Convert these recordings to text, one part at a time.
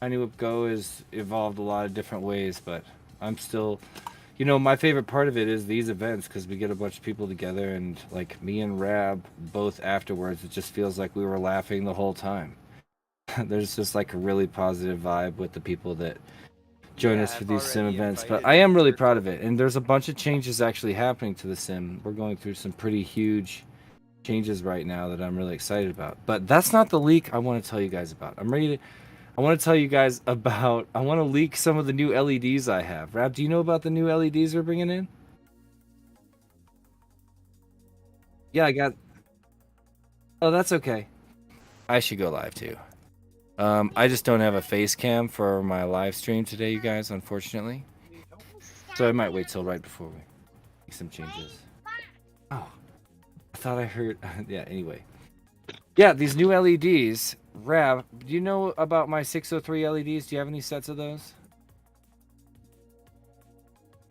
TWGO has evolved a lot of different ways, but I'm still, my favorite part of it is these events because we get a bunch of people together and like me and Rab both afterwards. It just feels like we were laughing the whole time. There's just like a really positive vibe with the people that join Yeah, us for I've these sim already events. But invited I am really for proud of it, and there's a bunch of changes actually happening to the sim. We're going through some pretty huge changes right now that I'm really excited about. But that's not the leak I want to tell you guys about. I want to tell you guys about. I want to leak some of the new LEDs I have. Rab, do you know about the new LEDs we're bringing in? Yeah, I got. Oh, that's okay. I should go live too. I just don't have a face cam for my live stream today, you guys, unfortunately. So I might wait till right before we make some changes. Oh, I thought I heard. Yeah. Anyway. Yeah, these new LEDs. Rab, do you know about my 603 LEDs? Do you have any sets of those?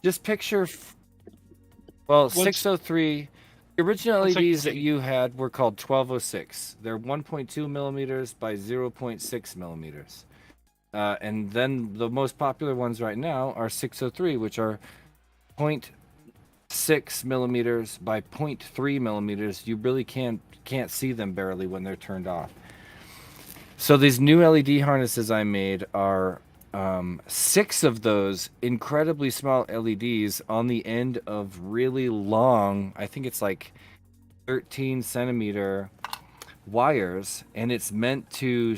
Just picture. Well, 603. The original One second, LEDs that Sadie. you had were called 1206. They're 1.2 millimeters by 0.6 millimeters. And then the most popular ones right now are 603, which are 0.6 millimeters by 0.3 millimeters. You really can't see them barely when they're turned off. So these new LED harnesses I made are 6 of those incredibly small LEDs on the end of really long, I think it's like 13 centimeter wires, and it's meant to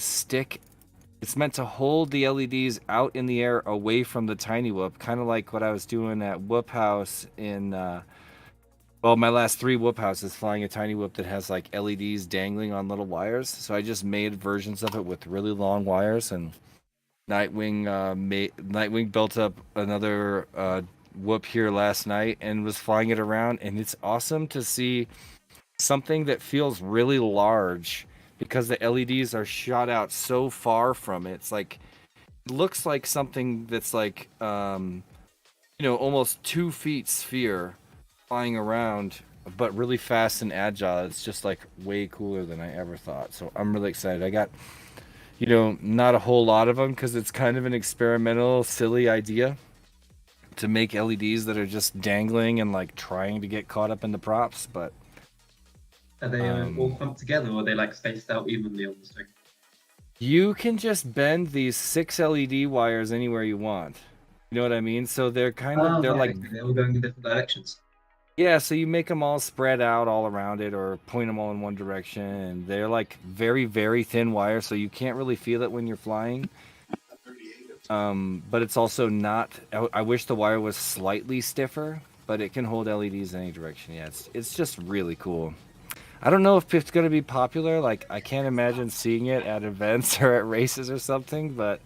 hold the LEDs out in the air away from the tiny whoop, kind of like what I was doing at Whoop House in well, my last 3 whoop houses, flying a tiny whoop that has like LEDs dangling on little wires. So I just made versions of it with really long wires, and Nightwing built up another whoop here last night and was flying it around, and it's awesome to see something that feels really large because the LEDs are shot out so far from it. It's like it looks like something that's like almost 2 feet sphere flying around, but really fast and agile. It's just like way cooler than I ever thought. So I'm really excited. I got, not a whole lot of them because it's kind of an experimental, silly idea to make LEDs that are just dangling and like trying to get caught up in the props. But Are they all clumped together, or are they like spaced out evenly on the string? you can just bend these 6 LED wires anywhere you want. You know what I mean? So they're they're Right, like, okay. They're all going in different directions. yeah, so you make them all spread out all around it or point them all in one direction. And they're like very, very thin wire, so you can't really feel it when you're flying. But it's also not. I wish the wire was slightly stiffer, but it can hold LEDs in any direction. Yeah, it's just really cool. I don't know if it's going to be popular. Like, I can't imagine seeing it at events or at races or something, but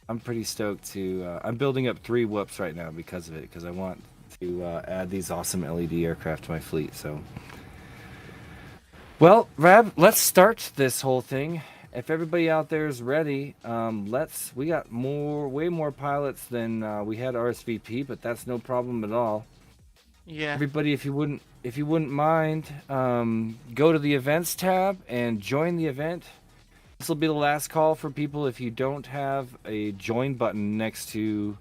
I'm pretty stoked to. I'm building up 3 whoops right now because of it, because I want to add these awesome LED aircraft to my fleet. So, well, Rab, let's start this whole thing. If everybody out there is ready, we got way more pilots than we had RSVP, but that's no problem at all. Yeah. Everybody, if you wouldn't mind, go to the events tab and join the event. This will be the last call for people if you don't have a join button next to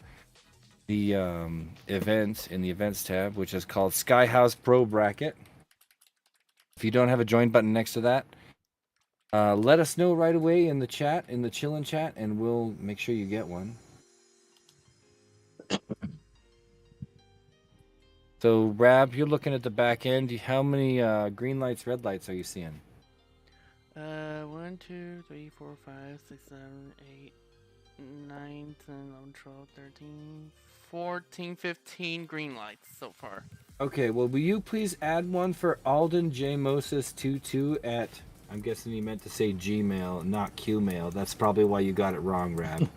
the event in the events tab, which is called Skyhouse Pro Bracket. If you don't have a join button next to that, let us know right away in the chat, in the chillin' chat, and we'll make sure you get one. So, Rab, you're looking at the back end. How many green lights, red lights are you seeing? 1, 2, 3, 4, 5, 6, 7, 8, 9, 10, 11, 12, 13, 14, 15 green lights so far. Okay, well, will you please add one for Alden J. Moses 22 at, I'm guessing he meant to say Gmail, not Qmail. That's probably why you got it wrong, Rab.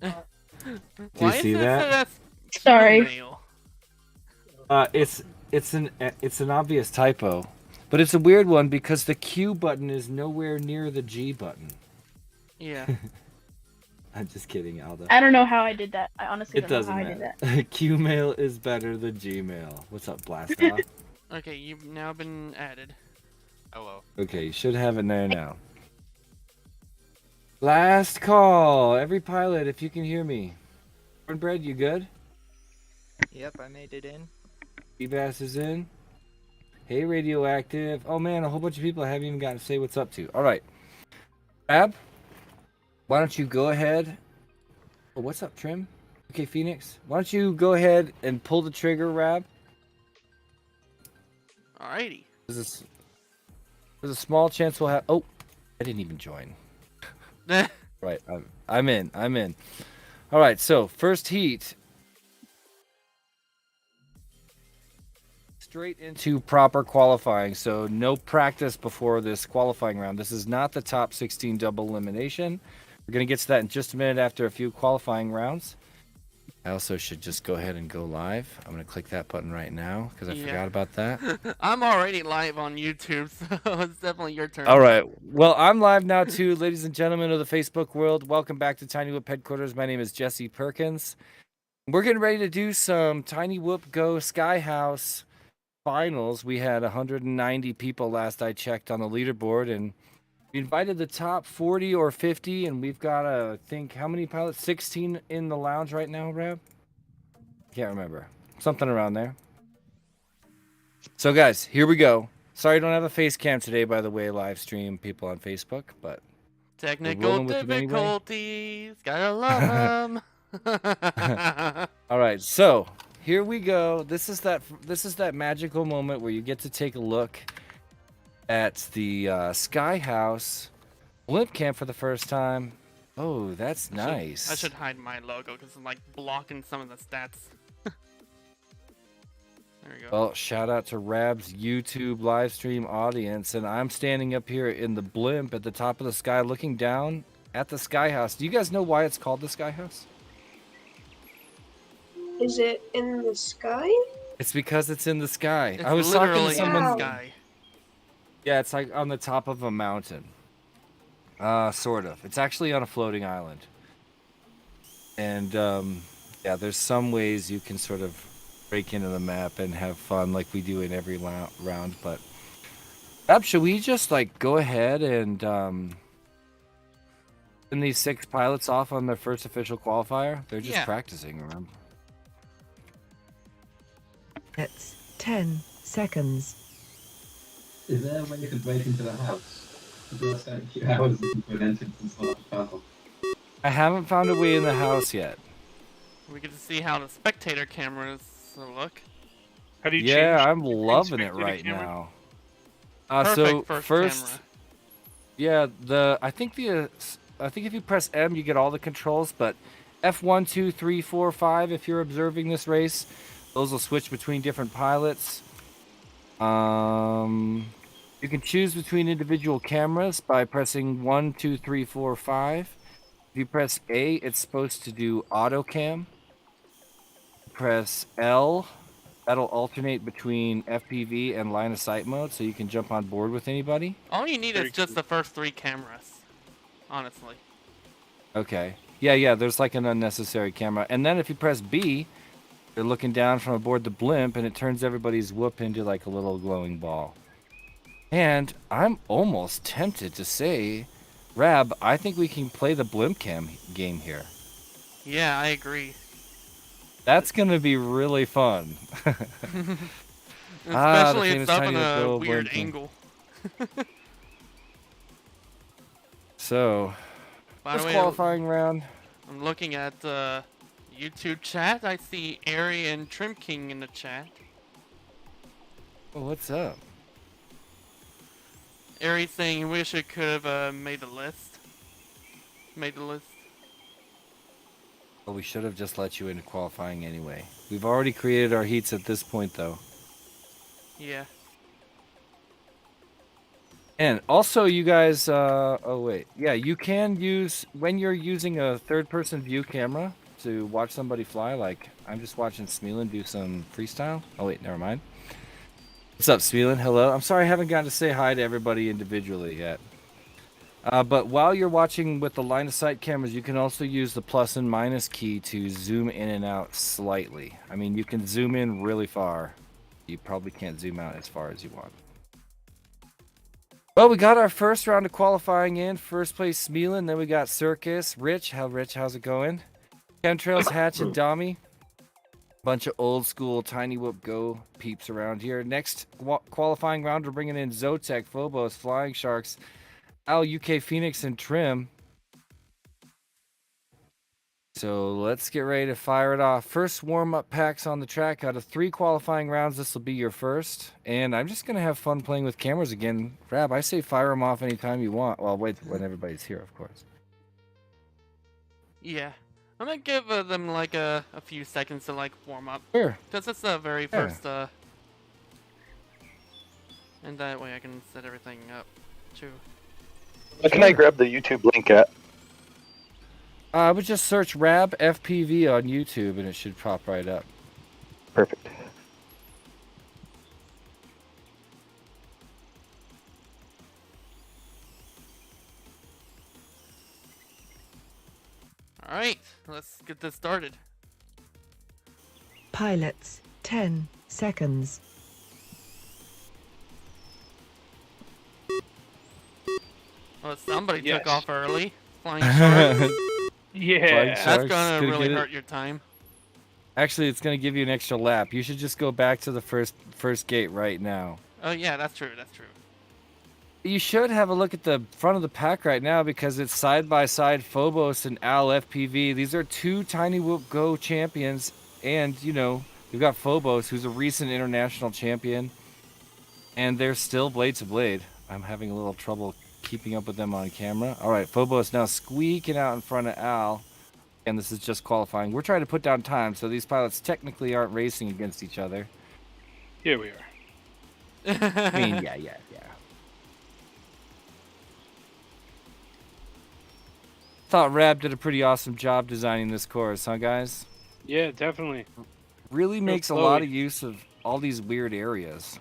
Do you see that? Sorry. It's an obvious typo, but it's a weird one because the Q button is nowhere near the G button. Yeah. I'm just kidding, Alda. I don't know how I did that. I honestly It don't know doesn't how matter. I did that. Qmail is better than Gmail. What's up, Blast Off? Okay, you've now been added. Hello. Okay, you should have it there now. Last call. Every pilot, if you can hear me. Cornbread, you good? Yep, I made it in. Bass is in. Hey, Radioactive. Oh man, a whole bunch of people I haven't even gotten to say what's up to. All right. Ab, why don't you go ahead? Oh, what's up, Trim? Okay, Phoenix. Why don't you go ahead and pull the trigger, Rab? Alrighty. There's a small chance we'll have. Oh, I didn't even join. Right, I'm in. All right, so first heat. Straight into proper qualifying, so no practice before this qualifying round. This is not the top 16 double elimination. We're going to get to that in just a minute after a few qualifying rounds. I also should just go ahead and go live. I'm going to click that button right now because I forgot about that. I'm already live on YouTube, so it's definitely your turn. All right. Well, I'm live now too, ladies and gentlemen of the Facebook world. Welcome back to Tiny Whoop headquarters. My name is Jesse Perkins. We're getting ready to do some Tiny Whoop Go Sky House finals. We had 190 people last I checked on the leaderboard, and we invited the top 40 or 50, and we've got I think how many pilots? 16 in the lounge right now, Rab? Can't remember. Something around there. So guys, here we go. Sorry I don't have a face cam today, by the way, live stream people on Facebook, but technical rolling with it anyway. difficulties. Gotta love them. All right, so here we go. This is that magical moment where you get to take a look at the Sky House blimp cam for the first time. Oh, that's nice. I should hide my logo because it's like blocking some of the stats. There we go. Well, shout out to Rab's YouTube live stream audience, and I'm standing up here in the blimp at the top of the sky looking down at the Sky House. Do you guys know why it's called the Sky House? Is it in the sky? It's because it's in the sky. It's I was talking literally to in someone. the sky. Yeah, it's like on the top of a mountain. Sort of. It's actually on a floating island. And yeah, there's some ways you can sort of break into the map and have fun like we do in every round. But Ab, should we just like go ahead and send these 6 pilots off on their first official qualifier? They're just practicing, remember? It's 10 seconds. Is there a way you could break into the house? Because I spent a few hours looking for an entrance and sort of puzzle. I haven't found a way in the house yet. We get to see how the spectator cameras look. How do you Yeah, change I'm between loving it spectator right camera? now. So Perfect first, camera. yeah, I think if you press M, you get all the controls. But F1, 2, 3, 4, 5. If you're observing this race, those will switch between different pilots. You can choose between individual cameras by pressing 1, 2, 3, 4, 5. If you press A, it's supposed to do auto cam. Press L, that'll alternate between FPV and line of sight mode, so you can jump on board with anybody. All you need is just the first 3 cameras, honestly. Okay. Yeah, there's like an unnecessary camera. And then if you press B, they're looking down from aboard the blimp, and it turns everybody's whoop into like a little glowing ball. And I'm almost tempted to say, Rab, I think we can play the blimp cam game here. Yeah, I agree. That's going to be really fun. Especially it's famous up Tiny in a Little weird blimp cam. angle. So, By the first way, qualifying round. I'm looking at the YouTube chat. I see Airy and Trim King in the chat. Oh, what's up? Airy saying he wish it could have made the list. Well, we should have just let you into qualifying anyway. We've already created our heats at this point, though. Yeah. And also, you guys, oh wait, yeah, you can use, when you're using a third-person view camera to watch somebody fly, like, I'm just watching Smealin do some freestyle. Oh wait, never mind. What's up, Smealin? Hello. I'm sorry I haven't gotten to say hi to everybody individually yet. But while you're watching with the line-of-sight cameras, you can also use the plus and minus key to zoom in and out slightly. I mean, you can zoom in really far. You probably can't zoom out as far as you want. Well, we got our first round of qualifying in. First place, Smealan. Then we got Circus. Rich, how's it going? Chemtrails, Hatch, and Dommy. Bunch of old school Tiny Whoop Go peeps around here. Next qualifying round, we're bringing in Zotek, Phobos, Flying Sharks, Al, UK Phoenix, and Trim. So let's get ready to fire it off. First warm-up packs on the track. Out of 3 qualifying rounds, this will be your first. And I'm just going to have fun playing with cameras again. Rab, I say fire them off anytime you want. Well, wait when everybody's here, of course. Yeah. I'm gonna give them like a few seconds to like warm up. Sure. Because it's the very first, and that way I can set everything up, too. Where can I grab the YouTube link at? I would just search Rab FPV on YouTube and it should pop right up. Perfect. Alright, let's get this started. Pilots, 10 seconds. Well, somebody Yes. took off early. Flying shark. Yeah. That's Sharks, gonna could really get it. hurt your time. Actually, it's going to give you an extra lap. You should just go back to the first gate right now. Oh yeah, that's true, that's true. You should have a look at the front of the pack right now because it's side-by-side Phobos and Al FPV. These are 2 Tiny Whoop Go champions. And, you know, we've got Phobos, who's a recent international champion. And they're still blade to blade. I'm having a little trouble keeping up with them on camera. All right, Phobos now squeaking out in front of Al. And this is just qualifying. We're trying to put down time, so these pilots technically aren't racing against each other. Here we are. I mean, yeah. Thought Rab did a pretty awesome job designing this course, huh, guys? Yeah, definitely. Really makes a lot flowy. of use of all these weird areas.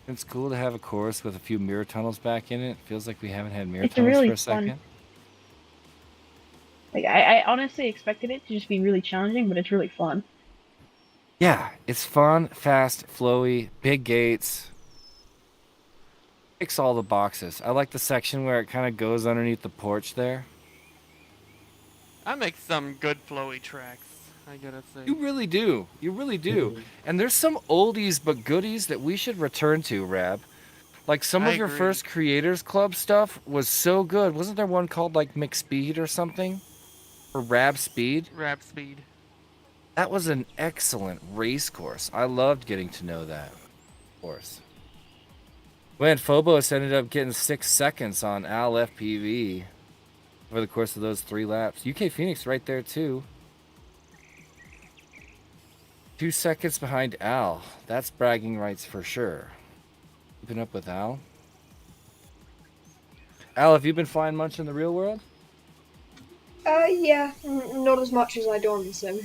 It's cool to have a course with a few mirror tunnels back in it. Feels like we haven't had mirror It's tunnels really for a fun. second. Like I honestly expected it to just be really challenging, but it's really fun. Yeah, it's fun, fast, flowy, big gates. Ticks all the boxes. I like the section where it kind of goes underneath the porch there. I make some good flowy tracks, I gotta say. You really do. You really do. And there's some oldies but goodies that we should return to, Rab. Like some I of your agree. first Creators Club stuff was so good. Wasn't there one called like McSpeed or something? Or Rab Speed? Rap speed. That was an excellent race course. I loved getting to know that course. When Phobos ended up getting 6 seconds on Al FPV over the course of those 3 laps. UK Phoenix right there too. 2 seconds behind Al. That's bragging rights for sure. Keeping up with Al. Al, have you been flying much in the real world? Yeah, not as much as I do on the sim.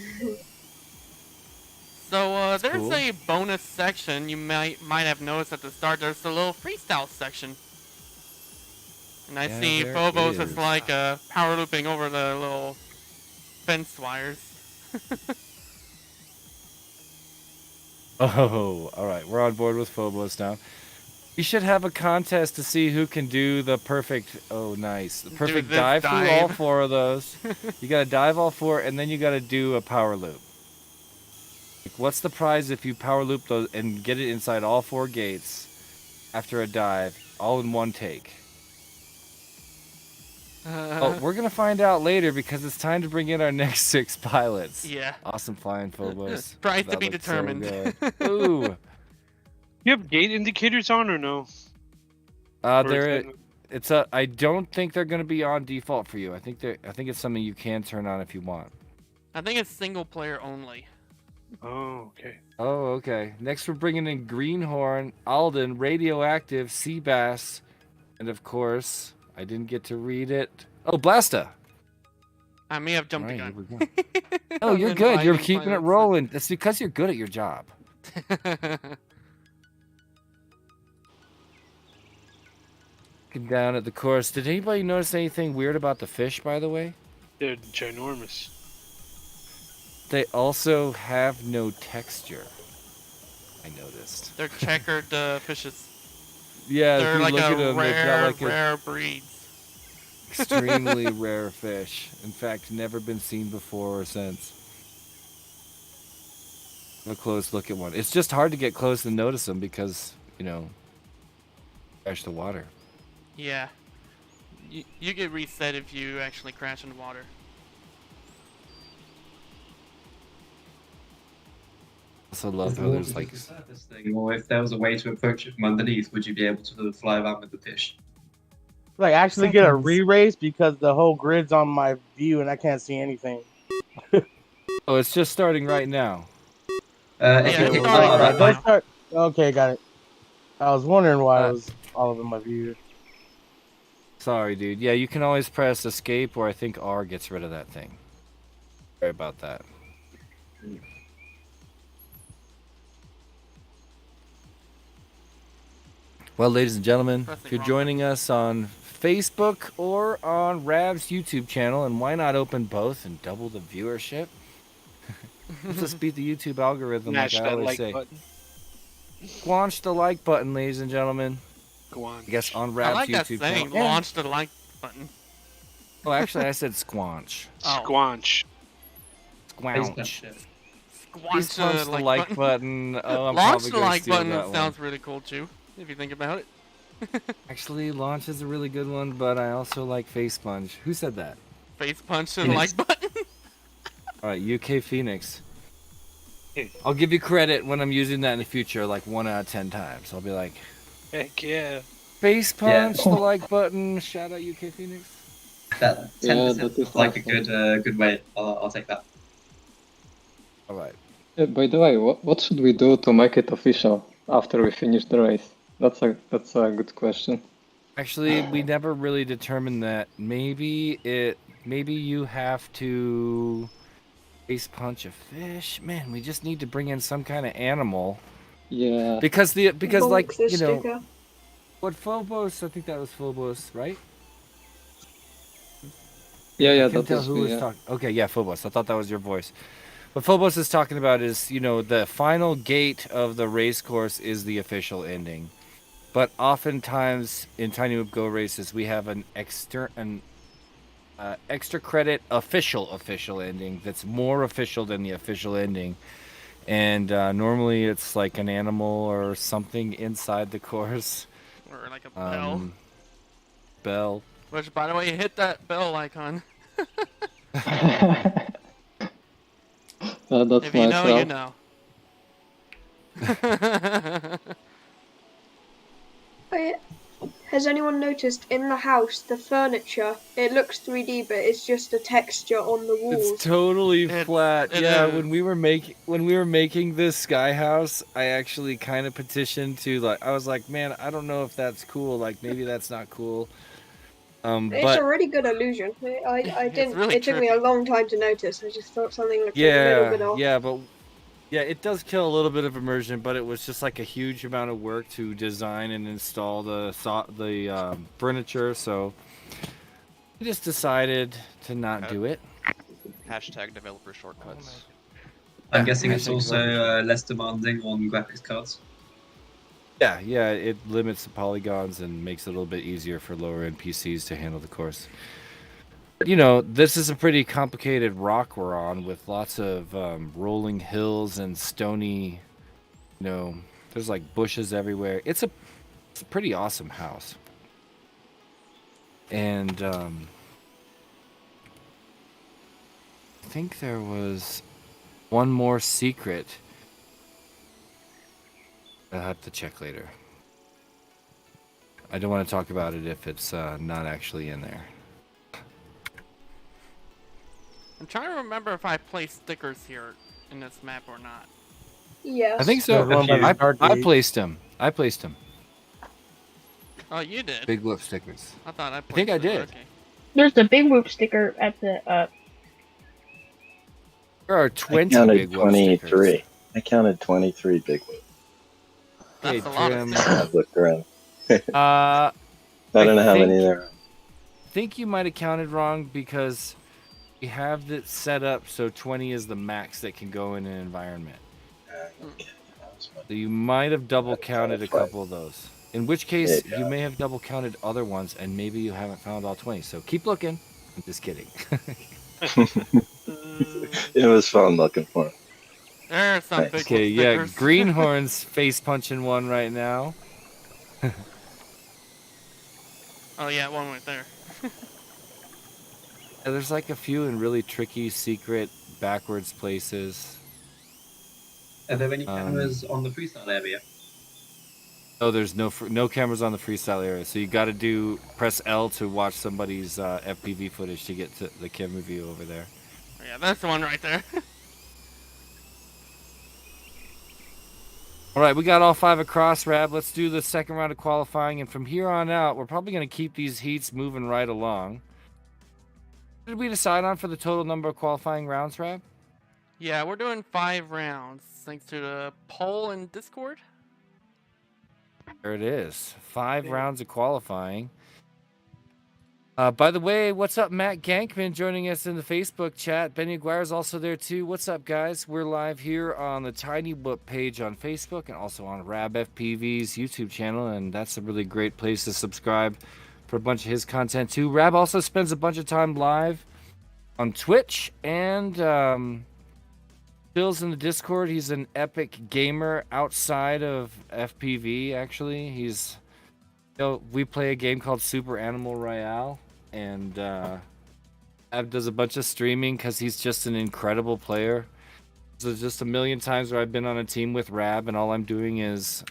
So there's cool. a bonus section you might have noticed at the start. There's a little freestyle section, and I Yeah, see there Phobos is. is like power looping over the little fence wires. Oh, all right. We're on board with Phobos now. You should have a contest to see who can do the perfect. Oh, nice. The perfect this dive through all dive. 4 of those. You got to dive all 4, and then you got to do a power loop. Like, what's the prize if you power loop those and get it inside all 4 gates after a dive, all in one take? Oh, we're gonna find out later because it's time to bring in our next 6 pilots. Yeah. Awesome flying, Phobos. Prize to That be looked so determined. good. Ooh. You have gate indicators on or no? Or is They're. that- It's a. I don't think they're gonna be on default for you. I think it's something you can turn on if you want. I think it's single player only. Oh, okay. Oh, okay. Next, we're bringing in Greenhorn, Alden, Radioactive, Seabass, and of course, I didn't get to read it. Oh, Blasta. I may have jumped All the right, gun. here we go. Oh, I've you're been good. You're fighting keeping it pilots. rolling. That's because you're good at your job. Looking down at the course. Did anybody notice anything weird about the fish, by the way? They're ginormous. They also have no texture. I noticed. They're checkered fishes. Yeah, if They're you like look a at them, they've got rare, like a rare breeds. extremely rare fish. In fact, never been seen before or since. Have a close look at one. It's just hard to get close and notice them because, crash the water. Yeah. You get reset if you actually crash in the water. Also love Is how the there's water like just a surface thing, or if there was a way to approach it from underneath, would you be able to fly around with the fish? Like actually get a Seconds. re-race because the whole grid's on my view and I can't see anything. oh, it's just starting right now. If Yeah, you it's hit starting R, right Don't now. start. Okay, got it. I was wondering why it Uh, was all over my view. Sorry, dude. Yeah, you can always press escape, or I think R gets rid of that thing. Sorry about that. Well, ladies and gentlemen, if you're joining us on Facebook or on Rab's YouTube channel, and why not open both and double the viewership? Let's just beat the YouTube algorithm, Smash like I that always like say. button. Squanch the like button, ladies and gentlemen. Go on. I guess on I Rab's like that YouTube saying. channel. Launch the like button. Oh, actually, I said squanch. Oh. Squanch. Squanch. Please Squanch punch the the like button. Oh, I'm Launch probably the gonna like steal button that sounds one. really cool too, if you think about it. Actually, launch is a really good one, but I also like face punch. Who said that? Face punch the Phoenix. like button. All right, UK Phoenix. I'll give you credit when I'm using that in the future, like 1 out of 10 times. I'll be like, Heck yeah. face Yeah. punch the like button. Shout out UK Phoenix. That 10% sounds like a good way. I'll take that. All right. By the way, what should we do to make it official after we finish the race? That's a good question. Actually, we never really determined that. Maybe you have to face punch a fish. Man, we just need to bring in some kind of animal. Yeah. Because Bonk like the you know sticker. what Phobos, I think that was Phobos, right? Yeah, I can that tell was who me, was yeah. talking. Okay, yeah, Phobos. I thought that was your voice. What Phobos is talking about is, the final gate of the race course is the official ending. But oftentimes in Tiny Whoop Go races, we have an extra credit official ending that's more official than the official ending. And normally it's like an animal or something inside the course. Or like a bell. Bell. Which, by the way, hit that bell icon. That's If you know, you myself. know. Oh, yeah. Has anyone noticed in the house the furniture? It looks 3D, but it's just a texture on the walls. It's totally flat. it Yeah, is. when we were making this sky house, I actually kind of petitioned to I was like, man, I don't know if that's cool. Like maybe that's not cool. It's But a really good illusion. I didn't. really It took me a long time to notice. I just thought something looked a little bit off. yeah, it does kill a little bit of immersion, but it was just like a huge amount of work to design and install the furniture. So we just decided to not do it. Hashtag developer shortcuts. I'm guessing it's Hashtag also developer less demanding on graphics cards. Yeah, it limits the polygons and makes it a little bit easier for lower end PCs to handle the course. This is a pretty complicated rock we're on with lots of rolling hills and stony, there's like bushes everywhere. It's a pretty awesome house. And I think there was one more secret. I'll have to check later. I don't want to talk about it if it's not actually in there. I'm trying to remember if I placed stickers here in this map or not. Yes. I think so. I placed them. Oh, you did? Big Whoop stickers. I thought I I placed think I it. did. Okay. There's the big whoop sticker at the There are 20 Big Whoop stickers. I counted 23 Big Whoop. Okay, That's a lot of Trim. I've looked around. I don't know how many there are. think you might have counted wrong because we We have it set up so 20 is the max that can go in an environment. Okay, that was So you might have double counted a couple of those. In which case, Yeah. you may have double counted other ones, and maybe you haven't found all 20. So keep looking. I'm just kidding. It was fun looking for him. There's some Nice. big Okay, yeah, stickers. Greenhorn's face punching one right now. Oh yeah, one right there. Yeah, there's like a few in really tricky, secret, backwards places. Are there any cameras on the freestyle area? Oh, there's no cameras on the freestyle area, so you got to press L to watch somebody's FPV footage to get to the camera view over there. Oh, yeah, that's the one right there. All right, we got all 5 across, Rab. Let's do the second round of qualifying, and from here on out, we're probably going to keep these heats moving right along. What did we decide on for the total number of qualifying rounds, Rab? Yeah, we're doing 5 rounds thanks to the poll in Discord. There it is. 5 rounds of qualifying. By the way, what's up, Matt Gankman joining us in the Facebook chat. Benny Aguirre's also there too. What's up, guys? We're live here on the Tiny Whoop page on Facebook and also on Rab FPV's YouTube channel, and that's a really great place to subscribe for a bunch of his content too. Rab also spends a bunch of time live on Twitch and Bill's in the Discord. He's an epic gamer outside of FPV, actually. He's, we play a game called Super Animal Royale, and Ab does a bunch of streaming because he's just an incredible player. There's just a million times where I've been on a team with Rab, and all I'm doing is,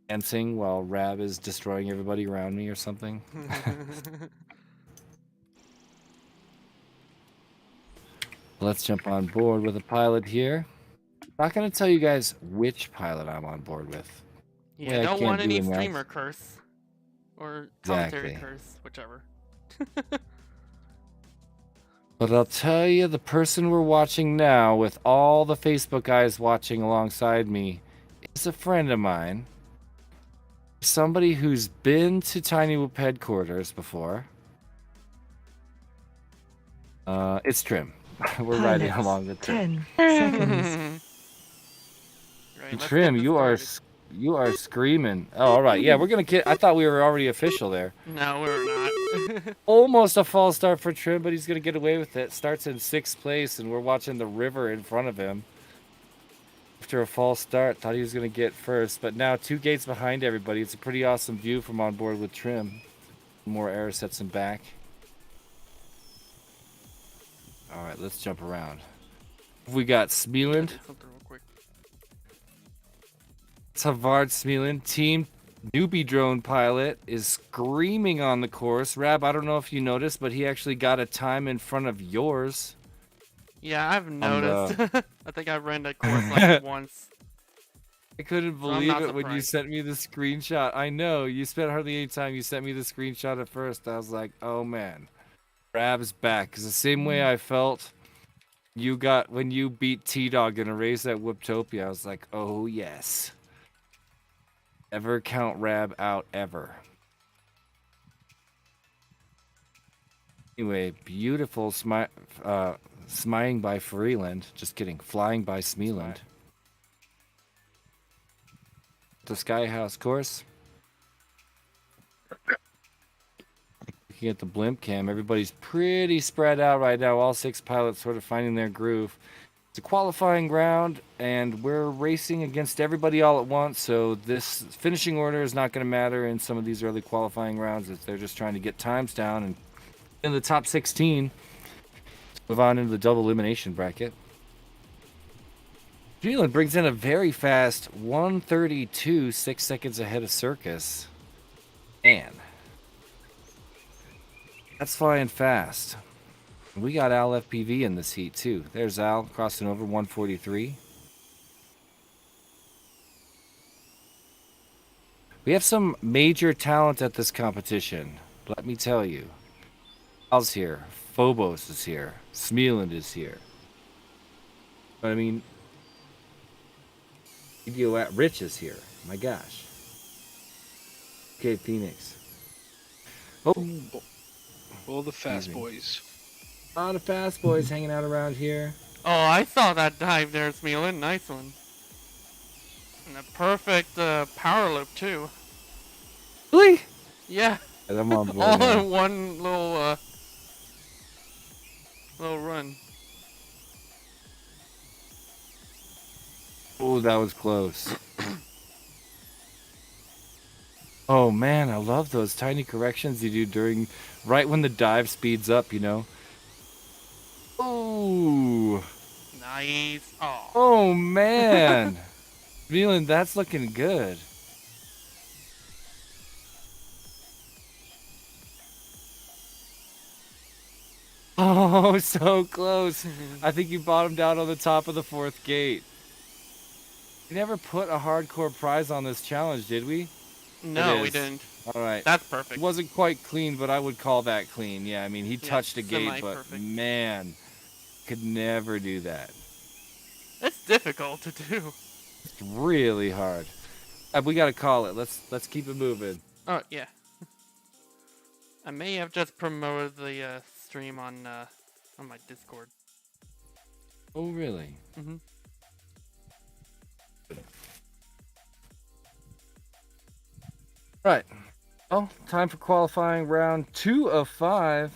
dancing while Rab is destroying everybody around me or something. Let's jump on board with a pilot here. I'm not going to tell you guys which pilot I'm on board with. Yeah, don't want any streamer curse. Or commentary curse, whichever. But I'll tell you, the person we're watching now, with all the Facebook guys watching alongside me, is a friend of mine. Somebody who's been to Tiny Whoop headquarters before. It's Trim. We're riding along with Trim. 10 seconds. Right, Trim, you are screaming. Oh, all right. Yeah, we're gonna get. I thought we were already official there. No, we're not. Almost a false start for Trim, but he's gonna get away with it. Starts in 6th place, and we're watching the river in front of him. After a false start, thought he was gonna get first, but now 2 gates behind everybody. It's a pretty awesome view from on board with Trim. More air sets him back. All right, let's jump around. We got Smealand. Savard Smealand, team newbie drone pilot, is screaming on the course. Rab, I don't know if you noticed, but he actually got a time in front of yours. Yeah, I've noticed. I think I ran that course like once. I couldn't believe it when you sent me the screenshot. I know, you spent hardly any time. You sent me the screenshot at first. I was like, oh man, Rab's back. Because the same way I felt you got when you beat TWGO in a race at Whooptopia, I was like, oh yes. Never count Rab out, ever. Anyway, beautiful smying by Freeland. Just kidding. Flying by Smealand. The Sky House course. Looking at the blimp cam, everybody's pretty spread out right now. All 6 pilots sort of finding their groove. It's a qualifying round, and we're racing against everybody all at once, so this finishing order is not going to matter in some of these early qualifying rounds. They're just trying to get times down and in the top 16. Move on into the double elimination bracket. Freeland brings in a very fast 1:32, 6 seconds ahead of Circus. Man, that's flying fast. We got Al FPV in this heat too. There's Al crossing over 143. We have some major talent at this competition, let me tell you. Al's here, Phobos is here, Smealand is here. But I mean, Rich is here. My gosh. Okay, Phoenix. Oh. All the fast Easy. boys. A lot of fast boys hanging out around here. Oh, I saw that dive there, Smealin. Nice one. And a perfect power loop too. Really? Yeah. I'm on board All now. in one little run. Oh, that was close. Oh man, I love those tiny corrections you do during, right when the dive speeds up, you know. Ooh. Nice. Oh. Oh man. Feeling that's looking good. Oh, so close. I think you bottomed out on the top of the 4th gate. We never put a hardcore prize on this challenge, did we? No, we didn't. All right. That's perfect. It wasn't quite clean, but I would call that clean. Yeah, I mean, he Yeah, touched a gate, but semi-perfect. man, could never do that. It's difficult to do. It's really hard. We gotta call it. Let's keep it moving. Oh yeah. I may have just promoted the stream on my Discord. Oh really? Mm-hmm. Right. Well, time for qualifying round 2 of 5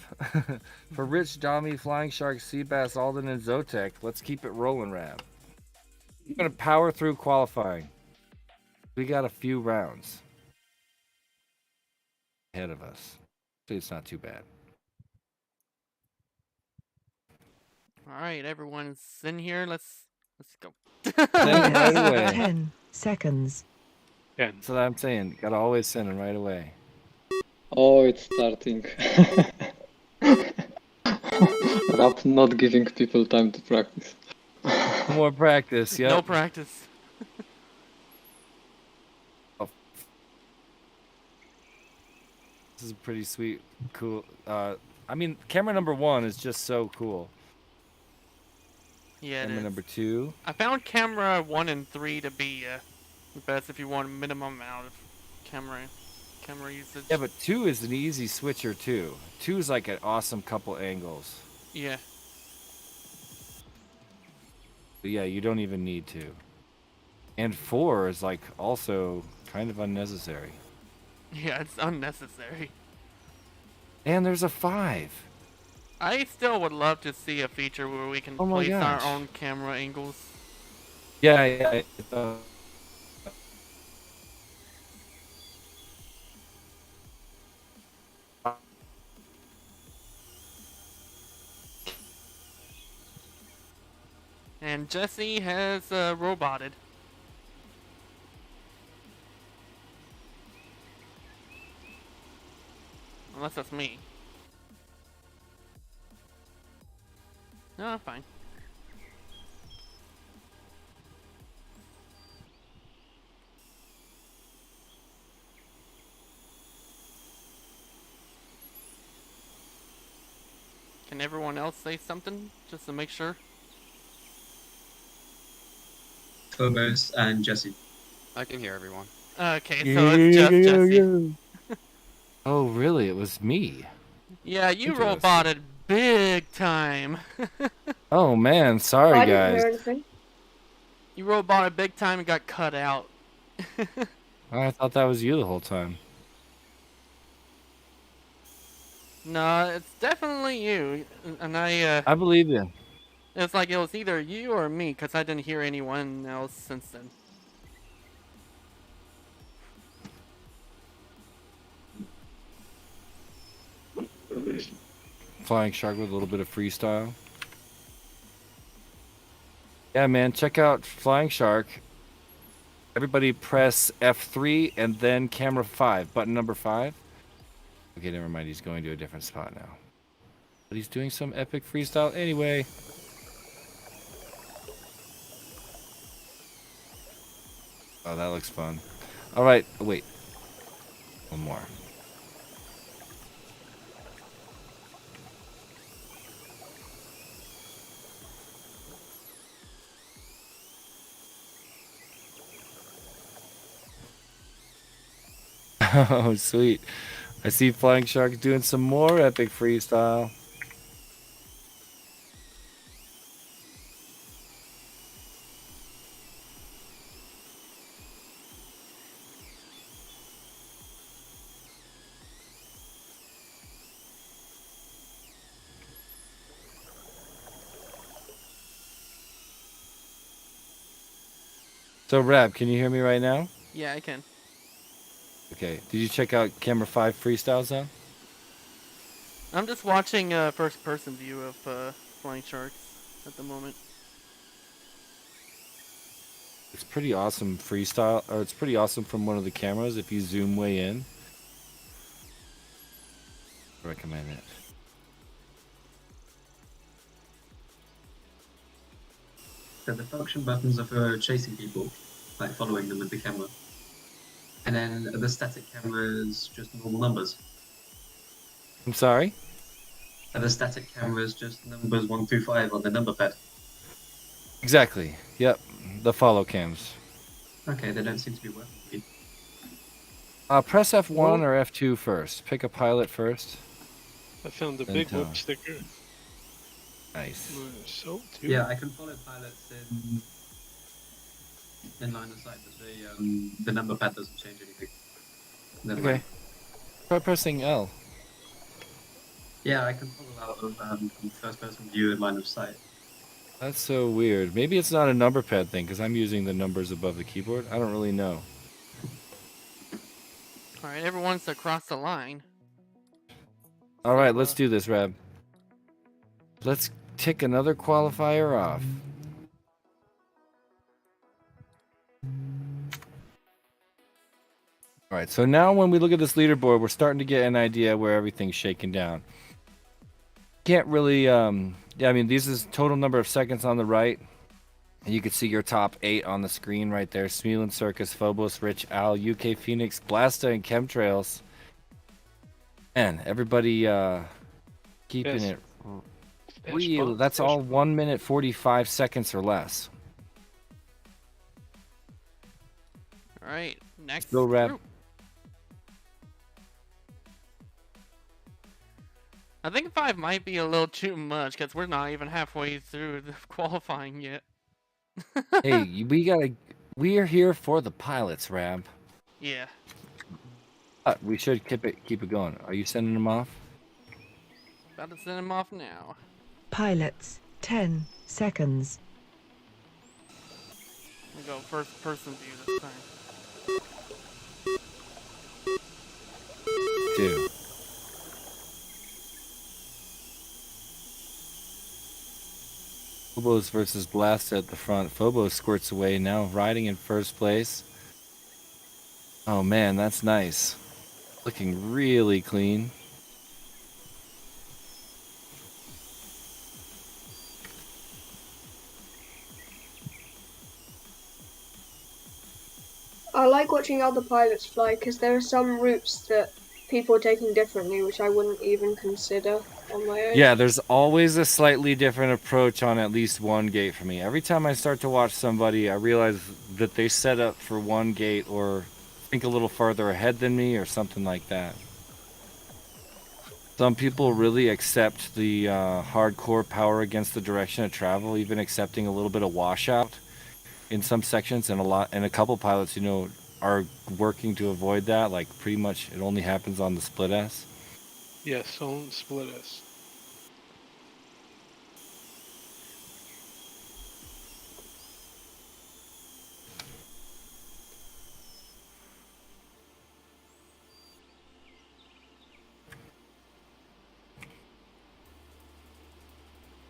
for Rich, Dami, Flying Shark, Seabass, Alden, and Zotek. Let's keep it rolling, Rab. We're gonna power through qualifying. We got a few rounds ahead of us. So it's not too bad. All right, everyone's in here. Let's go. Send right away. 10 seconds. 10. So I'm saying, gotta always send them right away. Oh, it's starting. Rap not giving people time to practice. More practice, yeah. No practice. This is a pretty sweet, cool. I mean, camera number 1 is just so cool. Yeah, Camera number 2. I found camera 1 and 3 to be the best if you want a minimum amount of camera usage. Yeah, but 2 is an easy switcher too. 2 is like an awesome couple angles. Yeah. But yeah, you don't even need to. And 4 is like also kind of unnecessary. Yeah, it's unnecessary. And there's a 5. I still would love to see a feature where we can Oh my place gosh. our own camera angles. Yeah. And Jesse has roboted. Unless that's me. No, fine. Can everyone else say something just to make sure? Phobos and Jesse. I can hear everyone. Okay, so it's just Jesse. Oh, really? It was me. Yeah, you Interesting. roboted big time. Oh man, sorry I didn't guys. hear anything. You roboted big time and got cut out. I thought that was you the whole time. No, it's definitely you. And I believe you. it's like it was either you or me, because I didn't hear anyone else since then. Flying Shark with a little bit of freestyle. Yeah, man, check out Flying Shark. Everybody press F3 and then camera 5, button number 5. Okay, never mind, he's going to a different spot now. But he's doing some epic freestyle anyway. Oh, that looks fun. All right, wait. One more. Oh, sweet. I see Flying Shark doing some more epic freestyle. So, Rab, can you hear me right now? Yeah, I can. Okay. Did you check out Camera 5 Freestyle Zone? I'm just watching a first-person view of Flying Sharks at the moment. It's pretty awesome freestyle, or it's pretty awesome from one of the cameras if you zoom way in. I recommend it. So the function buttons are for chasing people, like following them with the camera. And then the static camera is just normal numbers. I'm sorry? And the static camera is just numbers 1 through 5 on the number pad. Exactly. Yep. The follow cams. Okay, they don't seem to be working for me. Press F1 or F2 first. Pick a pilot first. I found the Then big tell. whoop sticker. Nice. So too. Yeah, I can follow pilots in line of sight, but the number pad doesn't change anything. Never Okay. mind. Try pressing L. Yeah, I can follow out of first-person view in line of sight. That's so weird. Maybe it's not a number pad thing because I'm using the numbers above the keyboard. I don't really know. Alright, everyone's across the line. All right, let's do this, Rab. Let's tick another qualifier off. All right, so now when we look at this leaderboard, we're starting to get an idea where everything's shaking down. Can't really, yeah, I mean, this is total number of seconds on the right. And you can see your top 8 on the screen right there. Smealand, Circus, Phobos, Rich, Al, UK Phoenix, Blasta, and Chemtrails. Man, everybody keeping Yes. it real. That's all 1 minute 45 seconds or less. Alright, next Go, Rab. group. I think 5 might be a little too much because we're not even halfway through the qualifying yet. Hey, we are here for the pilots, Rab. Yeah. But we should keep it going. Are you sending them off? About to send him off now. Pilots, 10 seconds. We go first person view this time. 2. Phobos versus Blast at the front. Phobos squirts away now, riding in first place. Oh man, that's nice. Looking really clean. I like watching other pilots fly because there are some routes that people are taking differently, which I wouldn't even consider on my own. Yeah, there's always a slightly different approach on at least one gate for me. Every time I start to watch somebody, I realize that they set up for one gate or think a little farther ahead than me or something like that. Some people really accept the hardcore power against the direction of travel, even accepting a little bit of washout in some sections, and a couple pilots, are working to avoid that. Like pretty much, it only happens on the split S. Yes, on split S.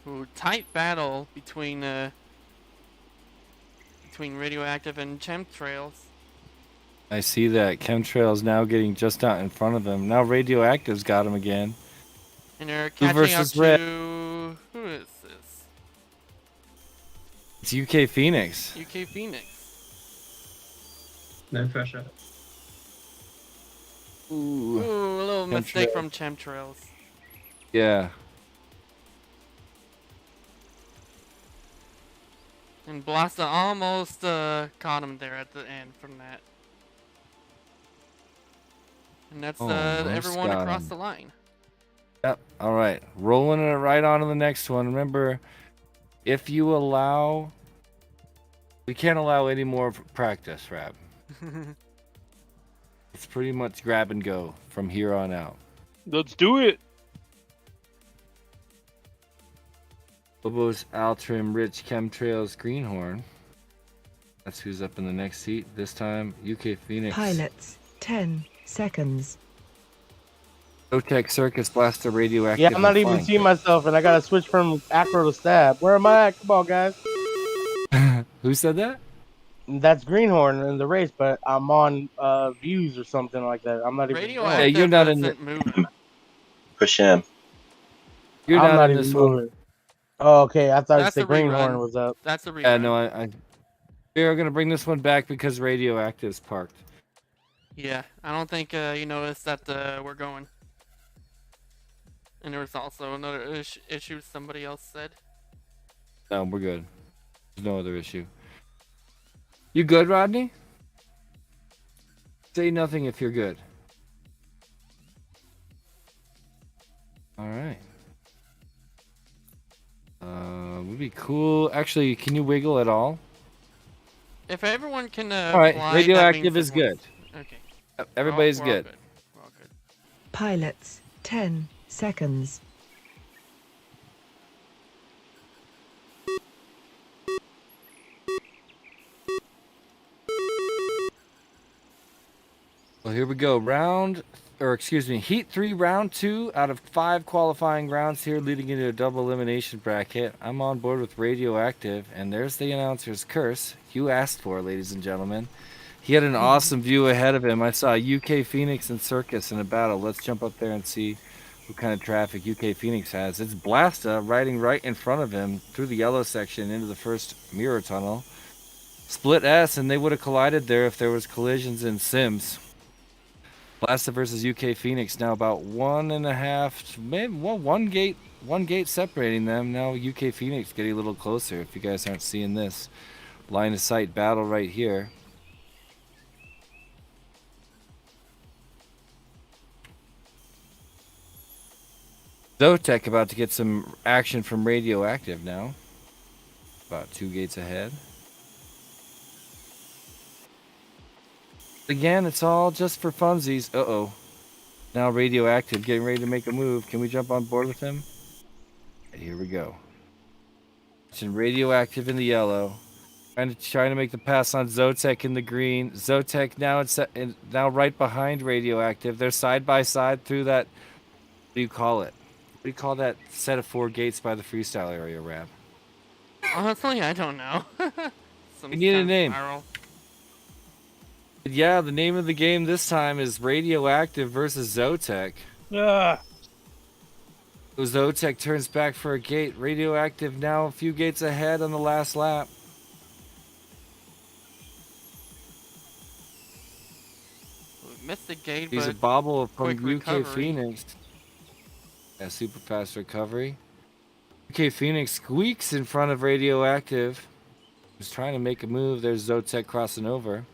Ooh, tight battle between Radioactive and Chemtrails. I see that Chemtrail's now getting just out in front of him. Now Radioactive's got him again. And they're Blue catching up versus Red. to... Who is this? It's UK Phoenix. UK Phoenix. No pressure. Ooh, a little mistake Chemtrail. from Chemtrails. Yeah. And Blasta almost caught him there at the end from that. And that's Almost everyone got across 'em. the line. Yep. All right. Rolling it right on to the next one. Remember, if you allow, we can't allow any more practice, Rab. It's pretty much grab and go from here on out. Let's do it. Lobos, Altrim, Rich, Chemtrails, Greenhorn. That's who's up in the next seat. This time, UK Phoenix. Pilots, 10 seconds. Otech, Circus, Blaster, Radioactive. Yeah, I'm not and even Flying seeing Kick. myself, and I gotta switch from acro to stab. Where am I at? Come on, guys. Who said that? That's Greenhorn in the race, but I'm on views or something like that. I'm not even. Radioactive Yeah, you're not in isn't moving. Push him. You're I'm not not in even this one. moving. Oh, okay. I thought That's the a Greenhorn rerun. was up. That's a rerun. Yeah, no, we are gonna bring this one back because Radioactive's parked. Yeah, I don't think you noticed that we're going. And there was also another issue somebody else said. No, we're good. There's no other issue. You good, Rodney? Say nothing if you're good. All right. Would be cool. Actually, can you wiggle at all? If everyone can All right, fly, Radioactive that is means good. Okay. Everybody's We're all good. We're all good. Pilots, 10 seconds. Well, here we go. Heat 3, round 2 out of 5 qualifying rounds here, leading into a double elimination bracket. I'm on board with Radioactive, and there's the announcer's curse you asked for, ladies and gentlemen. He had an awesome view ahead of him. I saw UK Phoenix and Circus in a battle. Let's jump up there and see what kind of traffic UK Phoenix has. It's Blasta riding right in front of him through the yellow section into the first mirror tunnel. Split S, and they would have collided there if there was collisions in Sims. Blasta versus UK Phoenix now about 1.5, maybe one gate separating them. Now UK Phoenix getting a little closer. If you guys aren't seeing this line of sight battle right here. Zotek about to get some action from Radioactive now. About 2 gates ahead. Again, it's all just for funsies. Uh-oh. Now Radioactive getting ready to make a move. Can we jump on board with him? Here we go. Watching Radioactive in the yellow. Trying to make the pass on Zotek in the green. Zotek now right behind Radioactive. They're side by side through that. What do you call it? What do you call that set of 4 gates by the freestyle area, Rab? Honestly, I don't know. We need a name. Spiral. Yeah, the name of the game this time is Radioactive versus Zotek. Ah. Zotek turns back for a gate. Radioactive now a few gates ahead on the last lap. We missed the gate, He's a but bobble from quick UK recovery. Phoenix. Yeah, super fast recovery. UK Phoenix squeaks in front of Radioactive. He's trying to make a move. There's Zotek crossing over.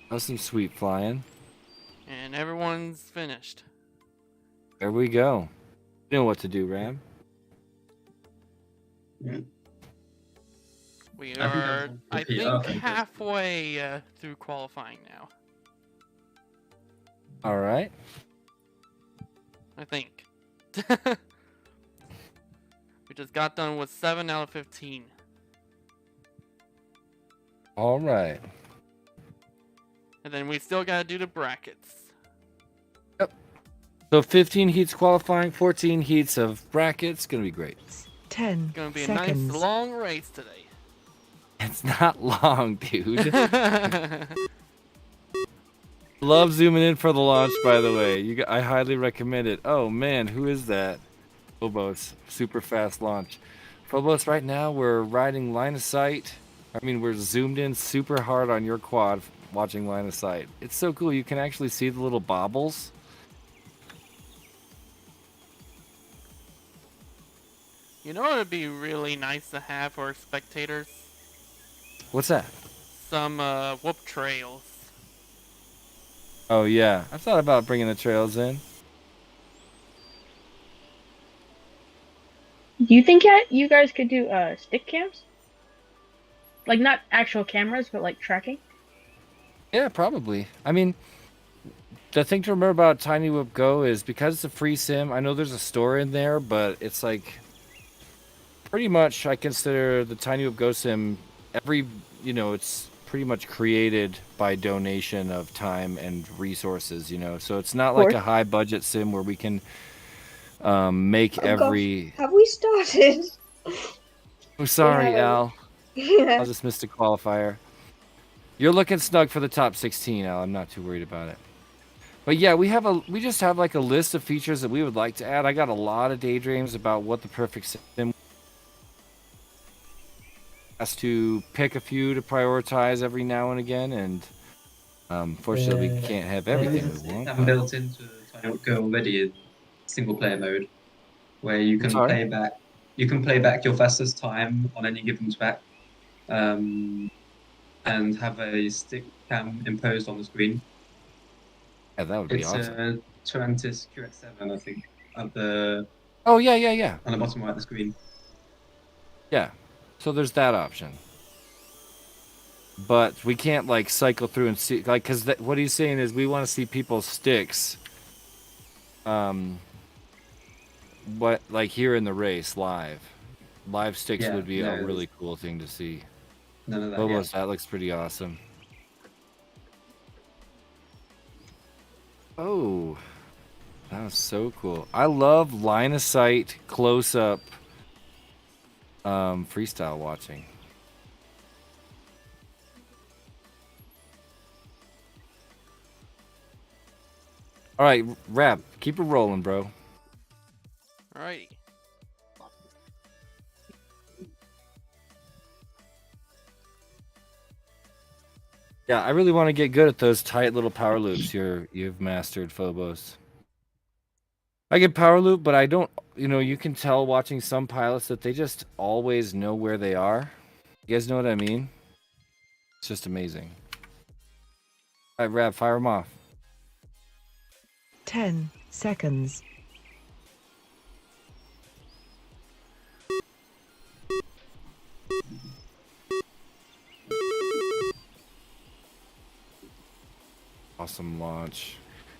That's some sweet flying. And everyone's finished. There we go. You know what to do, Ram. We I think are, that's I pretty think, okay. halfway through qualifying now. All right. I think. We just got done with 7 out of 15. All right. And then we still gotta do the brackets. So 15 heats qualifying, 14 heats of brackets. Gonna be great. 10 It's gonna be seconds. a nice long race today. It's not long, dude. Love zooming in for the launch, by the way. I highly recommend it. Oh man, who is that? Phobos, super fast launch. Phobos, right now we're riding line of sight. I mean, we're zoomed in super hard on your quad, watching line of sight. It's so cool. You can actually see the little bobbles. You know what would be really nice to have for spectators? What's that? Some whoop trails. Oh yeah, I thought about bringing the trails in. Do you think you guys could do stick cams? Like not actual cameras, but like tracking? Yeah, probably. I mean, the thing to remember about TWGO is because it's a free sim, I know there's a store in there, but it's like pretty much I consider the TWGO sim it's pretty much created by donation of time and resources, so it's not Of like course. a high budget sim where we can make Oh gosh, every. have we started? Oh, sorry, haven't. Al. Yeah. I just missed a qualifier. You're looking snug for the top 16, Al. I'm not too worried about it. But yeah, we just have like a list of features that we would like to add. I got a lot of daydreams about what the perfect sim has to pick a few to prioritize every now and again, and fortunately we can't have everything There's a we want. stick cam built into TWGO already in single player mode, where you can play back. You can play back your fastest time on any given track, and have a stick cam imposed on the screen. Yeah, that would be It's awesome. a Tarantis QX7, I think, at the. Oh yeah. On the bottom right of the screen. Yeah, so there's that option. But we can't like cycle through and see because what he's saying is we want to see people's sticks. What like here in the race live sticks would be a really cool thing to see. None of that. Lobos, that looks pretty awesome. Oh, that was so cool. I love line of sight, close up, freestyle watching. All right, Rap, keep it rolling, bro. Alrighty. Yeah, I really want to get good at those tight little power loops you've mastered, Phobos. I get power loop, but I don't, you can tell watching some pilots that they just always know where they are. You guys know what I mean? It's just amazing. All right, Rap, fire them off. 10 seconds. Awesome launch.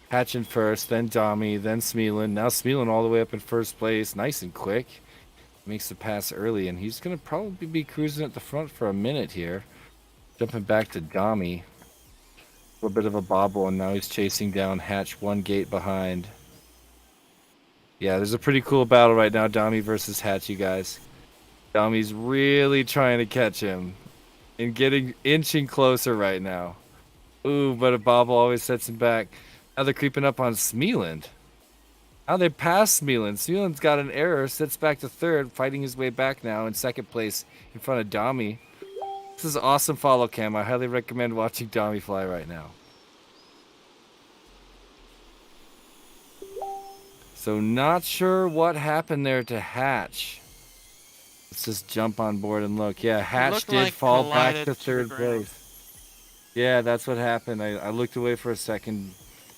Hatchin first, then Dami, then Smealin. Now Smealin all the way up in first place. Nice and quick. Makes the pass early, and he's going to probably be cruising at the front for a minute here. Jumping back to Dami. A little bit of a bobble, and now he's chasing down Hatch one gate behind. Yeah, there's a pretty cool battle right now, Dami versus Hatch, you guys. Dami's really trying to catch him and inching closer right now. Ooh, but a bobble always sets him back. Now they're creeping up on Smealand. Now they pass Smealand. Smealand's got an error, sits back to third, fighting his way back now in second place in front of Dami. This is awesome follow cam. I highly recommend watching Dami fly right now. So not sure what happened there to Hatch. Let's just jump on board and look. Yeah, Hatch did fall back to third place. Yeah, that's what happened. I looked away for a second.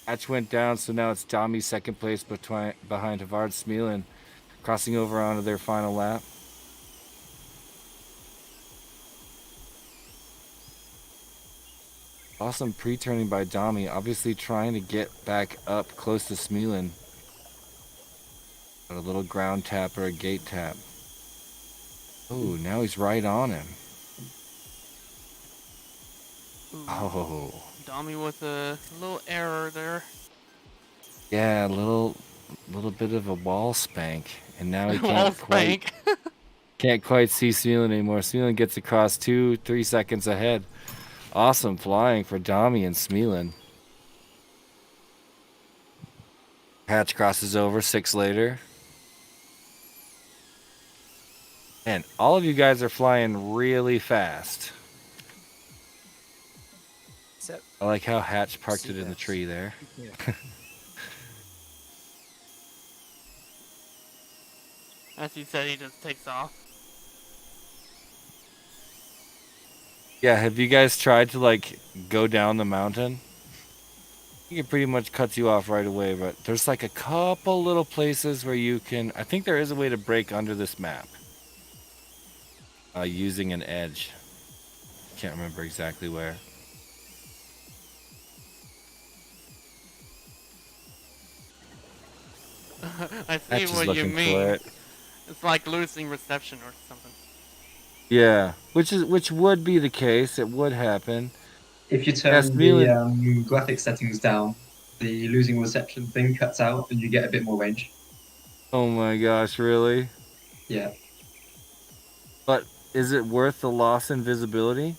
Hatch went down, so now it's Dami second place behind Havard Smealin, crossing over onto their final lap. Awesome pre-turning by Dami, obviously trying to get back up close to Smealin. A little ground tap or a gate tap. Oh, now he's right on him. Ooh. Oh. Dami with a little error there. Yeah, a little bit of a wall spank, and now he can't quite see Smealin anymore. Smealin gets across 2-3 seconds ahead. Awesome flying for Dami and Smealin. Hatch crosses over 6 later. And all of you guys are flying really fast. I like how Hatch parked it in the tree there. As you said, he just takes off. Yeah, have you guys tried to like go down the mountain? it pretty much cuts you off right away, but there's like a couple little places where you can. I think there is a way to break under this map using an edge. Can't remember exactly where. I see Patch is what you looking mean. for it. It's like losing reception or something. Yeah, which would be the case. It would happen. If you turn the graphic settings down, the losing reception thing cuts out and you get a bit more range. Oh my gosh, really? Yeah. But is it worth the loss in visibility?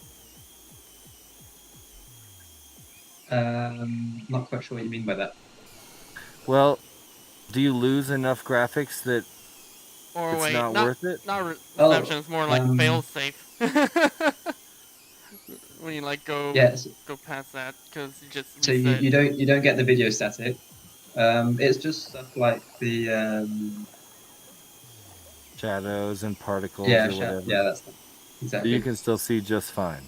Not quite sure what you mean by that. Well, do you lose enough graphics that Or it's wait, not worth it? Not reception. It's more like fail safe. When you like go past that, because you just so reset. you don't get the video static. It's just stuff like the shadows and particles yeah, or whatever. Yeah, that's them. Exactly. You can still see just fine.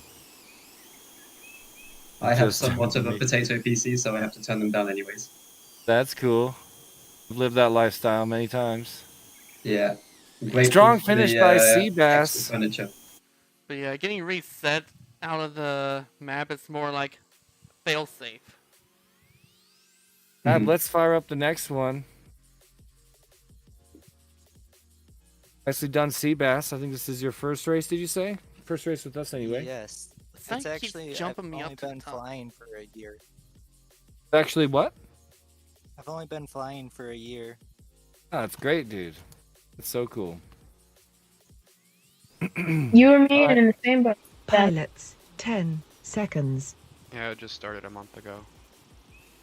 I have somewhat of a potato PC, so I have to turn them down anyways. That's cool. I've lived that lifestyle many times. Yeah. Strong finish by Seabass. But yeah, getting reset out of the map is more like fail safe. Let's fire up the next one. Actually done Seabass. I think this is your first race, did you say? First race with us anyway. Yes. It's actually, I've only been flying for a year. Actually what? I've only been flying for a year. Oh, that's great, dude. It's so cool. You and me in the same boat. Pilots, 10 seconds. Yeah, it just started a month ago.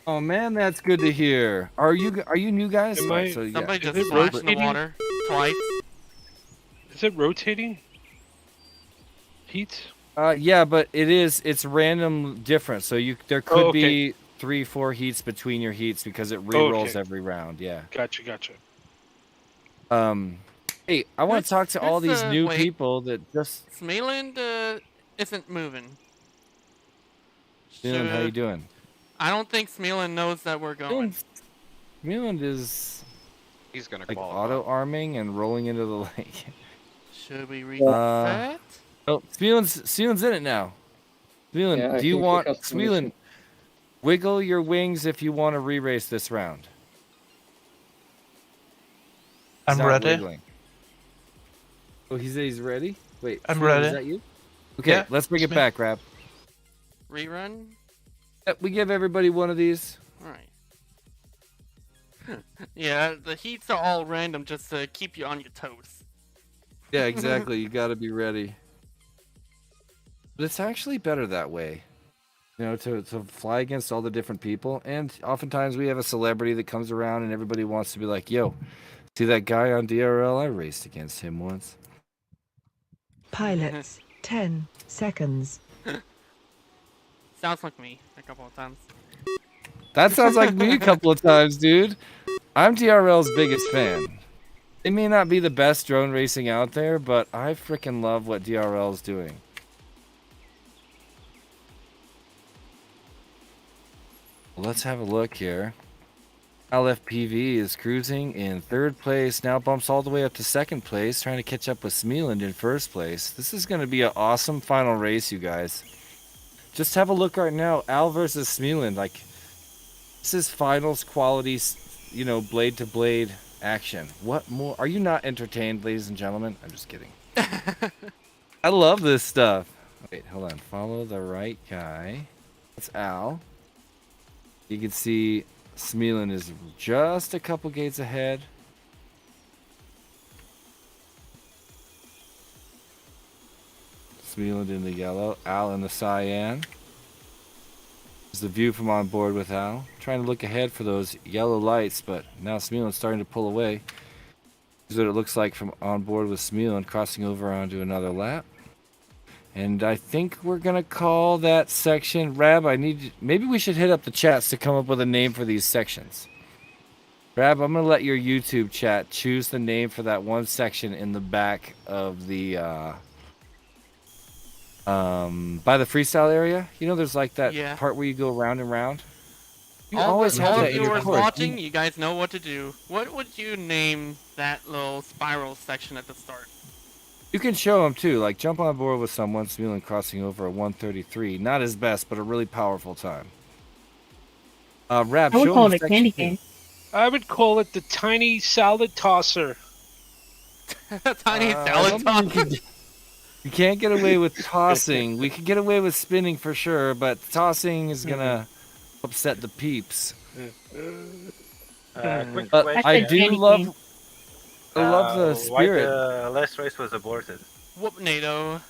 Oh man, that's good to hear. Are you new guys? Somebody just splashed in the water twice. Is it rotating? Heat? Yeah, but it's random different. So there could be 3-4 heats between your heats because it re-rolls every round. Yeah. Gotcha. Hey, I want to talk to all these new people that just. Smeland isn't moving. Smeland, how you doing? I don't think Smeland knows that we're going. Smeland is. He's gonna like qualify. auto arming and rolling into the lake. Should we reset? Oh, Smeland's in it now. Smeland, do you want Smeland? Wiggle your wings if you want to re-race this round. I'm ready. Wiggling. Oh, he's ready? Wait, I'm Smeland, ready. Is that you? Okay, Yeah, let's bring it back, Rab. Rerun? Yep, we give everybody one of these. Alright. Yeah, the heats are all random just to keep you on your toes. Yeah, exactly. You got to be ready. But it's actually better that way. You know, to fly against all the different people. And oftentimes we have a celebrity that comes around and everybody wants to be like, yo, see that guy on DRL? I raced against him once. Pilots, 10 seconds. Sounds like me a couple of times. That sounds like me a couple of times, dude. I'm DRL's biggest fan. It may not be the best drone racing out there, but I freaking love what DRL is doing. Let's have a look here. LFPV is cruising in 3rd place, now bumps all the way up to 2nd place, trying to catch up with Smeland in 1st place. This is going to be an awesome final race, you guys. Just have a look right now. Al versus Smeland, like, this is finals quality, you know, blade to blade action. What more? Are you not entertained, ladies and gentlemen? I'm just kidding. I love this stuff. Wait, hold on. Follow the right guy. That's Al. You can see Smeland is just a couple gates ahead. Smeland in the yellow, Al in the cyan. This is the view from on board with Al. Trying to look ahead for those yellow lights, but now Smeland's starting to pull away. This is what it looks like from on board with Smeland, crossing over onto another lap. And I think we're going to call that section... Rab, maybe we should hit up the chats to come up with a name for these sections. Rab, I'm going to let your YouTube chat choose the name for that one section in the back of the... by the freestyle area. You know, there's like that part where you go round and round. You all always the, have all that the in your viewers course. watching, you guys know what to do. What would you name that little spiral section at the start? You can show them too, like jump on board with someone, Smealing crossing over at 133. Not his best, but a really powerful time. Rap, I would show call him it a candy section cane. I would call it the tiny salad tosser. Tiny I salad don't think tosser. you can't get away with tossing. We can get away with spinning for sure, but tossing is gonna upset the peeps. Quick But question. I said do candy love. cane. I love the Why spirit. the last race was aborted? Whoop NATO.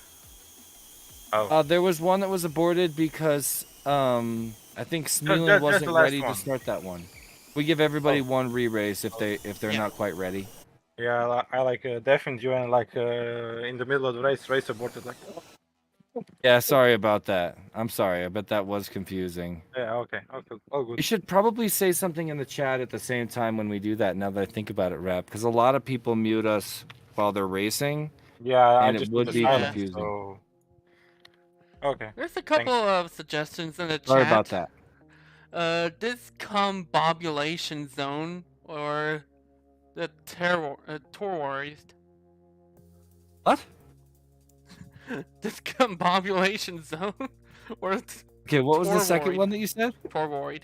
Oh, There was one that was aborted because I think Smealing just wasn't the last ready to one. start that one. We give everybody Oh. one re-race if they're Yeah. not quite ready. yeah, I like deafened you and like in the middle of the race aborted. Like, Yeah, sorry about that. I'm sorry. I bet that was confusing. yeah, okay, all good. You should probably say something in the chat at the same time when we do that. Now that I think about it, Rap, because a lot of people mute us while they're racing. Yeah, I And it just would put be the silence, confusing. so... Okay. There's a couple of suggestions in the chat. Sorry about that. Discombobulation zone or the toroid. What? Discombobulation zone or Okay, what was the second toroid. one that you said? Toroid.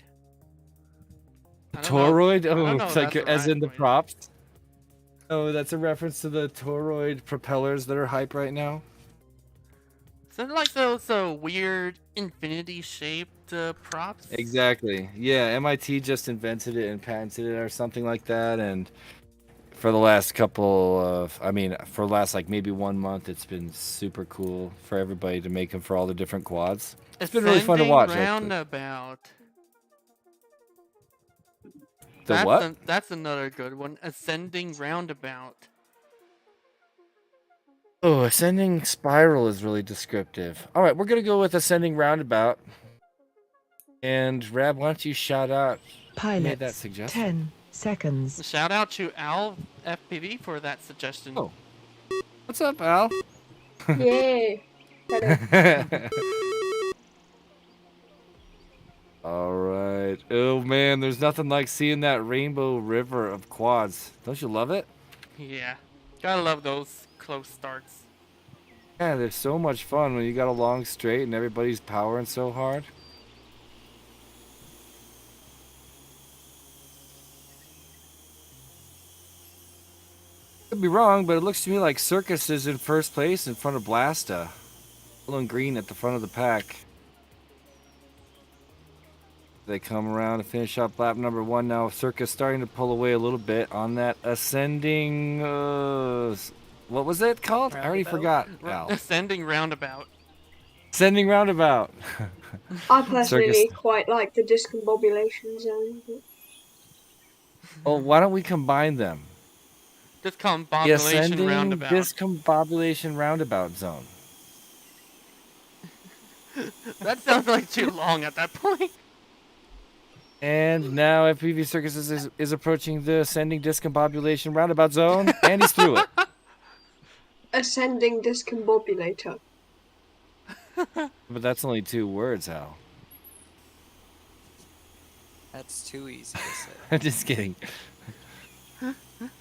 I don't know. Toroid? I Oh, don't know it's if like that's the as right in the way. props. Oh, that's a reference to the toroid propellers that are hype right now. So they're like those weird infinity-shaped props. Exactly. Yeah, MIT just invented it and patented it or something like that. And for the last for the last like maybe 1 month, it's been super cool for everybody to make them for all the different quads. It's been really fun to watch. Actually. Roundabout. The what? That's another good one. Ascending roundabout. Oh, ascending spiral is really descriptive. All right, we're gonna go with ascending roundabout. And Rab, why don't you shout out who made that Pilots, suggestion? 10 seconds. Shout out to Al FPV for that suggestion. Oh. What's up, Al? Yay. All right. Oh man, there's nothing like seeing that rainbow river of quads. Don't you love it? Yeah. Gotta love those close starts. Yeah, they're so much fun when you got a long straight and everybody's powering so hard. Could be wrong, but it looks to me like Circus is in first place in front of Blasta. Yellow and green at the front of the pack. They come around and finish up lap number 1 now. Circus starting to pull away a little bit on that ascending. What was it called? I already forgot. Al. Ascending roundabout. Ascending roundabout. I personally Circus. quite like the discombobulation zone. Oh, why don't we combine them? The Discombobulation ascending roundabout. discombobulation roundabout zone. That sounds like too long at that point. And now FPV Circus is approaching the ascending discombobulation roundabout zone, and he's through it. Ascending discombobulator. But that's only 2 words, Al. That's too easy to say. I'm just kidding.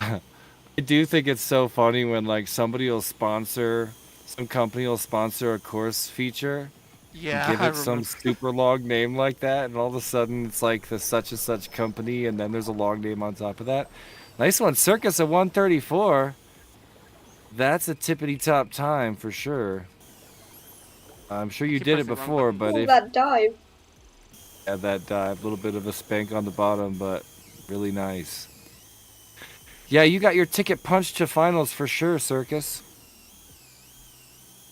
I do think it's so funny when like some company will sponsor a course feature. Yeah, Give I it some remember. super long name like that, and all of a sudden it's like the such and such company, and then there's a long name on top of that. Nice one, Circus at 134. That's a tippity top time for sure. I'm sure you Keep did it pressing before, wrong but Oh, if that dive. had that dive, a little bit of a spank on the bottom, but really nice. Yeah, you got your ticket punched to finals for sure, Circus.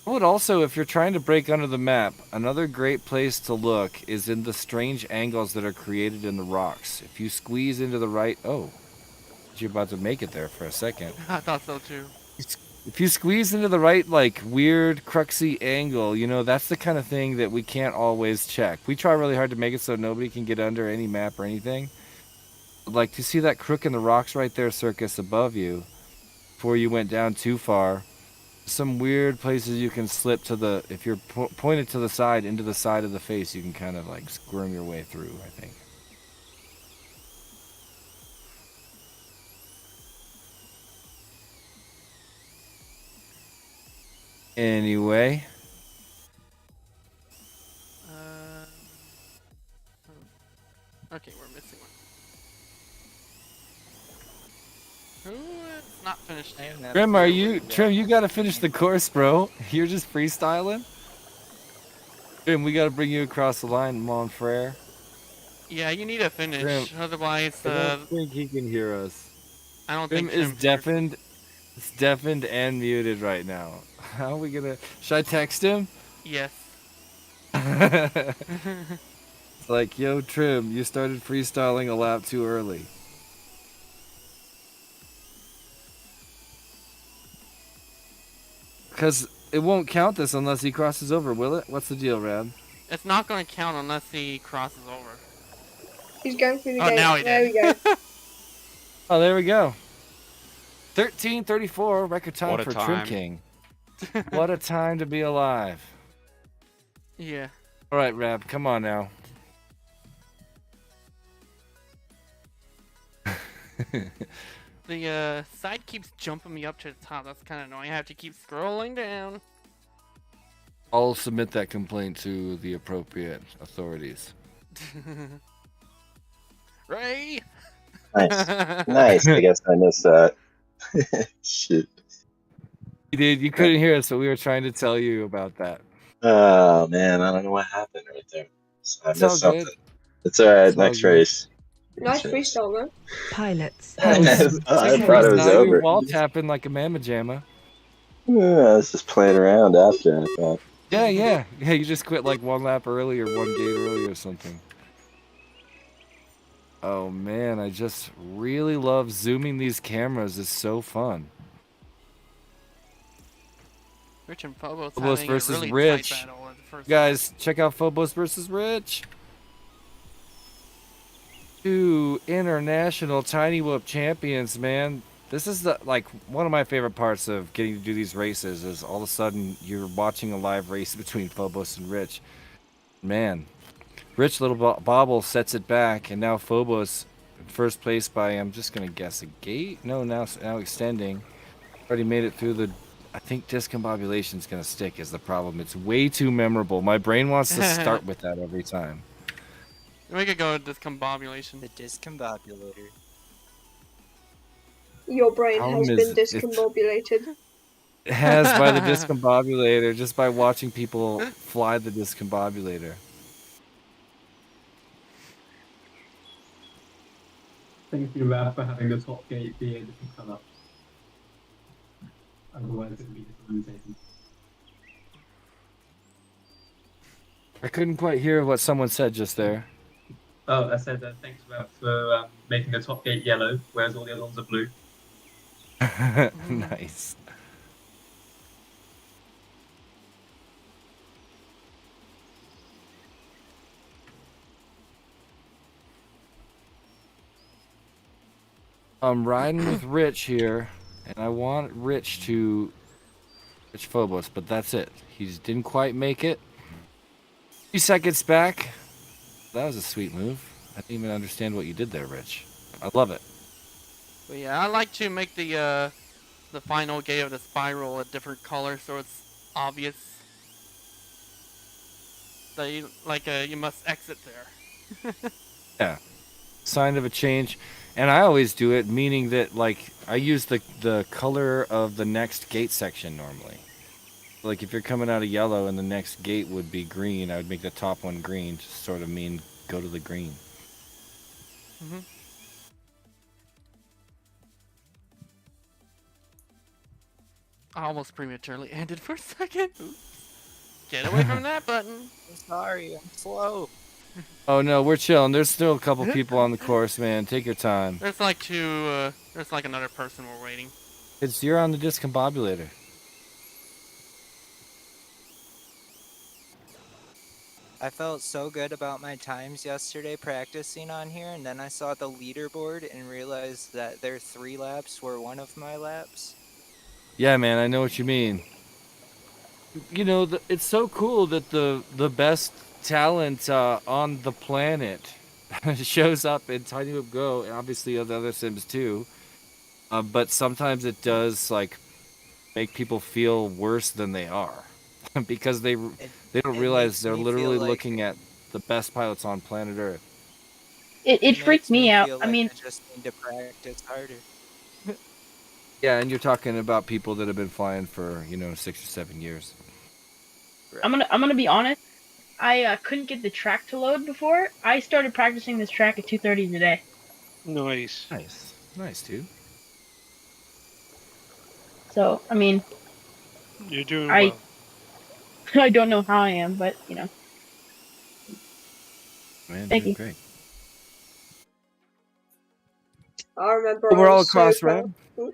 I would also, if you're trying to break under the map, another great place to look is in the strange angles that are created in the rocks. If you squeeze into the right... Oh, you're about to make it there for a second. I thought so too. If you squeeze into the right, like, weird, cruxy angle, you know, that's the kind of thing that we can't always check. We try really hard to make it so nobody can get under any map or anything. Like, to see that crook in the rocks right there, Circus, above you, before you went down too far. Some weird places you can slip to the... If you're pointed to the side, into the side of the face, you can kind of, like, squirm your way through, I think. Anyway. Okay, we're missing one. Who is not finished? Trim, you gotta finish the course, bro. You're just freestyling? Trim, we gotta bring you across the line, Mon Frere. Yeah, you need to finish. Trim, Otherwise, I don't think he can hear us. I don't Trim think is Trim deafened. It's deafened and muted right now. How are we gonna... Should I text him? Yes. It's like, yo, Trim, you started freestyling a lap too early. Because it won't count this unless he crosses over, will it? What's the deal, Rad? It's not going to count unless he crosses over. He's going through the gate. Now he there did. we go. Oh, there we go. 13:34 record time What a for time. Trim King. What a time to be alive. Yeah. All right, Rab, come on now. The side keeps jumping me up to the top. That's kind of annoying. I have to keep scrolling down. I'll submit that complaint to the appropriate authorities. Ray! Nice. Nice. I guess I missed that. Shit. You did. You couldn't hear us, but we were trying to tell you about that. Oh, man. I don't know what happened right there. So I It's all missed something. good. It's alright. It's all Next good. race. Nice freestyle, man. Pilots. I thought it was now over. you're wall tapping like a mamma jamma. Yeah, I was just playing around after. I thought. Yeah. You just quit like one lap early or one gate early or something. Oh man, I just really love zooming these cameras. It's so fun. Rich and Phobos Phobos having versus a really Rich. tight battle in the first Guys, check out Phobos versus Rich. 2 international Tiny Whoop champions, man. This is one of my favorite parts of getting to do these races is all of a sudden you're watching a live race between Phobos and Rich. Man, Rich Little Bobble sets it back, and now Phobos in first place by, I'm just gonna guess, a gate? No, now extending. Already made it through the... I think discombobulation's gonna stick is the problem. It's way too memorable. My brain wants to start with that every time. We could go with discombobulation. The discombobulator. Your brain Problem has is, been discombobulated. It has by the discombobulator, just by watching people fly the discombobulator. Thank you, Rab, for having the top gate be a different colour. Otherwise, it would be disorientating. I couldn't quite hear what someone said just there. Oh, I said thanks, Rab, for making the top gate yellow, whereas all the other ones are blue. Nice. I'm riding with Rich here, and I want Rich Phobos, but that's it. He just didn't quite make it. 2 seconds back. That was a sweet move. I didn't even understand what you did there, Rich. I love it. But yeah, I like to make the final gate of the spiral a different color so it's obvious that you must exit there. Yeah. Sign of a change. And I always do it, meaning that, I use the color of the next gate section normally. Like, if you're coming out of yellow and the next gate would be green, I would make the top one green, just sort of mean go to the green. Mm-hmm. I almost prematurely ended for a second. Oops. Get away from that button. I'm sorry, I'm slow. Oh no, we're chilling. There's still a couple people on the course, man. Take your time. There's there's another person we're waiting. You're on the discombobulator. I felt so good about my times yesterday practicing on here, and then I saw the leaderboard and realized that their 3 laps were one of my laps. Yeah, man, I know what you mean. You know, it's so cool that the best talent on the planet shows up in TWGO, and obviously the other sims too. But sometimes it does make people feel worse than they are, because they don't It realize makes they're me feel literally like looking at the best pilots on planet Earth. It freaked makes me me out. feel I like mean, I just need to practice harder. Yeah, and you're talking about people that have been flying for 6 or 7 years. I'm gonna be honest. I couldn't get the track to load before. I started practicing this track at 2:30 today. Nice. Nice, dude. So I mean, You're doing I well. I don't know how I am, but Man, thank doing you. great. I remember We're I all was so across proud. red.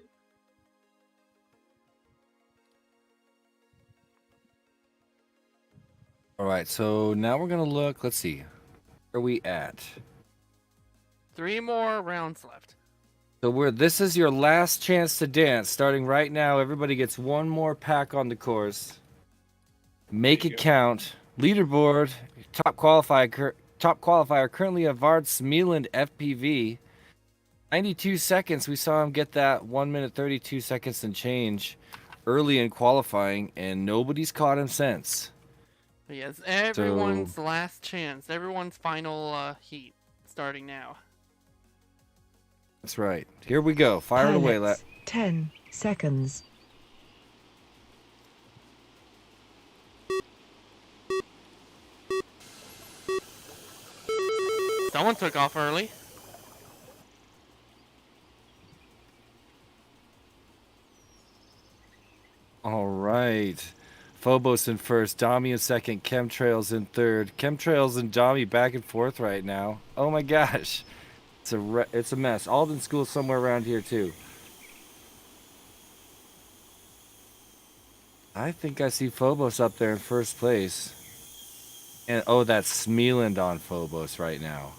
All right, so now we're gonna look. Let's see, where are we at? 3 more rounds left. So this is your last chance to dance. Starting right now, everybody gets one more pack on the course. Make it count. Leaderboard, top qualifier currently a Vard Smeeland FPV. 92 seconds. We saw him get that 1 minute 32 seconds and change early in qualifying, and nobody's caught him since. But yes, everyone's last chance. Everyone's final heat starting now. That's right. Here we go. Fire it away. Pilots, 10 seconds. Someone took off early. All right. Phobos in first, Dami in second, Chemtrails in third. Chemtrails and Dami back and forth right now. Oh my gosh. It's a mess. Alden School's somewhere around here too. I think I see Phobos up there in first place. And oh, that's Smeeland on Phobos right now.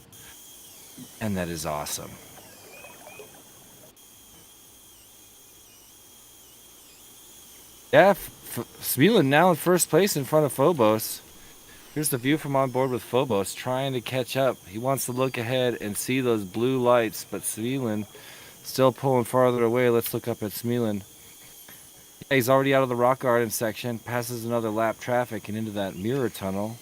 And that is awesome. Yeah, Smeeland now in first place in front of Phobos. Here's the view from on board with Phobos, trying to catch up. He wants to look ahead and see those blue lights, but Smeeland still pulling farther away. Let's look up at Smeeland. Yeah, he's already out of the rock garden section, passes another lap traffic and into that mirror tunnel.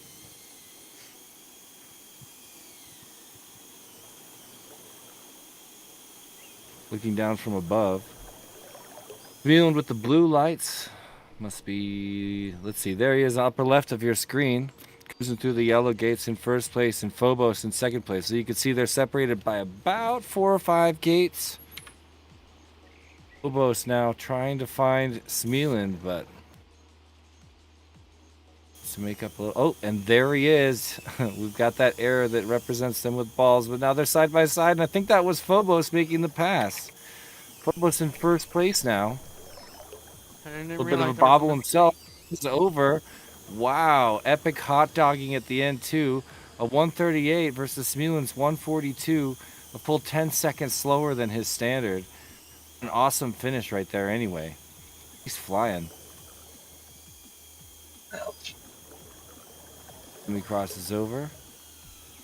Looking down from above. Smeeland with the blue lights. Must be, let's see, there he is, upper left of your screen. Cruising through the yellow gates in first place and Phobos in second place. So you can see they're separated by about 4 or 5 gates. Phobos now trying to find Smeeland, but to make up a little. Oh, and there he is. We've got that arrow that represents them with balls, but now they're side by side, and I think that was Phobos making the pass. Phobos in first place now. A little bit of a bobble himself. It's over. Wow, epic hot dogging at the end too. A 138 versus Smeeland's 142, a full 10 seconds slower than his standard. An awesome finish right there anyway. He's flying. Ouch. And he crosses over.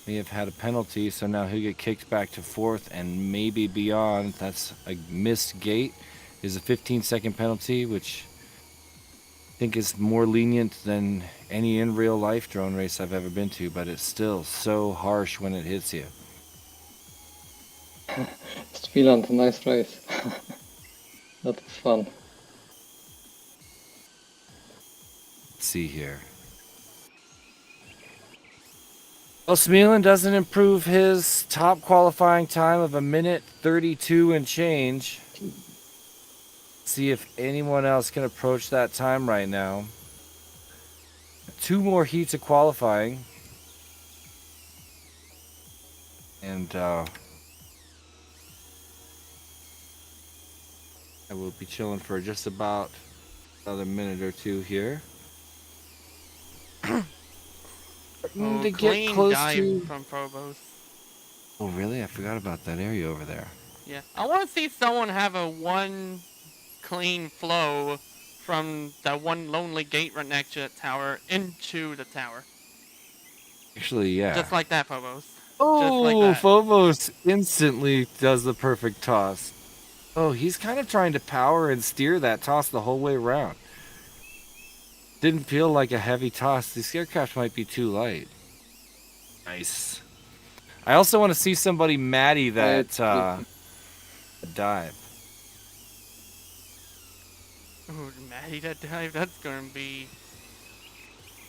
May have had a penalty, so now he'll get kicked back to fourth and maybe beyond. That's a missed gate. Is a 15-second penalty, which I think is more lenient than any in real life drone race I've ever been to, but it's still so harsh when it hits you. Smeeland, nice race. That was fun. Let's see here. Well, Smeeland doesn't improve his top qualifying time of 1 minute 32 and change. See if anyone else can approach that time right now. 2 more heats of qualifying. And I will be chilling for just about another minute or 2 here. To get close to from Phobos. Oh really? I forgot about that area over there. Yeah, I want to see someone have a one clean flow from that one lonely gate right next to the tower into the tower. Actually, yeah. Just like that, Phobos. Oh, Just like that. Phobos instantly does the perfect toss. Oh, he's kind of trying to power and steer that toss the whole way around. Didn't feel like a heavy toss. The aircraft might be too light. Nice. I also want to see somebody Matty that dive. Ooh, Maddie, that dive, that's gonna be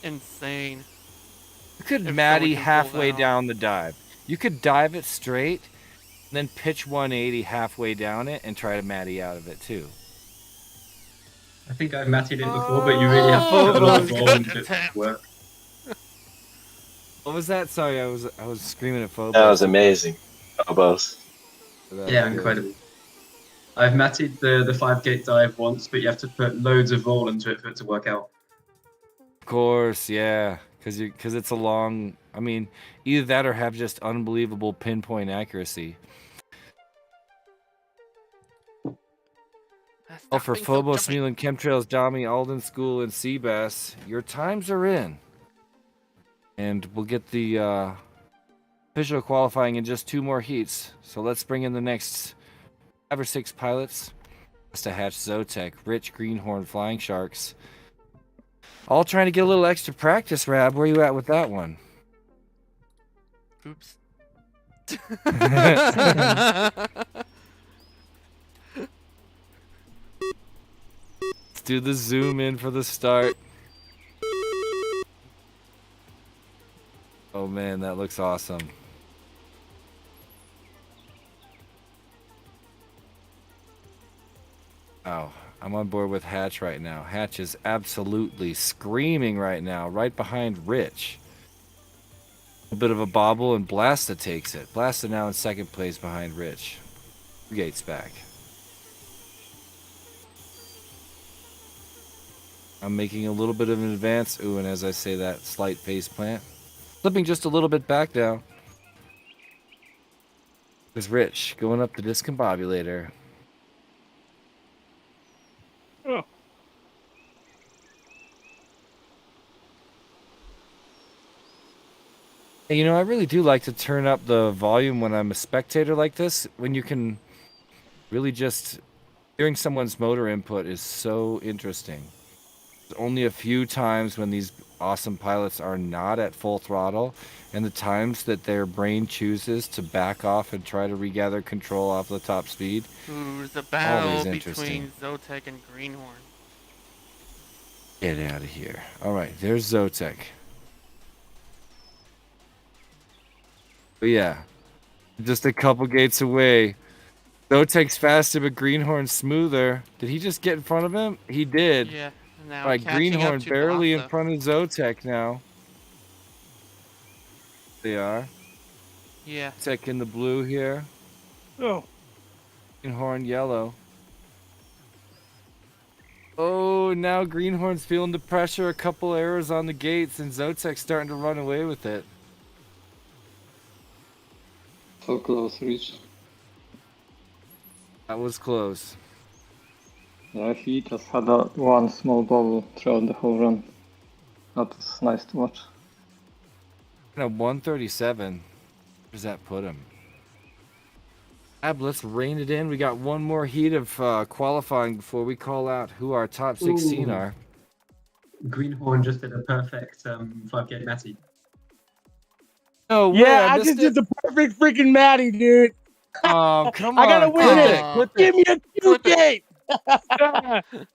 insane. You could if Matty someone can pull halfway that off. down the dive. You could dive it straight, then pitch 180 halfway down it and try to Matty out of it too. I think I've matted it before, but you really have to put a lot of roll into it to work. What was that? Sorry, I was screaming at Phobos. That was amazing. Phobos. Yeah, incredible. I've matted the 5-gate dive once, but you have to put loads of roll into it for it to work out. Of course, yeah, because it's a long. I mean, either that or have just unbelievable pinpoint accuracy. Well, for Phobos, Milan, Chemtrails, Dami, Alden School, and Seabass, your times are in. And we'll get the official qualifying in just 2 more heats. So let's bring in the next 5 or 6 pilots. Just to hatch Zotek, Rich, Greenhorn, Flying Sharks. All trying to get a little extra practice, Rab. Where you at with that one? Oops. Let's do the zoom in for the start. Oh man, that looks awesome. Oh, I'm on board with Hatch right now. Hatch is absolutely screaming right now, right behind Rich. A bit of a bobble, and Blasta takes it. Blasta now in second place behind Rich. Gates back. I'm making a little bit of an advance. Ooh, and as I say that, slight face plant. Slipping just a little bit back now. There's Rich going up the discombobulator. Oh. Hey, you know, I really do like to turn up the volume when I'm a spectator like this. When you can really just... Hearing someone's motor input is so interesting. There's only a few times when these awesome pilots are not at full throttle, and the times that their brain chooses to back off and try to regather control off the top speed. Ooh, the battle Always interesting. between Zotek and Greenhorn. Get out of here. Alright, there's Zotek. But yeah, just a couple gates away. Zotek's faster, but Greenhorn's smoother. Did he just get in front of him? He did. Yeah. Now Alright, catching up Greenhorn to barely in Blasta. front of Zotek now. They are. Yeah. Zotek in the blue here. Oh. Greenhorn yellow. Oh, now Greenhorn's feeling the pressure. A couple errors on the gates, and Zotek's starting to run away with it. So close, Rich. That was close. Yeah, he just had one small bubble throughout the whole run. That was nice to watch. And a 137. Where does that put him? Let's rein it in. We got one more heat of qualifying before we call out who our top 16 Ooh. are. Greenhorn just did a perfect 5-gate matty. Oh, yeah, I just did the perfect freaking Matty, dude. Oh, come on. I gotta win it. Clip Give me a cute gate.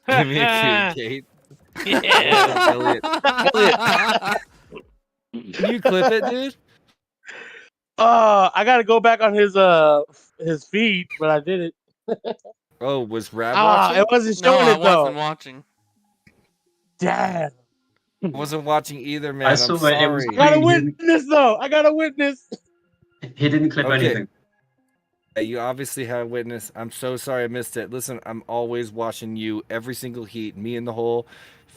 Give me a cute gate. Yeah. Elliot. Can you clip it, dude? I gotta go back on his feed, but I did it. Oh, was Rab watching? It wasn't showing No, it I though. wasn't watching. Damn. I wasn't watching either, man. I I'm saw sorry. it was I gotta green. witness though. I gotta witness. He didn't clip Okay. anything. You obviously have witness. I'm so sorry I missed it. Listen, I'm always watching you every single heat. Me and the whole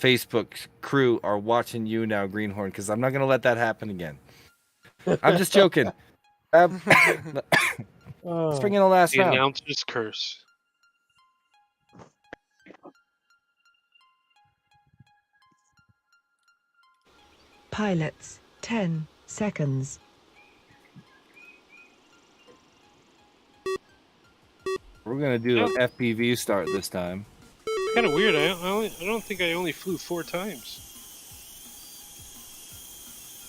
Facebook crew are watching you now, Greenhorn, because I'm not going to let that happen again. I'm just joking. Let's bring in the last The round. announcer's curse. Pilots, 10 seconds. We're gonna do an FPV start this time. Kind of weird. I don't think I only flew 4 times.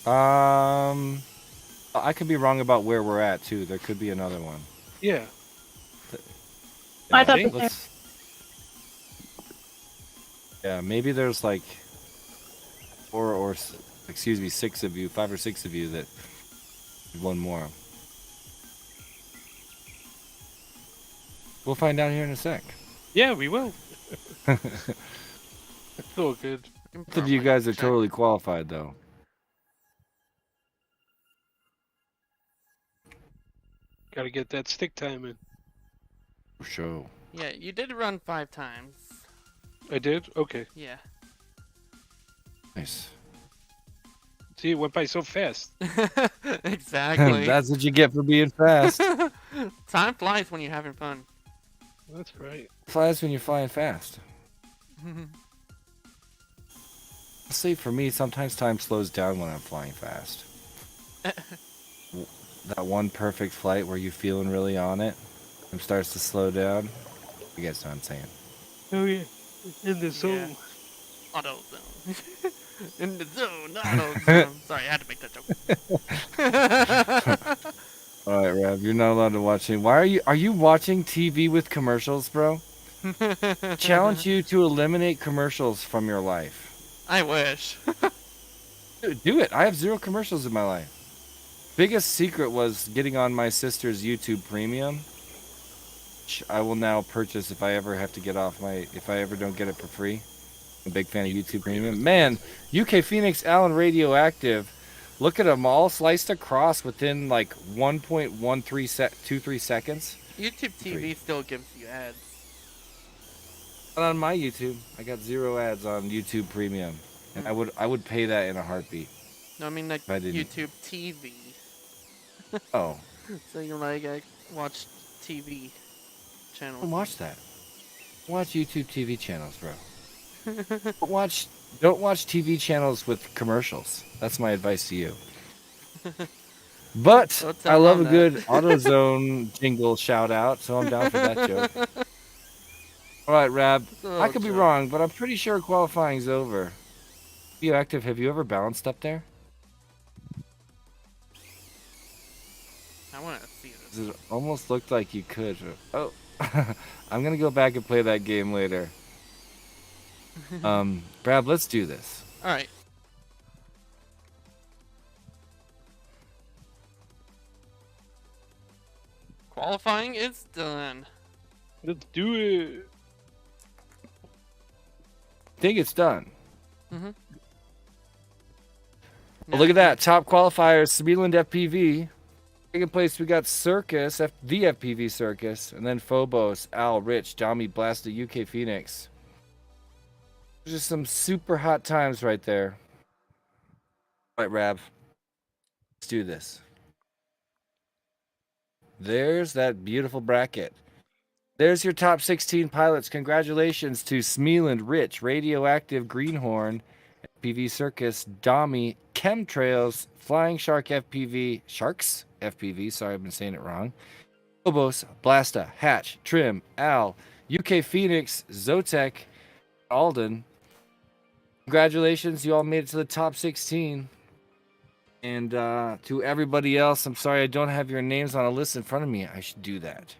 I could be wrong about where we're at too. There could be another one. Yeah. I thought the let's... Yeah, maybe there's like 4 or 6 of you, 5 or 6 of you that one more. We'll find out here in a sec. Yeah, we will. It's all good. Both of you guys are totally qualified, though. Gotta get that stick time in. For sure. Yeah, you did run 5 times. I did? Okay. Yeah. Nice. See, it went by so fast. Exactly. That's what you get for being fast. Time flies when you're having fun. That's right. Flies when you're flying fast. See, for me, sometimes time slows down when I'm flying fast. That one perfect flight where you're feeling really on it and starts to slow down. You guys know what I'm saying. Oh, yeah. In the zone. Auto zone. In the zone, auto zone. Sorry, I had to make that joke. All right, Rav, you're not allowed to watch any. Why are you watching TV with commercials, bro? Challenge you to eliminate commercials from your life. I wish. Do it. I have 0 commercials in my life. Biggest secret was getting on my sister's YouTube Premium, which I will now purchase if I ever have to get off if I ever don't get it for free. I'm a big fan of YouTube Premium. Man, UK Phoenix, Allen Radioactive. Look at them all sliced across within like 1.23 seconds. YouTube TV still gives you ads. Not on my YouTube. I got 0 ads on YouTube Premium, and I would pay that in a heartbeat. No, I mean like YouTube TV. Oh. So you're like, I watch TV channels. Don't watch that. Watch YouTube TV channels, bro. Don't watch TV channels with commercials. That's my advice to you. But I love a good AutoZone jingle shout out, so I'm down for that joke. All right, Rab. I could be wrong, but I'm pretty sure qualifying's over. You active? Have you ever balanced up there? I want to see this. It almost looked like you could. Oh, I'm gonna go back and play that game later. Brad, let's do this. All right. Qualifying is done. Let's do it. I think it's done. Mm-hmm. Well, look at that. Top qualifiers, Smeeland FPV. Second place, we got Circus, the FPV Circus. And then Phobos, Al, Rich, Dami, Blasta, UK Phoenix. Just some super hot times right there. All right, Rab. Let's do this. There's that beautiful bracket. There's your top 16 pilots. Congratulations to Smeeland, Rich, Radioactive, Greenhorn, FPV Circus, Dami, Chemtrails, Flying Shark FPV, Sharks FPV, sorry, I've been saying it wrong. Phobos, Blasta, Hatch, Trim, Al, UK Phoenix, Zotek, Alden. Congratulations, you all made it to the top 16. And to everybody else, I'm sorry I don't have your names on a list in front of me. I should do that.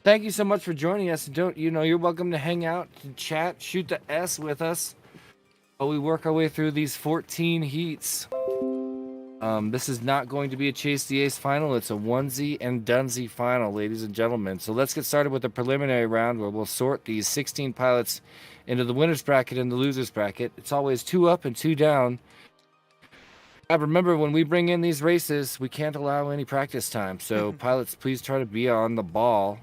Thank you so much for joining us. You're welcome to hang out, to chat, shoot the S with us while we work our way through these 14 heats. This is not going to be a Chase the Ace final. It's a onesie and donesie final, ladies and gentlemen. So let's get started with the preliminary round where we'll sort these 16 pilots into the winner's bracket and the loser's bracket. It's always 2 up and 2 down. Remember, when we bring in these races, we can't allow any practice time. So pilots, please try to be on the ball.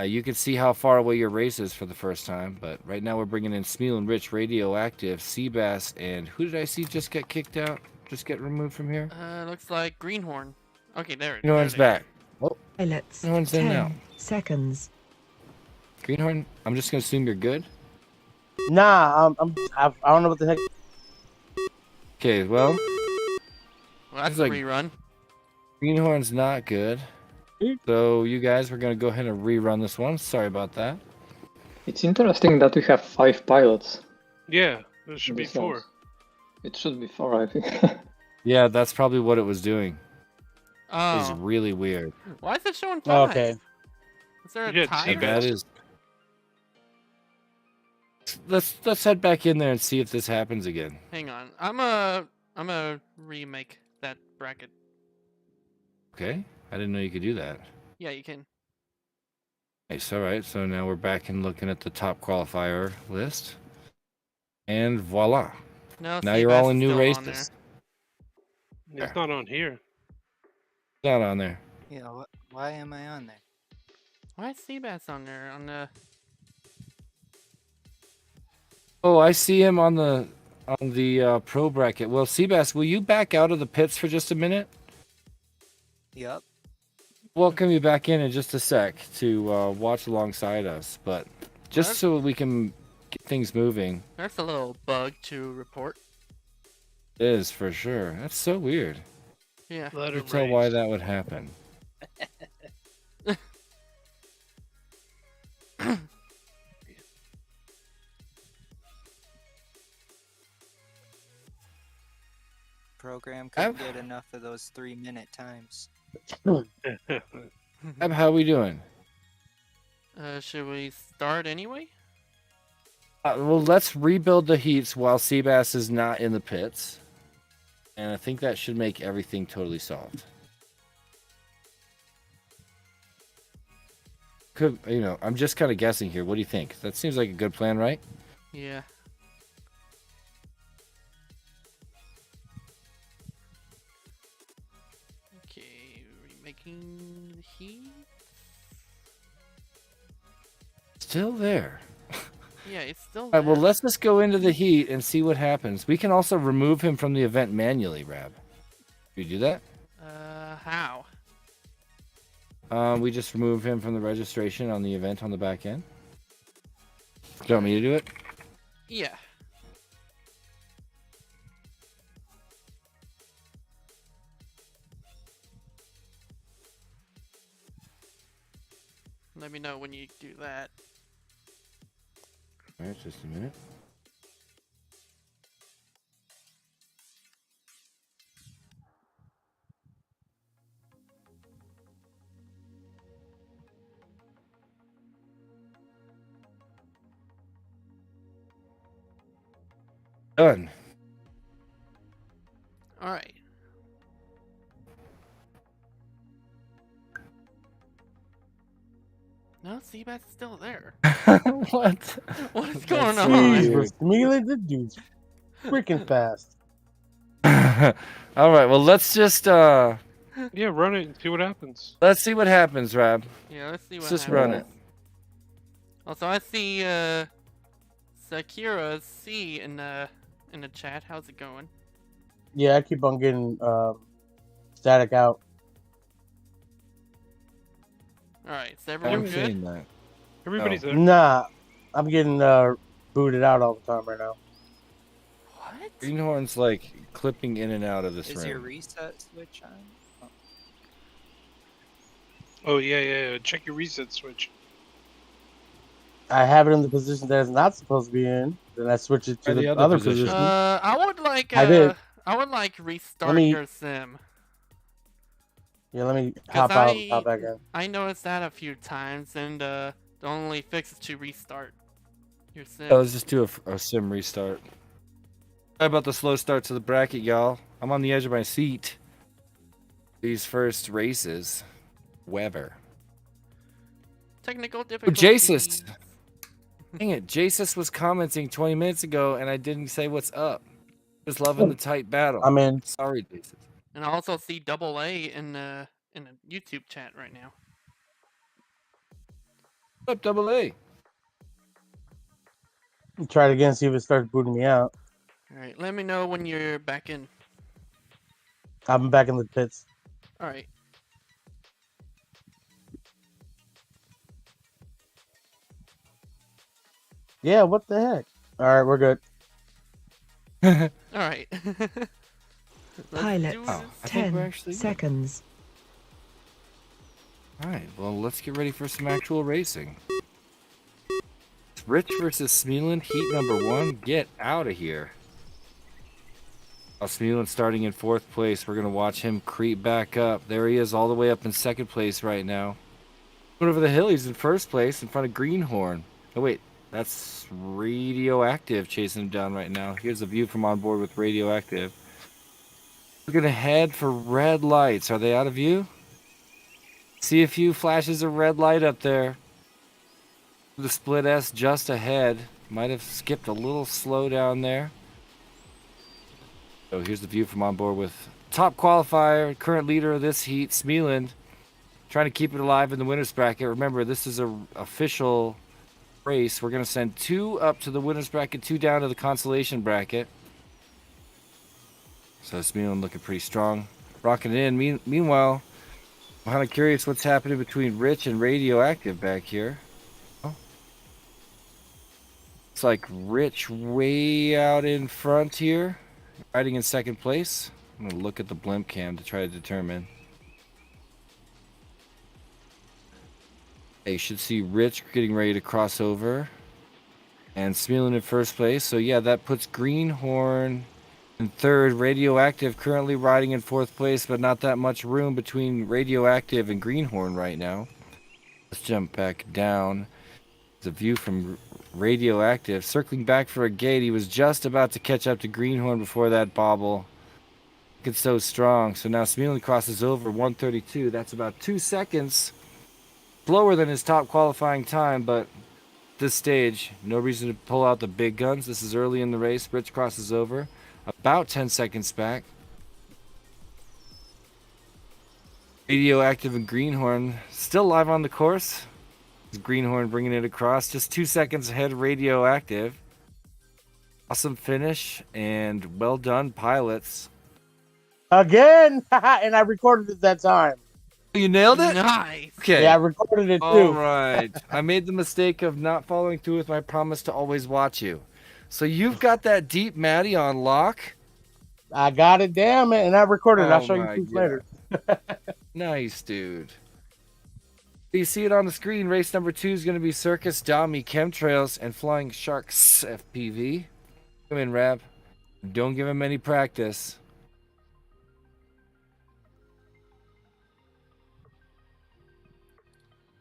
You can see how far away your race is for the first time. But right now we're bringing in Smeeland, Rich, Radioactive, Seabass, and who did I see just get kicked out? Just get removed from here? Looks like Greenhorn. Okay, there. Greenhorn's back. Oh, Pilots. Greenhorn's in now. 10 seconds. Greenhorn, I'm just gonna assume you're good. Nah, I don't know what the heck. Okay, well. Well, that's like a rerun. Greenhorn's not good. So you guys, we're gonna go ahead and rerun this one. Sorry about that. It's interesting that we have 5 pilots. Yeah, there should in be this 4. house. It should be 4, I think. Yeah, that's probably what it was doing. Oh. It's really weird. Why is it showing 5? Okay. Is there a Yeah, timer? And that is. Let's head back in there and see if this happens again. Hang on. I'm a remake that bracket. Okay, I didn't know you could do that. Yeah, you can. Nice. All right, so now we're back and looking at the top qualifier list, and voila! No, now you're all in new still on races. It's not on here. Not on there. Yeah, why am I on there? Why is Seabass on there? On the. Oh, I see him on the pro bracket. Well, Seabass, will you back out of the pits for just a minute? Yep. Welcome you back in just a sec to watch alongside us, but just so we can get things moving. There's a little bug to report. It is for sure. That's so weird. Yeah. Let I him can tell race. why that would happen. Program couldn't get enough of those 3-minute times. How we doing? Should we start anyway? Well, let's rebuild the heats while Seabass is not in the pits. And I think that should make everything totally solved. Could, I'm just kind of guessing here. What do you think? That seems like a good plan, right? Yeah. Okay, remaking the heat. Still there. Yeah, it's still All there. right, well, let's just go into the heat and see what happens. We can also remove him from the event manually, Rab. Do you do that? How? We just remove him from the registration on the event on the back end. Do you want me to do it? Yeah. Let me know when you do that. All right, just a minute. Done. All right. No, Seabass is still there. What? What is going so on? Jesus, Melee, the dude's freaking fast. All right, well, let's just Yeah, run it and see what happens. let's see what happens, Rab. Yeah, let's see what Let's just happens. run it. Also, I see Sakura C in the chat. How's it going? Yeah, I keep on getting static out. All right, is everyone good? Saying that. Everybody's there. Nah, I'm getting booted out all the time right now. What? Greenhorn's like clipping in and out of this Is room. your reset switch on? Oh, yeah. Check your reset switch. I have it in the position that it's not supposed to be in. Then I switch it to Try the other position. I would like I did. I would like restart me- your sim. Yeah, let me 'Cause hop back in. I noticed that a few times, and the only fix is to restart your sim. Let's just do a sim restart. Sorry about the slow start to the bracket, y'all. I'm on the edge of my seat. These first races. Weber. Technical Oh, difficulties. Jasus! Dang it, Jasus was commenting 20 minutes ago, and I didn't say what's up. Just loving the tight battle. I'm in. Sorry, Jasus. And I also see Double A in the YouTube chat right now. What's up, Double A? Try it again, see if it starts booting me out. All right, let me know when you're back in. I'm back in the pits. All right. Yeah, what the heck? All right, we're good. All right. Pilots, I think we're 10 actually- seconds. Alright, well, let's get ready for some actual racing. Rich versus Smealand, heat number 1. Get out of here. Smealand starting in 4th place. We're going to watch him creep back up. There he is, all the way up in 2nd place right now. Going over the hill, he's in 1st place in front of Greenhorn. Oh, wait, that's Radioactive chasing him down right now. Here's a view from on board with Radioactive. We're going to head for red lights. Are they out of view? See a few flashes of red light up there. The split S just ahead. Might have skipped a little slow down there. So here's the view from on board with top qualifier, current leader of this heat, Smealand. Trying to keep it alive in the winner's bracket. Remember, this is an official race. We're going to send 2 up to the winner's bracket, 2 down to the consolation bracket. So Smealand looking pretty strong. Rocking it in. Meanwhile, I'm kind of curious what's happening between Rich and Radioactive back here. Oh. Looks like Rich way out in front here, riding in 2nd place. I'm going to look at the blimp cam to try to determine. You should see Rich getting ready to cross over. And Smealand in 1st place. So yeah, that puts Greenhorn in 3rd. Radioactive currently riding in 4th place, but not that much room between Radioactive and Greenhorn right now. Let's jump back down. There's a view from Radioactive. Circling back for a gate. He was just about to catch up to Greenhorn before that bobble. It's so strong. So now Smealand crosses over 132. That's about 2 seconds. Slower than his top qualifying time, but at this stage, no reason to pull out the big guns. This is early in the race. Rich crosses over. About 10 seconds back. Radioactive and Greenhorn still live on the course. Greenhorn bringing it across. Just 2 seconds ahead of Radioactive. Awesome finish and well done, pilots. Again! And I recorded it that time. You nailed it? Nice. Okay. Yeah, I recorded it too. All right. I made the mistake of not following through with my promise to always watch you. So you've got that Deep Maddie on lock? I got it, damn it, and I recorded it. I'll show you proof later. Nice, dude. You see it on the screen. Race number 2 is going to be Circus, Dami, Chemtrails, and Flying Sharks FPV. Come in, Rab. Don't give him any practice.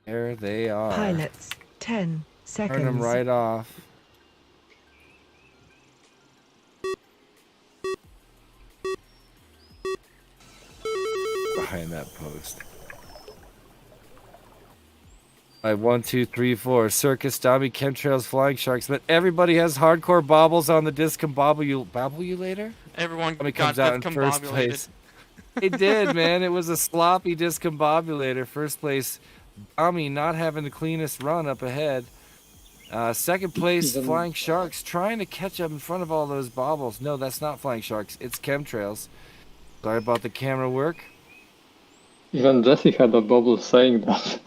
There they are. Pilots, 10 seconds. Turn them right off. Behind that post. Like 1, 2, 3, 4. Circus, Dami, Chemtrails, Flying Sharks. But everybody has hardcore bobbles on the discombobulator. Everyone Dami got comes out in 1st discombobulated. place. It did, man. It was a sloppy discombobulator. 1st place, Dami not having the cleanest run up ahead. 2nd place, Flying Sharks trying to catch up in front of all those bobbles. No, that's not Flying Sharks. It's Chemtrails. Sorry about the camera work. Even Jesse had a bubble saying that.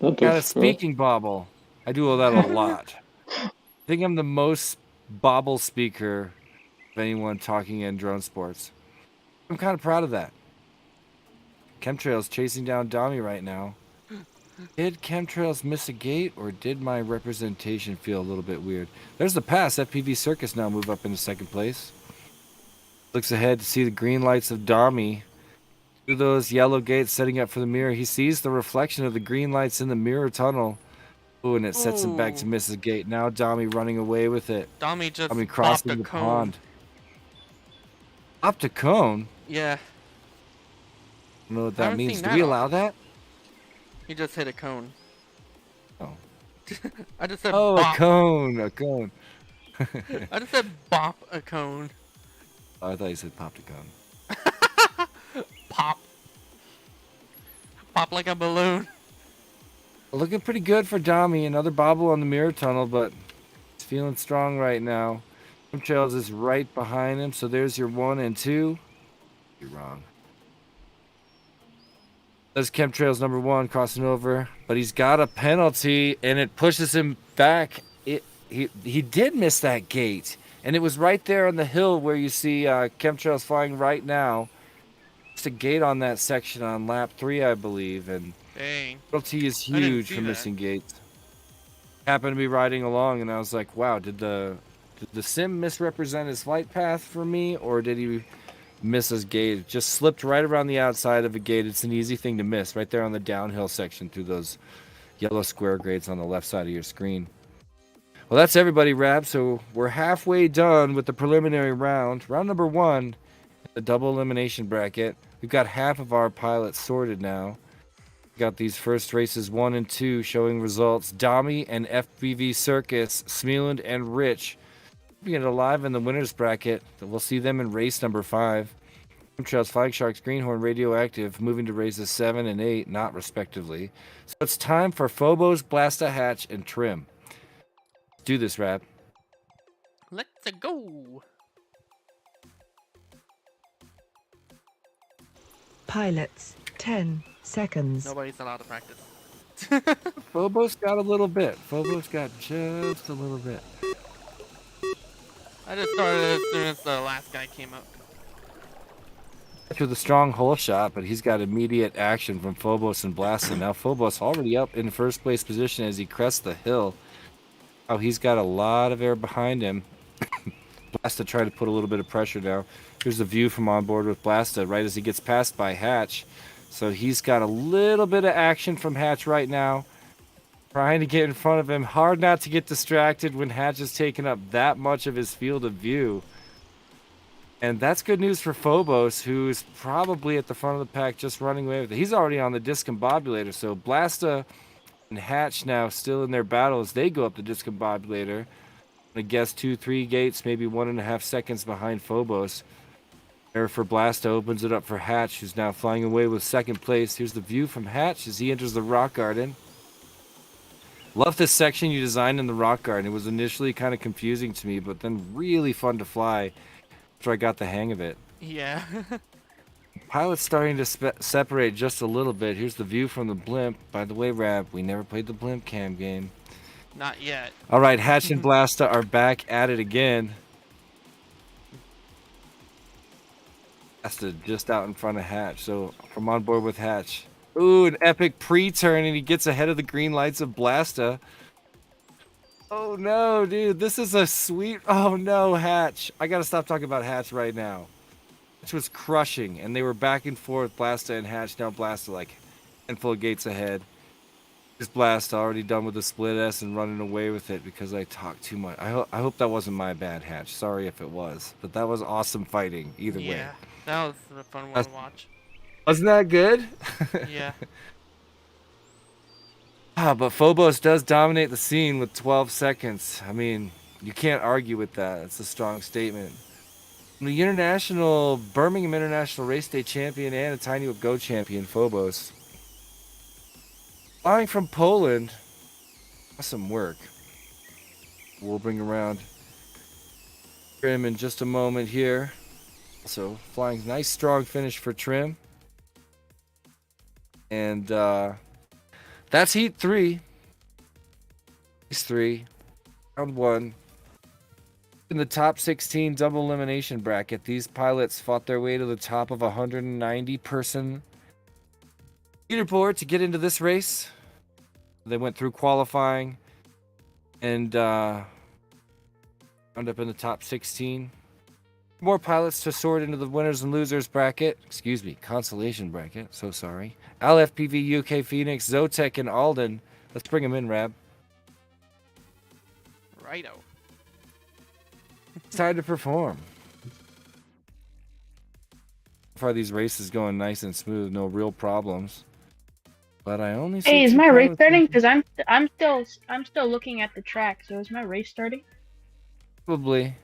That Got a was cool. speaking bobble. I do that a lot. I think I'm the most bobble speaker of anyone talking in drone sports. I'm kind of proud of that. Chemtrails chasing down Dami right now. Did Chemtrails miss a gate, or did my representation feel a little bit weird? There's the pass. FPV Circus now move up into 2nd place. Looks ahead to see the green lights of Dami. Through those yellow gates setting up for the mirror. He sees the reflection of the green lights in the mirror tunnel. Ooh, and it sets him back to miss the gate. Now Dami running away with it. Dami just Dami popped crossing a the cone. pond. Popped a cone? Yeah, I don't know what I that haven't means. seen Do that we on- allow that? he just hit a cone. Oh. I just said Oh, bop. a cone. A cone. I just said bop a cone. Oh, I thought you said popped a cone. Pop. Pop like a balloon. Looking pretty good for Dami. Another bobble on the mirror tunnel, but he's feeling strong right now. Chemtrails is right behind him, so there's your 1 and 2. You're wrong. There's Chemtrails number 1 crossing over, but he's got a penalty, and it pushes him back. He did miss that gate, and it was right there on the hill where you see Chemtrails flying right now. Just a gate on that section on lap 3, I believe, and Dang. Penalty is I didn't huge see for that. missing gates. Happened to be riding along, and I was like, wow, did the sim misrepresent his flight path for me, or did he miss his gate? It just slipped right around the outside of a gate. It's an easy thing to miss, right there on the downhill section through those yellow square grades on the left side of your screen. Well, that's everybody, Rab. So we're halfway done with the preliminary round. Round number 1, the double elimination bracket. We've got half of our pilots sorted now. Got these first races 1 and 2 showing results. Dami and FBV Circus, Smealand and Rich being alive in the winners bracket. We'll see them in race number 5. Trails, Flag Sharks, Greenhorn, Radioactive moving to races 7 and 8, not respectively. So it's time for Phobos, Blasta, Hatch, and Trim. Let's do this, Rab. Let's go. Pilots, 10 seconds. Nobody's allowed to practice. Phobos got a little bit. Phobos got just a little bit. I just started as soon as the last guy came up. With a strong hole shot, but he's got immediate action from Phobos and Blasta. Now Phobos already up in first place position as he crests the hill. Oh, he's got a lot of air behind him. Blasta trying to put a little bit of pressure now. Here's the view from on board with Blasta right as he gets passed by Hatch. So he's got a little bit of action from Hatch right now. Trying to get in front of him. Hard not to get distracted when Hatch is taking up that much of his field of view. And that's good news for Phobos, who's probably at the front of the pack just running away with it. He's already on the discombobulator, so Blasta and Hatch now still in their battle as they go up the discombobulator. I guess 2-3 gates, maybe 1.5 seconds behind Phobos. Air for Blasta opens it up for Hatch, who's now flying away with second place. Here's the view from Hatch as he enters the rock garden. Love this section you designed in the rock garden. It was initially kind of confusing to me, but then really fun to fly after I got the hang of it. Yeah. Pilot's starting to separate just a little bit. Here's the view from the blimp. By the way, Rab, we never played the blimp cam game. Not yet. All right, Hatch and Blasta are back at it again. Blasta just out in front of Hatch. So from on board with Hatch. Ooh, an epic pre-turn, and he gets ahead of the green lights of Blasta. Oh no, dude, this is a sweet... Oh no, Hatch. I gotta stop talking about Hatch right now. Hatch was crushing, and they were back and forth, Blasta and Hatch. Now Blasta like a handful of gates ahead. Here's Blasta already done with the split S and running away with it because I talked too much. I hope that wasn't my bad, Hatch. Sorry if it was. But that was awesome fighting, either way. Yeah, that was a fun one to watch. Wasn't that good? Yeah. But Phobos does dominate the scene with 12 seconds. I mean, you can't argue with that. It's a strong statement. The Birmingham International Race Day champion and a TWGO champion, Phobos. Flying from Poland. Awesome work. We'll bring around Trim in just a moment here. Also, flying nice strong finish for Trim. And that's Heat 3. Race 3. Round 1. In the top 16 double elimination bracket, these pilots fought their way to the top of a 190-person leaderboard to get into this race. They went through qualifying and wound up in the top 16. More pilots to sort into the winners and losers bracket. Excuse me, consolation bracket. So sorry. LFPV, UK Phoenix, Zotek, and Alden. Let's bring them in, Rab. Righto. It's time to perform. So far, these races going nice and smooth, no real problems. But I only see Hey, is two my race pilots starting? Because I'm still looking at the track. So is my race starting? Probably.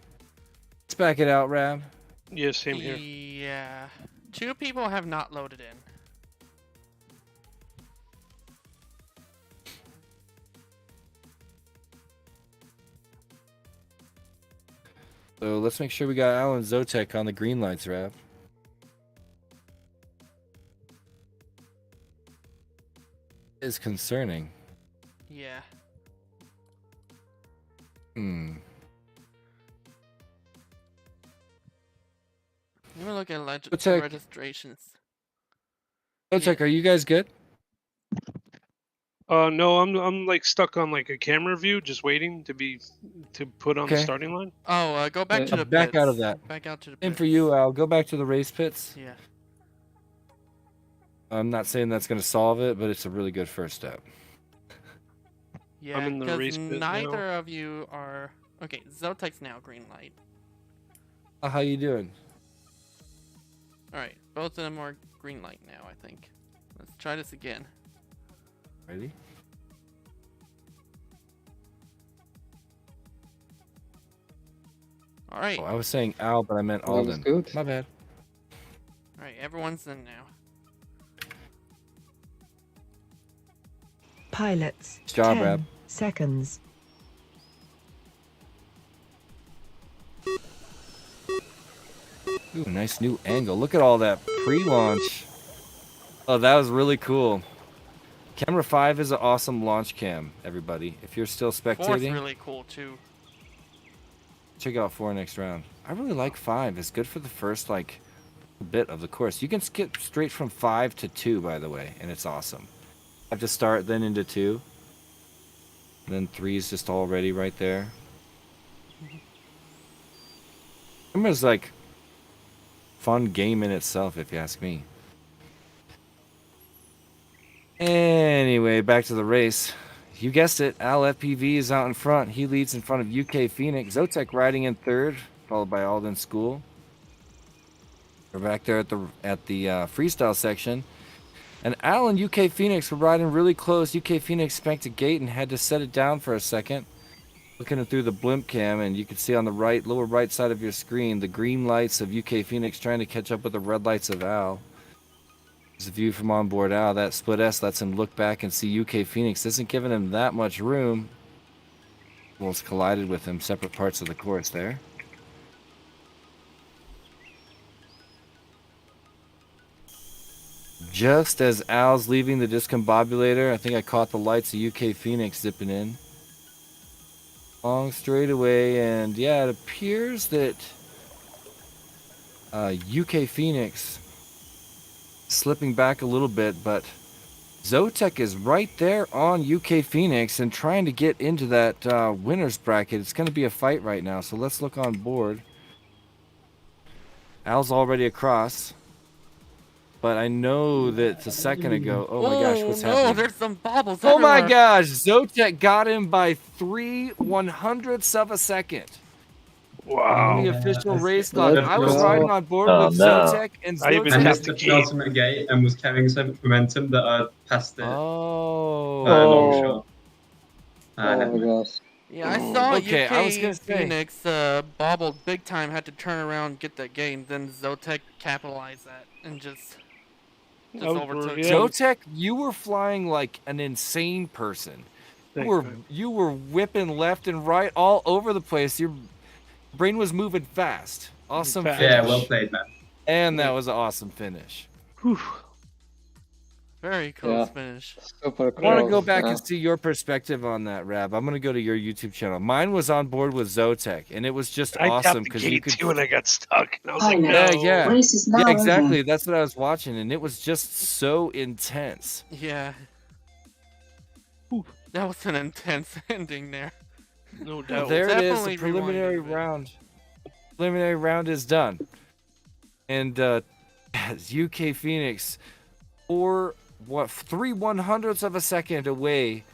Let's back it out, Rab. Yeah, same here. Yeah. 2 people have not loaded in. So let's make sure we got Alan Zotek on the green lights, Rab. Is concerning. Yeah. Hmm. Let me look at Zotek. registrations. Zotek, are you guys good? No, I'm like stuck on like a camera view, just waiting to put on the Okay. starting line. Oh, go back to the back pits. out of that. Back out to the Same pits. for you, Al. Go back to the race pits. Yeah. I'm not saying that's going to solve it, but it's a really good first step. Yeah, I'm in the because race pit neither now. of you are... Okay, Zotek's now green light. How you doing? Alright, both of them are green light now, I think. Let's try this again. Ready? Alright. Oh, I was saying Al, but I meant Alden. Good. My bad. Alright, everyone's in now. Pilots. Good job, 10 Rab. seconds. Ooh, nice new angle. Look at all that pre-launch. Oh, that was really cool. Camera 5 is an awesome launch cam, everybody. If you're still spectating, 4's really cool too. check out 4 next round. I really like 5. It's good for the first like bit of the course. You can skip straight from 5 to 2, by the way, and it's awesome. I have to start then into 2. And then 3 is just already right there. Camera's like fun game in itself, if you ask me. Anyway, back to the race. You guessed it, Al FPV is out in front. He leads in front of UK Phoenix. Zotek riding in third, followed by Alden School. We're back there at the freestyle section. And Al and UK Phoenix were riding really close. UK Phoenix spanked a gate and had to set it down for a second. Looking through the blimp cam, and you can see on the lower right side of your screen, the green lights of UK Phoenix trying to catch up with the red lights of Al. There's a view from onboard Al. That split S lets him look back and see UK Phoenix. Isn't giving him that much room. Almost collided with him, separate parts of the course there. Just as Al's leaving the discombobulator, I think I caught the lights of UK Phoenix zipping in. Long straightaway, and yeah, it appears that UK Phoenix slipping back a little bit, but Zotek is right there on UK Phoenix and trying to get into that winner's bracket. It's going to be a fight right now, so let's look on board. Al's already across, but I know that a second ago... Oh my gosh, what's happening? Oh, there's some bobbles Oh my everywhere. gosh, Zotek got him by 3/100ths of a second. Wow. The official race Let's log. I was go. riding on board Oh, with no. Zotek, and I even I Zotek... missed the penultimate gate and was carrying so much momentum that I passed it. Oh. Long shot. Oh Never my mind. gosh. Yeah, I saw Okay, UK I was gonna say- Phoenix bobbled big time, had to turn around, get that game, then Zotek capitalized that and just overtook. Yeah. Zotek, you were flying like an insane person. You were whipping left and right all over the place. Your brain was moving fast. Awesome finish. Yeah, well played, man. And that was an awesome finish. Very close Yeah. finish. Super I want to close, go back yeah. and see your perspective on that, Rab. I'm going to go to your YouTube channel. Mine was on board with Zotek, and it was just I awesome tapped the because you gate could... too and I got stuck. And I was like, Yeah, no. yeah. Race is now Yeah, over. exactly. That's what I was watching, and it was just so intense. Yeah. That was an intense ending there. No doubt. There it is, Definitely the preliminary rewinded a bit. round. Preliminary round is done. And UK Phoenix, 3/100ths of a second away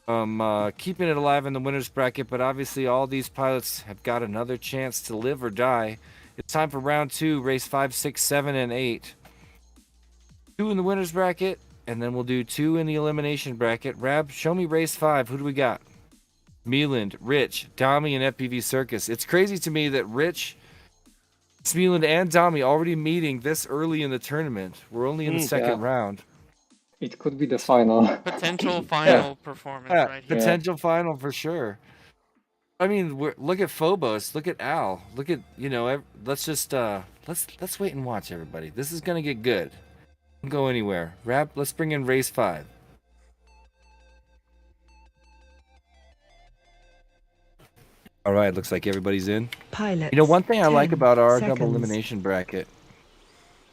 from keeping it alive in the winner's bracket, but obviously all these pilots have got another chance to live or die. It's time for round 2, race 5, 6, 7, and 8. 2 in the winner's bracket, and then we'll do 2 in the elimination bracket. Rab, show me race 5. Who do we got? Smealand, Rich, Dami, and FPV Circus. It's crazy to me that Rich, Smealand, and Dami already meeting this early in the tournament. We're only in the second round. It could be the final. Potential final performance right here. Potential final for sure. I mean, look at Phobos. Look at Al. Look at, let's just let's wait and watch, everybody. This is gonna get good. Don't go anywhere. Rab, let's bring in race 5. All right, looks like everybody's in. Pilots. One thing I like 10 about our seconds. double elimination bracket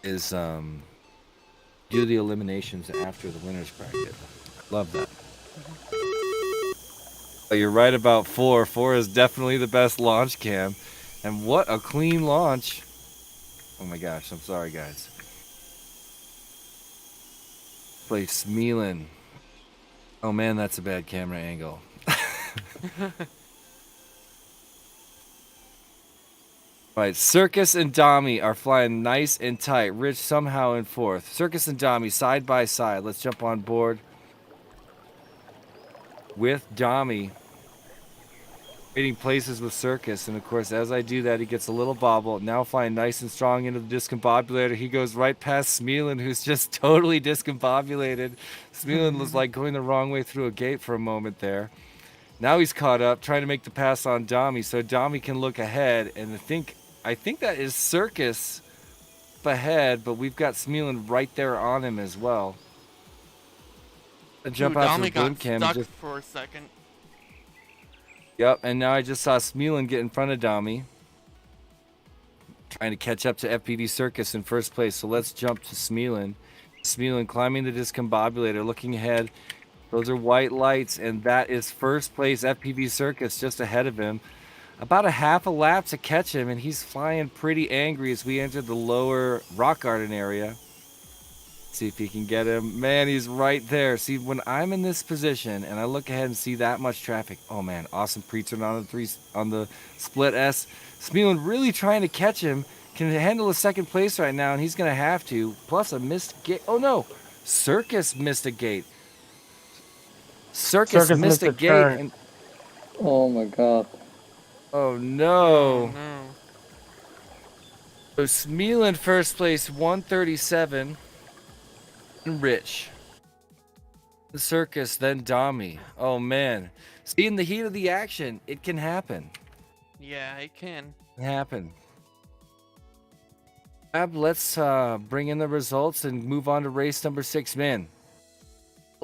is do the eliminations after the winners bracket. Love that. Oh, you're right about 4. 4 is definitely the best launch cam. And what a clean launch. Oh my gosh, I'm sorry, guys. Play Smealin. Oh man, that's a bad camera angle. Right, Circus and Dami are flying nice and tight. Rich somehow in 4th. Circus and Dami side by side. Let's jump on board with Dami. Trading places with Circus, and of course, as I do that, he gets a little bobble. Now flying nice and strong into the discombobulator. He goes right past Smealin, who's just totally discombobulated. Smealin was like going the wrong way through a gate for a moment there. Now he's caught up, trying to make the pass on Dami, so Dami can look ahead. And I think that is Circus up ahead, but we've got Smealin right there on him as well. Jump out to the boom cam. Stuck for a second. Yep, and now I just saw Smealin get in front of Dami. Trying to catch up to FPV Circus in first place. So let's jump to Smealin. Smealin climbing the discombobulator, looking ahead. Those are white lights, and that is first place FPV Circus just ahead of him. About a half a lap to catch him, and he's flying pretty angry as we enter the lower rock garden area. See if he can get him. Man, he's right there. See, when I'm in this position and I look ahead and see that much traffic, oh man, awesome pre-turn on the split S. Smealin really trying to catch him. Can handle a second place right now, and he's going to have to. Plus a missed gate. Oh no, Circus missed a gate. Circus missed a gate. And... Oh my god. Oh no. So Smealin first place, 137. Rich. The Circus, then Dami. Oh man. See, in the heat of the action, it can happen. Yeah, it can. Happen. Let's bring in the results and move on to race number 6, man.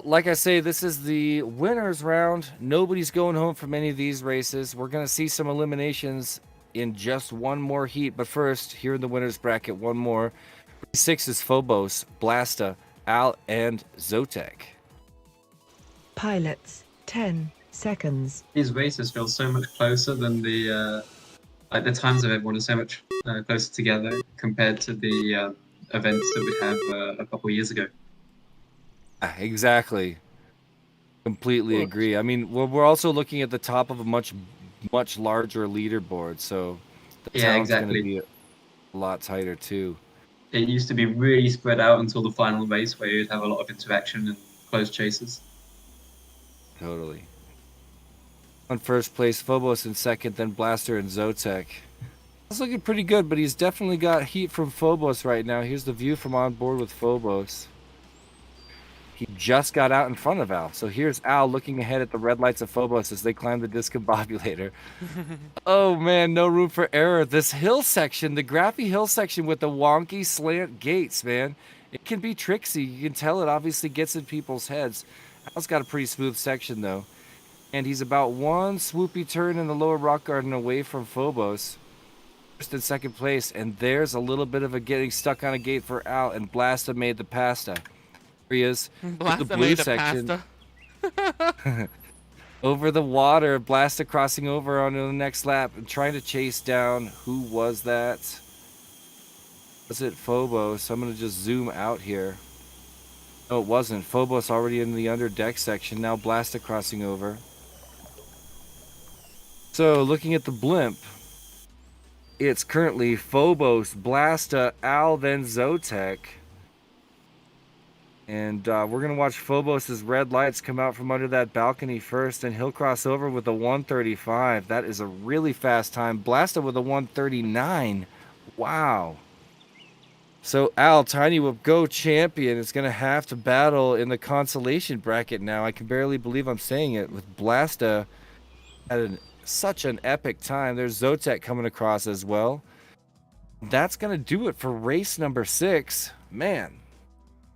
Like I say, this is the winners round. Nobody's going home from any of these races. We're going to see some eliminations in just one more heat. But first, here in the winners bracket, one more. Race 6 is Phobos, Blasta, Al, and Zotek. Pilots, 10 seconds. These races feel so much closer than the times of everyone are so much closer together compared to the events that we had a couple of years ago. Exactly. Completely agree. I mean, we're also looking at the top of a much larger leaderboard, so the talent's going to be a lot tighter too. It used to be really spread out until the final race where you'd have a lot of interaction and close chases. Totally. On first place, Phobos in second, then Blaster and Zotek. It's looking pretty good, but he's definitely got heat from Phobos right now. Here's the view from on board with Phobos. He just got out in front of Al. So here's Al looking ahead at the red lights of Phobos as they climb the discombobulator. Oh man, no room for error. This hill section, the Graffy Hill section with the wonky slant gates, man. It can be tricksy. You can tell it obviously gets in people's heads. Al's got a pretty smooth section though. And he's about one swoopy turn in the lower rock garden away from Phobos. First and second place. And there's a little bit of a getting stuck on a gate for Al, and Blasta made the pasta. He is the blue section. Over the water, Blasta crossing over onto the next lap and trying to chase down. Who was that? Was it Phobos? I'm going to just zoom out here. No, it wasn't. Phobos already in the under deck section. Now Blasta crossing over. So looking at the blimp, it's currently Phobos, Blasta, Al, then Zotek. And we're going to watch Phobos' red lights come out from under that balcony first, and he'll cross over with a 135. That is a really fast time. Blasta with a 139. Wow. So Al, Tiny Whoop Go champion, is going to have to battle in the consolation bracket now. I can barely believe I'm saying it, with Blasta at such an epic time. There's Zotek coming across as well. That's going to do it for race number 6. Man.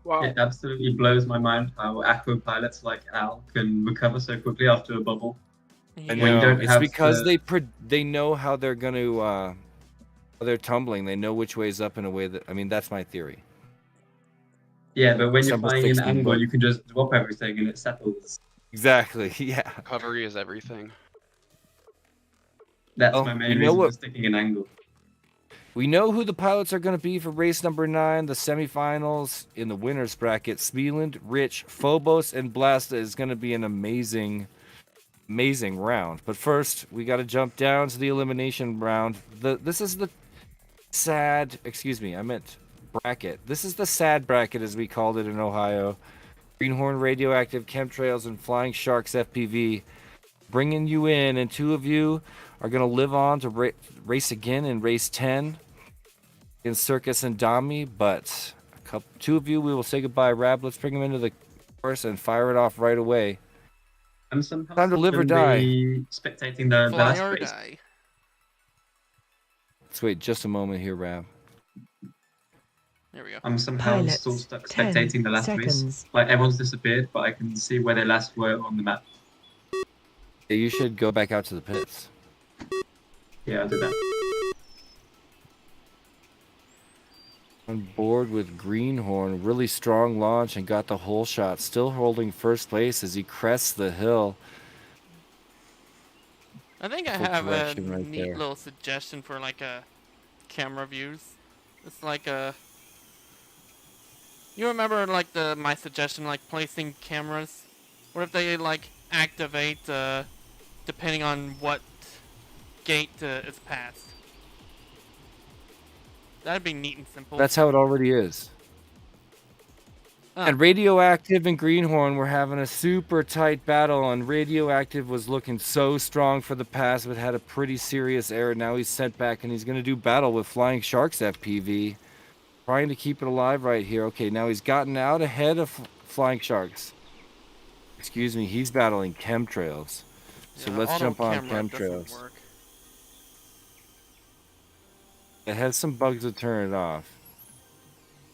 Wow. It absolutely blows my mind how aqua pilots like Al can recover so quickly after a bubble. I know. It's because they know how they're going to they're tumbling. They know which way is up in a way that, I mean, that's my theory. Yeah, but when you're December flying in 16th, angle, but- you can just drop everything and it settles. Exactly. Yeah. Recovery is everything. That's Oh, my you main know reason what- for sticking in angle. We know who the pilots are going to be for race number 9, the semifinals in the winners bracket. Smealand, Rich, Phobos, and Blasta is going to be an amazing round. But first, we got to jump down to the elimination round. This is the bracket. This is the sad bracket, as we called it in Ohio. Greenhorn, Radioactive, Chemtrails, and Flying Sharks FPV. Bringing you in, and 2 of you are going to live on to race again in race 10 in Circus and Dami, but 2 of you, we will say goodbye. Rab, let's bring them into the course and fire it off right away. I'm somehow Time to live or gonna die. be spectating the Fly last or race. die. Let's wait just a moment here, Rab. There we go. I'm somehow Pilots, still stuck 10 spectating the last seconds. race. Like everyone's disappeared, but I can see where they last were on the map. Yeah, you should go back out to the pits. Yeah, I'll do that. On board with Greenhorn, really strong launch and got the hole shot. Still holding first place as he crests the hill. I think I Full have a correction right neat there. little suggestion for like camera views. It's like you remember like my suggestion like placing cameras? What if they like activate depending on what gate is passed? That'd be neat and simple. That's how it already is. And Radioactive and Greenhorn were having a super tight battle, and Radioactive was looking so strong for the pass, but had a pretty serious error. Now he's sent back, and he's going to do battle with Flying Sharks FPV. Trying to keep it alive right here. Okay, now he's gotten out ahead of Flying Sharks. Excuse me, he's battling Chemtrails. So Yeah, let's auto jump on camera doesn't Chemtrails. work. It has some bugs to turn it off.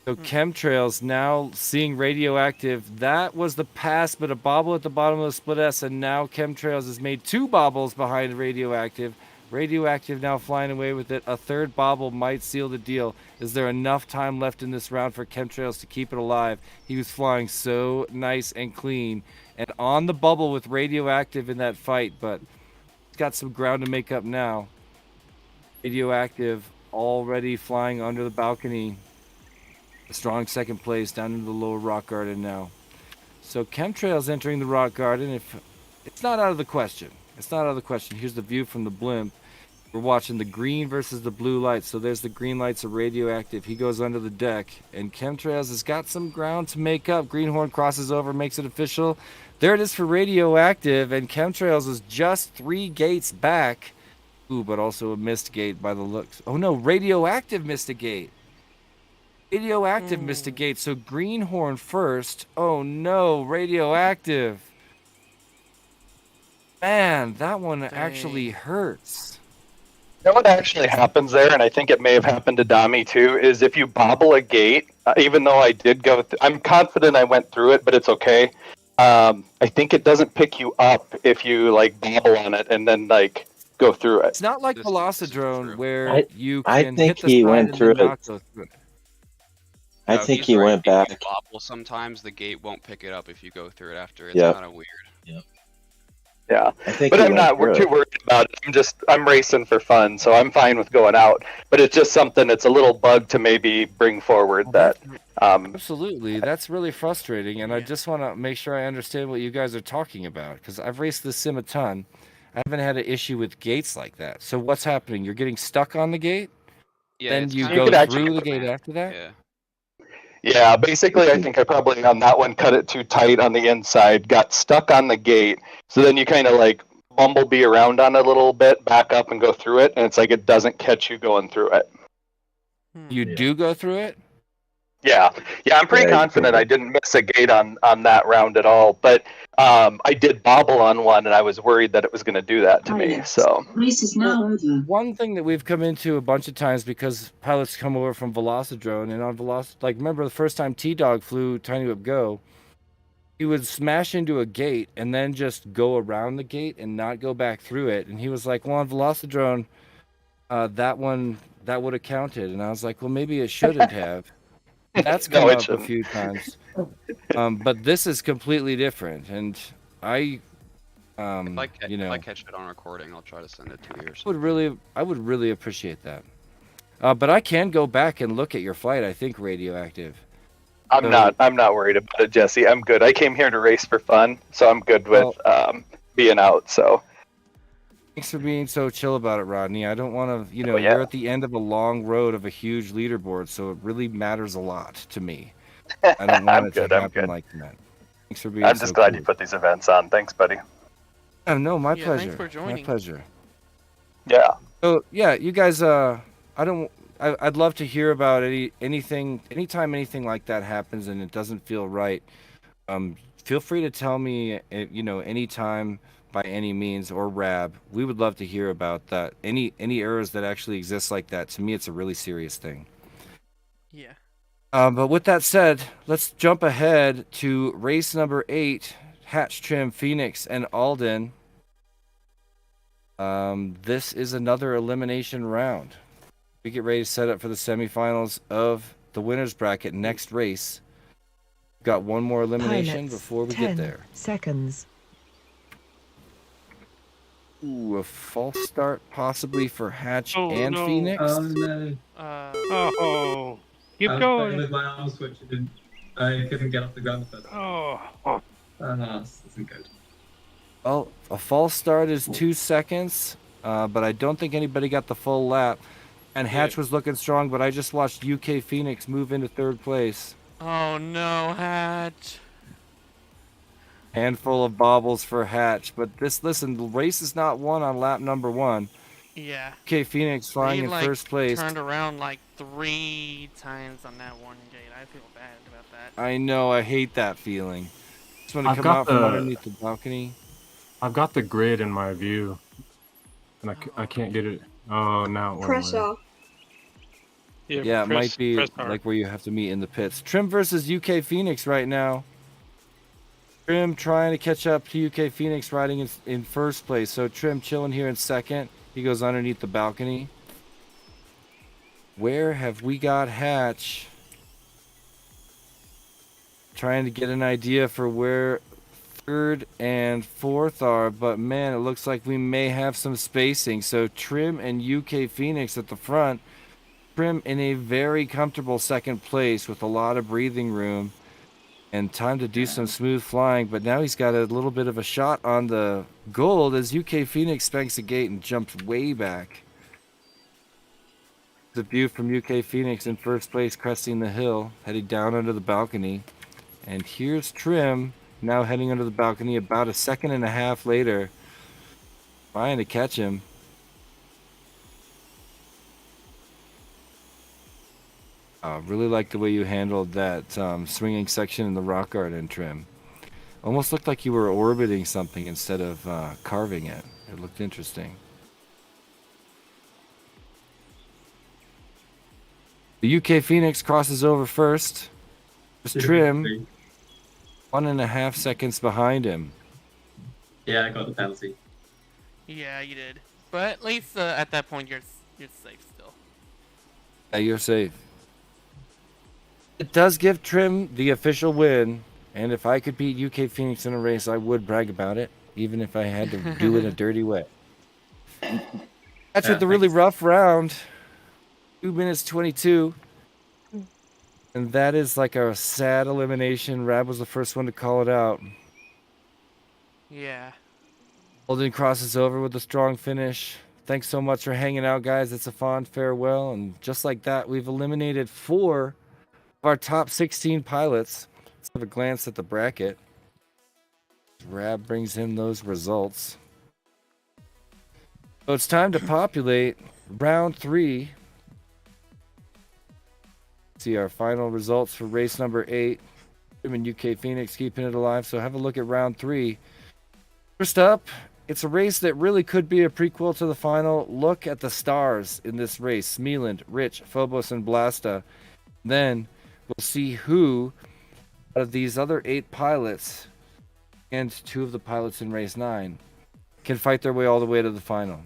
So Chemtrails now seeing Radioactive. That was the pass, but a bobble at the bottom of the split S, and now Chemtrails has made 2 bobbles behind Radioactive. Radioactive now flying away with it. A 3rd bobble might seal the deal. Is there enough time left in this round for Chemtrails to keep it alive? He was flying so nice and clean and on the bubble with Radioactive in that fight, but he's got some ground to make up now. Radioactive already flying under the balcony. A strong 2nd place down into the lower rock garden now. So Chemtrails entering the rock garden. If it's not out of the question. It's not out of the question. Here's the view from the blimp. We're watching the green versus the blue lights. So there's the green lights of Radioactive. He goes under the deck. And Chemtrails has got some ground to make up. Greenhorn crosses over, makes it official. There it is for Radioactive. And Chemtrails is just 3 gates back. Ooh, but also a missed gate by the looks. Oh no, Radioactive missed a gate. Radioactive missed a gate. So Greenhorn first. Oh no, Radioactive. Man, that one actually hurts. You know what actually happens there, and I think it may have happened to Dami too, is if you bobble a gate, even though I did go, I'm confident I went through it, but it's okay. I think it doesn't pick you up if you like bobble on it and then like go through it. It's not like Velocidrone where you I can think hit the he side went and through then it. not go through it. I No, think he's he right. went If you back. bobble, sometimes the gate won't pick it up if you go through it after. It's Yep. kind of weird. Yeah, I think but he I'm went not. We're through too it. worried about it. I'm racing for fun, so I'm fine with going out. But it's just something that's a little bug to maybe bring forward. That Absolutely, that's really frustrating, and I just want to make sure I understand what you guys are talking about because I've raced this sim a ton. I haven't had an issue with gates like that. So what's happening? You're getting stuck on the gate, Yeah, then it's you kind go could actually through the put gate after that. Yeah. Yeah, basically, I think I probably on that one cut it too tight on the inside, got stuck on the gate. So then you kind of like bumblebee around on it a little bit, back up and go through it, and it's like it doesn't catch you going through it. You do go through it. Yeah, I'm pretty Yeah, you confident can. I didn't miss a gate on that round at all. But I did bobble on one, and I was worried that it was going to do that to me. So Race is now over. One thing that we've come into a bunch of times because pilots come over from Velocidrone and on like remember the first time TWGO flew TWGO, he would smash into a gate and then just go around the gate and not go back through it. And he was like, well, on Velocidrone, that would have counted. And I was like, well, maybe it shouldn't have. That's No, come it up a shouldn't. few times. But this is completely different, and I, If I you know, catch it on recording, I'll try to send it to you. I would really appreciate that. But I can go back and look at your flight. I think radioactive. I'm not worried about it, Jesse. I'm good. I came here to race for fun, so I'm good with being out. So thanks for being so chill about it, Rodney. I don't want to, yeah. we're at the end of a long road of a huge leaderboard, so it really matters a lot to me. I don't want it to happen like that. Thanks for being I'm just so glad cool. you put these events on. Thanks, buddy. Oh, no, my Yeah, pleasure. thanks for joining. My pleasure. Yeah. So yeah, you guys. I'd love to hear about anything. Anytime anything like that happens and it doesn't feel right, feel free to tell me. Anytime by any means, or Rab. We would love to hear about that. Any errors that actually exist like that. To me, it's a really serious thing. Yeah. But with that said, let's jump ahead to race number 8, Hatch, Trim, Phoenix, and Alden. This is another elimination round. We get ready to set up for the semifinals of the winner's bracket next race. Got one more elimination Pilots, before we 10 get there. seconds. Ooh, a false start possibly for Hatch and Phoenix. Oh no. Keep I was going. playing with my arm switch and I couldn't get off the ground first. This isn't good. Well, a false start is 2 seconds, but I don't think anybody got the full lap. And Hatch was looking strong, but I just watched UK Phoenix move into 3rd place. Oh no, Hatch. Handful of bobbles for Hatch, but listen, the race is not won on lap number 1. Yeah. UK Phoenix flying in first place. Turned around like 3 times on that one gate. I feel bad about that. I know, I hate that feeling. Just want to I've come got out from underneath the balcony. I've got the grid in my view, and I can't get it. Oh, now it went Press away. R. Yeah, it might be like where you have to meet in the pits. Trim versus UK Phoenix right now. Trim trying to catch up to UK Phoenix riding in first place. So Trim chilling here in second. He goes underneath the balcony. Where have we got Hatch? Trying to get an idea for where 3rd and 4th are, but man, it looks like we may have some spacing. So Trim and UK Phoenix at the front. Trim in a very comfortable 2nd place with a lot of breathing room and time to do some smooth flying, but now he's got a little bit of a shot on the gold as UK Phoenix spanks the gate and jumps way back. The view from UK Phoenix in first place, cresting the hill, heading down under the balcony. And here's Trim now heading under the balcony about a 1.5 seconds later, trying to catch him. Really like the way you handled that swinging section in the rock garden, Trim. Almost looked like you were orbiting something instead of carving it. It looked interesting. The UK Phoenix crosses over first. There's Trim 1.5 seconds behind him. Yeah, I got the penalty. Yeah, you did. But at least at that point you're safe still. Yeah, you're safe. It does give Trim the official win, and if I could beat UK Phoenix in a race, I would brag about it, even if I had to do it a dirty way. That's with the really rough round. 2 minutes 22. And that is like a sad elimination. Rab was the first one to call it out. Yeah. Alden crosses over with a strong finish. Thanks so much for hanging out, guys. It's a fond farewell. And just like that, we've eliminated 4 of our top 16 pilots. Let's have a glance at the bracket. Rab brings in those results. So it's time to populate round 3. See our final results for race number 8. Trim and UK Phoenix keeping it alive. So have a look at round 3. First up, it's a race that really could be a prequel to the final. Look at the stars in this race. Smealand, Rich, Phobos, and Blasta. Then we'll see who out of these other 8 pilots and 2 of the pilots in race 9 can fight their way all the way to the final.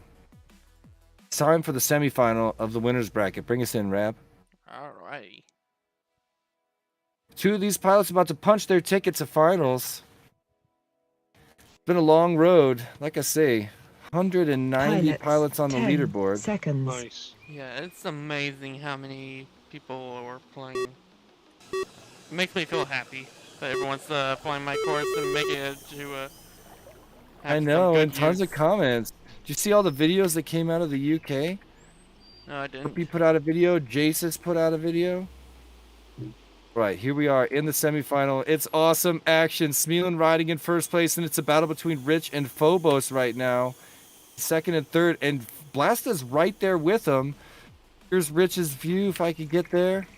It's time for the semifinal of the winner's bracket. Bring us in, Rab. Alrighty. Two of these pilots about to punch their ticket to finals. It's been a long road. Like I say, 190 pilots on the 10 leaderboard. Seconds. Nice. Yeah, it's amazing how many people are playing. It makes me feel happy that everyone's flying my course and making it to have I some know, good and tons use. of comments. Did you see all the videos that came out of the UK? No, I didn't. He put out a video. Jace's put out a video. Right, here we are in the semifinal. It's awesome action. Smealan riding in first place, and it's a battle between Rich and Phobos right now. Second and third, and Blasta's right there with him. Here's Rich's view, if I could get there.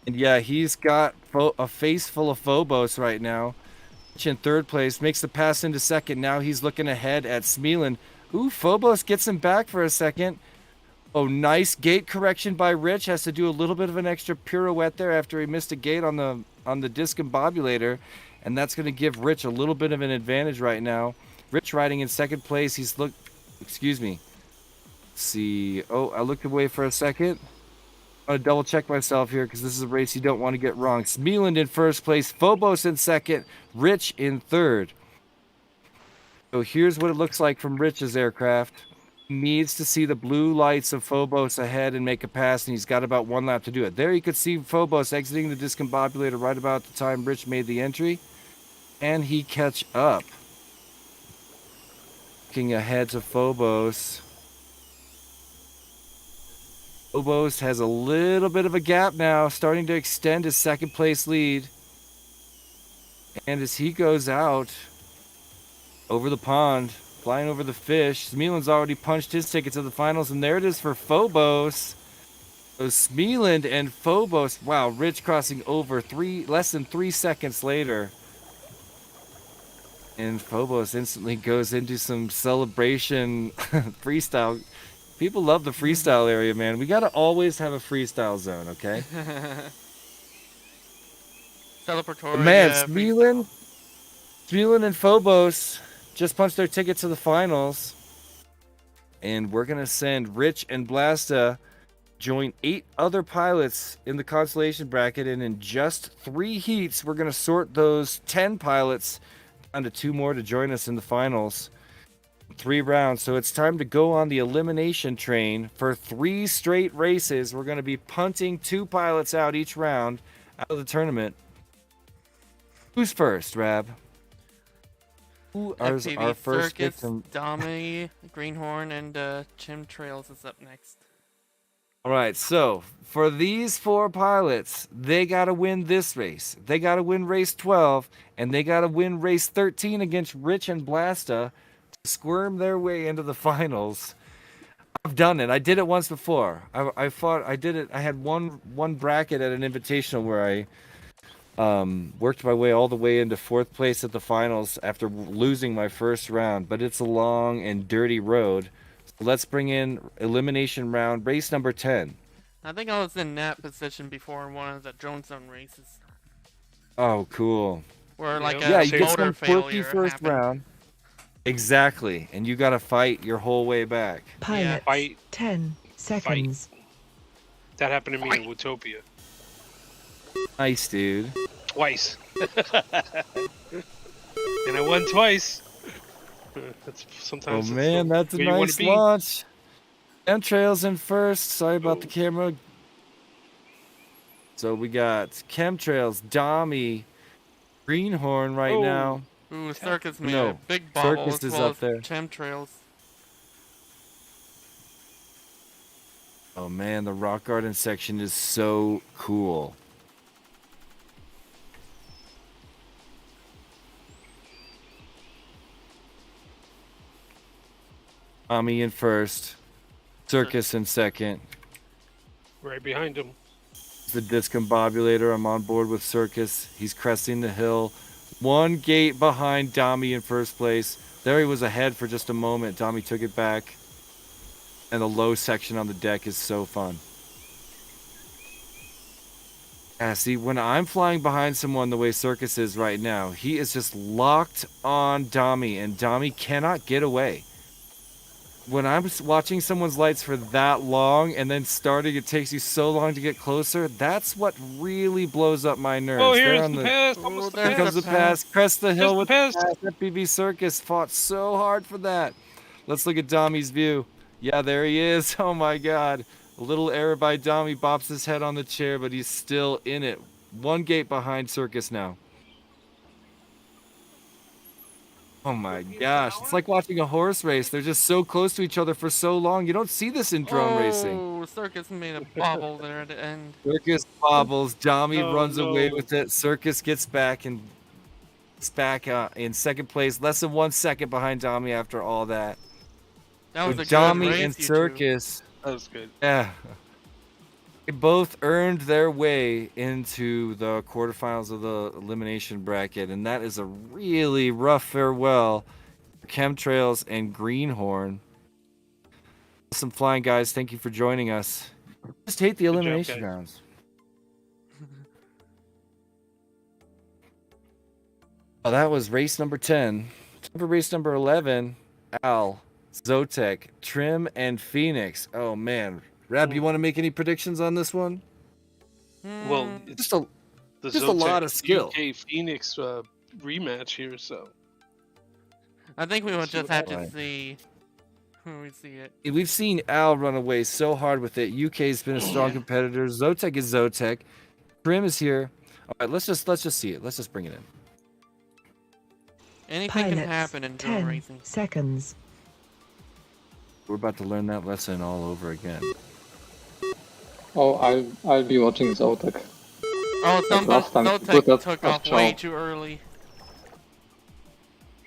And yeah, he's got a face full of Phobos right now. Rich in third place, makes the pass into second. Now he's looking ahead at Smealan. Ooh, Phobos gets him back for a second. Oh, nice gate correction by Rich. Has to do a little bit of an extra pirouette there after he missed a gate on the discombobulator. And that's going to give Rich a little bit of an advantage right now. Rich riding in second place. Excuse me. Let's see. Oh, I looked away for a second. I'm going to double check myself here because this is a race you don't want to get wrong. Smealand in first place. Phobos in second. Rich in third. So here's what it looks like from Rich's aircraft. Needs to see the blue lights of Phobos ahead and make a pass, and he's got about one lap to do it. There you could see Phobos exiting the discombobulator right about the time Rich made the entry, and he catch up. Looking ahead to Phobos. Phobos has a little bit of a gap now, starting to extend his second place lead. And as he goes out over the pond, flying over the fish, Smealand's already punched his ticket to the finals, and there it is for Phobos. So Smealand and Phobos, wow, Rich crossing over less than 3 seconds later. And Phobos instantly goes into some celebration freestyle. People love the freestyle area, man. We gotta always have a freestyle zone, okay? Celebratory. Man, Smealand and Phobos just punched their ticket to the finals. And we're going to send Rich and Blasta join 8 other pilots in the consolation bracket. And in just 3 heats, we're going to sort those 10 pilots down to 2 more to join us in the finals. 3 rounds. So it's time to go on the elimination train for 3 straight races. We're going to be punting 2 pilots out each round out of the tournament. Who's first, Rab? Who is FPV our first Circus, victim? Dami, Greenhorn, and Chimtrails is up next. All right, so for these 4 pilots, they got to win this race. They got to win race 12, and they got to win race 13 against Rich and Blasta to squirm their way into the finals. I've done it. I did it once before. I did it. I had one bracket at an invitational where I worked my way all the way into 4th place at the finals after losing my first round, but it's a long and dirty road. So let's bring in elimination round, race number 10. I think I was in that position before in one of the drone zone races. Oh, cool. Where like yeah, a you get motor some quirky failure first happened. round. Exactly, and you got to fight your whole way back. Pilots, Fight. 10 seconds. That happened to me in Wootopia. Nice, dude. Twice. And I won twice. That's sometimes. Oh man, that's a where you wanna nice be. launch. Chemtrails in first. Sorry about the camera. So we got Chemtrails, Dami, Greenhorn right now. Ooh, Circus made No, a big bobble Circus as is well up as there. Chemtrails. Oh man, the rock garden section is so cool. Ami in first, Circus in second. Right behind him. The discombobulator, I'm on board with Circus. He's cresting the hill. 1 gate behind Dami in first place. There he was ahead for just a moment. Dami took it back. And the low section on the deck is so fun. Yeah, see, when I'm flying behind someone the way Circus is right now, he is just locked on Dami, and Dami cannot get away. when I'm watching someone's lights for that long and then starting, it takes you so long to get closer. That's what really blows up my nerves. Oh, They're here's on the the pass. Almost the Here comes the pass. Crest the hill Here's with the pass. the pass. FPV Circus fought so hard for that. Let's look at Dami's view. Yeah, there he is. Oh my God. A little error by Dami, bops his head on the chair, but he's still in it. One gate behind Circus now. Oh my gosh. It's like watching a horse race. They're just so close to each other for so long. You don't see this in drone racing. Oh, Circus made a bobble there at the end. Circus bobbles. Dami Oh, runs away no. with it. Circus gets back and it's back in second place. Less than 1 second behind Dami after all that. That was a good Dami race, and you two. Circus. That was good. Yeah. They both earned their way into the quarterfinals of the elimination bracket, and that is a really rough farewell for Chemtrails and Greenhorn. Some flying guys, thank you for joining us. Just hate the elimination guys. rounds. Oh, that was race number 10. Time for race number 11, Al, Zotek, Trim, and Phoenix. Oh man, Rab, you want to make any predictions on this one? Well, it's Just a lot of skill. UK Phoenix rematch here, so. I think we will See just what have to happens. see when we see it. We've seen Al run away so hard with it. UK's been a strong competitor. Zotek is Zotek. Trim is here. All right, let's just see it. Let's just bring it in. Anything can Pilots, happen in drone 10 racing. seconds. We're about to learn that lesson all over again. Oh, I'll be watching Zotek. Oh, Like last time, Zotek good at took at off way job. too early.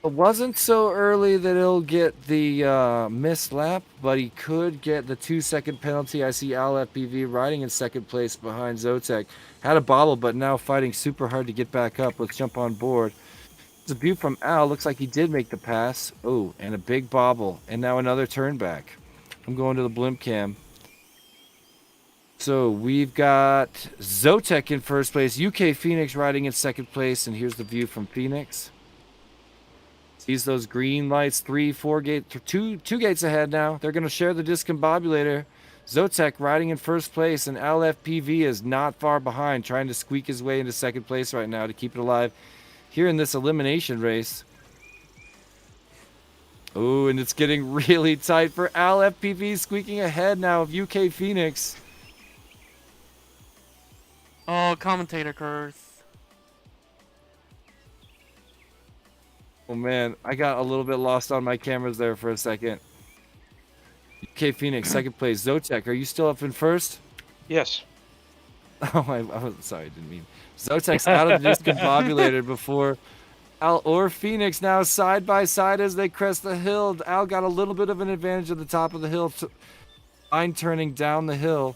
It wasn't so early that he'll get the missed lap, but he could get the 2-second penalty. I see Al FPV riding in second place behind Zotek. Had a bobble, but now fighting super hard to get back up. Let's jump on board. It's a view from Al. Looks like he did make the pass. Oh, and a big bobble. And now another turn back. I'm going to the blimp cam. So we've got Zotek in first place. UK Phoenix riding in second place. And here's the view from Phoenix. Sees those green lights, 3, 4 gates, two gates ahead now. They're going to share the discombobulator. Zotek riding in first place, and Al FPV is not far behind, trying to squeak his way into second place right now to keep it alive here in this elimination race. Oh, and it's getting really tight for Al FPV, squeaking ahead now of UK Phoenix. Oh, commentator curse. Oh man, I got a little bit lost on my cameras there for a second. UK Phoenix, second place. Zotek, are you still up in first? Yes. Oh, I was sorry, I didn't mean. Zotek's out of the discombobulator before Al or Phoenix now side by side as they crest the hill. Al got a little bit of an advantage at the top of the hill. Line turning down the hill.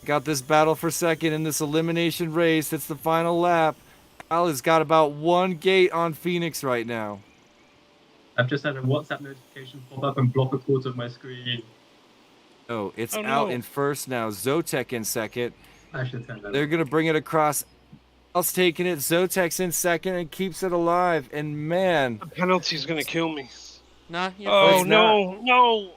Got this battle for second in this elimination race. It's the final lap. Al has got about 1 gate on Phoenix right now. I've just had a WhatsApp notification pop up and block a quarter of my screen. Oh, it's Oh, out no. in first now. Zotek in second. I should turn that They're off. going to bring it across. Al's taking it. Zotek's in second and keeps it alive. And man. The penalty's going to kill me. Nah, Oh, no, no.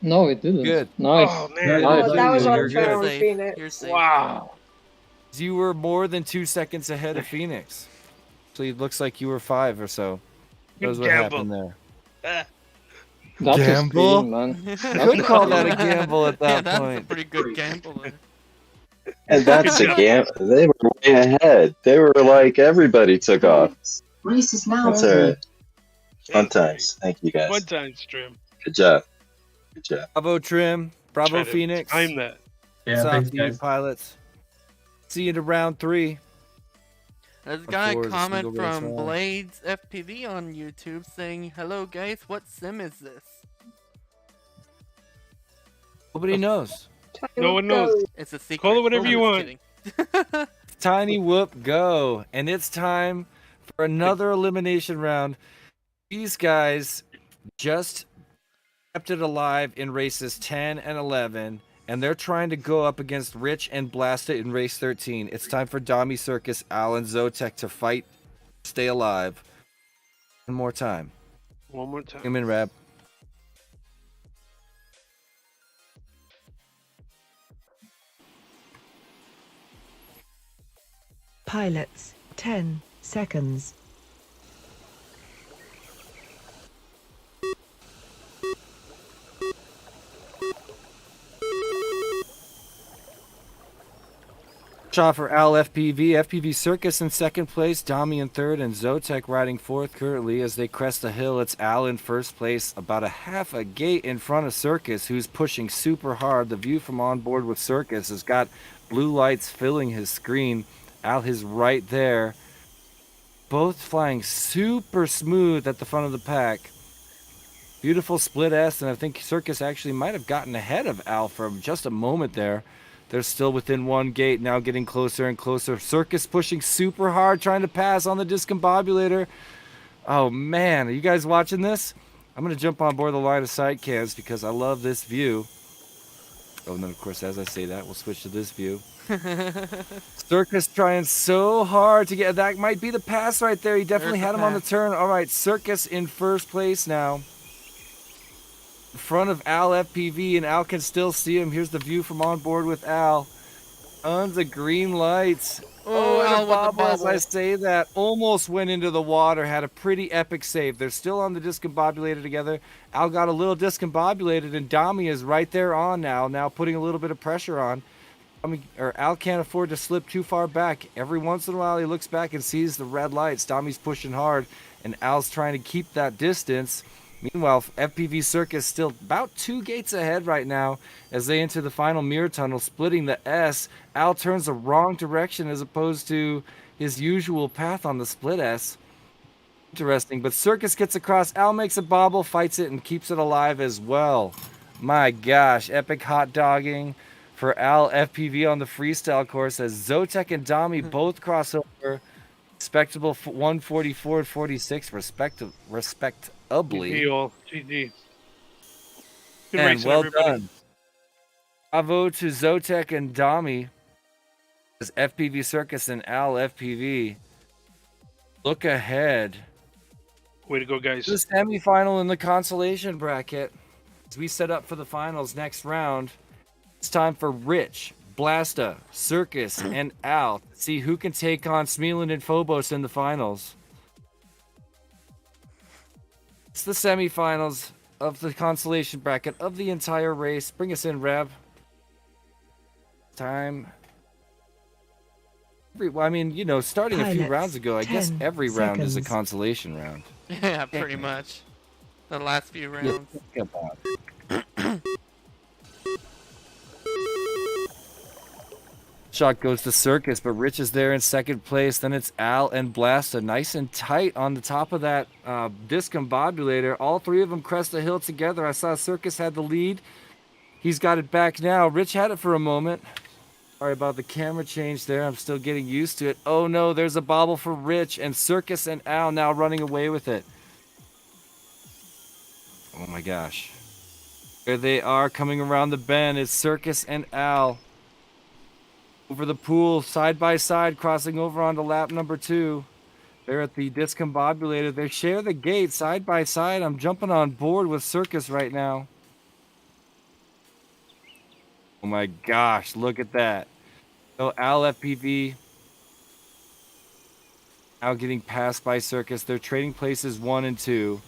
No, it didn't. Good. Nice. Oh, man. Nice. That was You're unfair on good. Phoenix. You're safe. Wow. You were more than 2 seconds ahead of Phoenix. So it looks like you were 5 or so. Knows what gamble. happened there. That's Gamble? a screen, man. Could call that a gamble at that Yeah, that's point. a pretty good gamble there. And that's a gamble. They were way ahead. They were like, everybody took off. Race is now That's over. alright. Fun times. Thank you guys. One time stream. Good job. Good job. Bravo, Trim. Bravo, Try to Phoenix. time that. Yeah, What's up thanks, to you, guys. pilots? See you in round 3. There's a guy Before the comment single race from round. Blades FPV on YouTube saying, "Hello guys, what sim is this?" Nobody knows. No one knows. It's a secret. Call it whatever I'm you just want. kidding. Tiny Whoop Go. And it's time for another elimination round. These guys just kept it alive in races 10 and 11, and they're trying to go up against Rich and Blast It in race 13. It's time for Dami Circus, Al, and Zotek to fight, stay alive. One more time. One more time. Come in, Rab. Pilots, 10 seconds. Shot for Al FPV. FPV Circus in second place, Dami in third, and Zotek riding fourth currently as they crest the hill. It's Al in first place, about a half a gate in front of Circus, who's pushing super hard. The view from on board with Circus has got blue lights filling his screen. Al is right there. Both flying super smooth at the front of the pack. Beautiful split S, and I think Circus actually might have gotten ahead of Al for just a moment there. They're still within one gate, now getting closer and closer. Circus pushing super hard, trying to pass on the discombobulator. Oh man, are you guys watching this? I'm going to jump on board the line of sight cams because I love this view. Oh, and then of course, as I say that, we'll switch to this view. Circus trying so hard to get, that might be the pass right there. He definitely had him on the turn. All right, Circus in first place now. In front of Al FPV, and Al can still see him. Here's the view from on board with Al. Tons of green lights. Oh, and Al a with the bobble, as I bobble. say that, almost went into the water. Had a pretty epic save. They're still on the discombobulator together. Al got a little discombobulated, and Dami is right there on now putting a little bit of pressure on. Al can't afford to slip too far back. Every once in a while, he looks back and sees the red lights. Dami's pushing hard, and Al's trying to keep that distance. Meanwhile, FPV Circus still about 2 gates ahead right now as they enter the final mirror tunnel, splitting the S. Al turns the wrong direction as opposed to his usual path on the split S. Interesting, but Circus gets across. Al makes a bobble, fights it, and keeps it alive as well. My gosh, epic hot dogging for Al FPV on the freestyle course as Zotek and Dami both cross over. Respectable 144 and 46 respectively. GG all. GG. Good And racing, well everybody. done. Bravo to Zotek and Dami as FPV Circus and Al FPV look ahead. Way to go, guys. The semifinal in the consolation bracket. As we set up for the finals next round, it's time for Rich, Blasta, Circus, and Al to see who can take on Smealand and Phobos in the finals. It's the semifinals of the consolation bracket of the entire race. Bring us in, Rev. Time. I mean, you know, starting a few Pilots, rounds ago, I guess 10 every round is a seconds. consolation round. Yeah, pretty much. The last few rounds. Yeah, think about it. Shot goes to Circus, but Rich is there in second place. Then it's Al and Blasta, nice and tight on the top of that discombobulator. All three of them crest the hill together. I saw Circus had the lead. He's got it back now. Rich had it for a moment. Sorry about the camera change there. I'm still getting used to it. Oh no, there's a bobble for Rich, and Circus and Al now running away with it. Oh my gosh. There they are coming around the bend. It's Circus and Al. Over the pool, side by side, crossing over onto lap number 2. They're at the discombobulator. They share the gate side by side. I'm jumping on board with Circus right now. Oh my gosh, look at that. So Al FPV now getting passed by Circus. They're trading places 1 and 2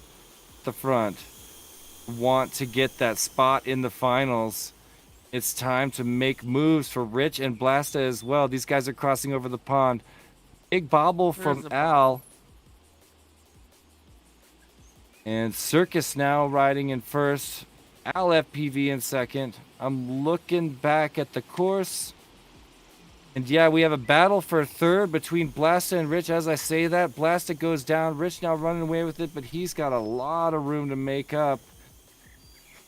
at the front. Want to get that spot in the finals. It's time to make moves for Rich and Blasta as well. These guys are crossing over the pond. Big bobble from Al. And Circus now riding in first. Al FPV in second. I'm looking back at the course. And yeah, we have a battle for third between Blasta and Rich. As I say that, Blasta goes down. Rich now running away with it, but he's got a lot of room to make up.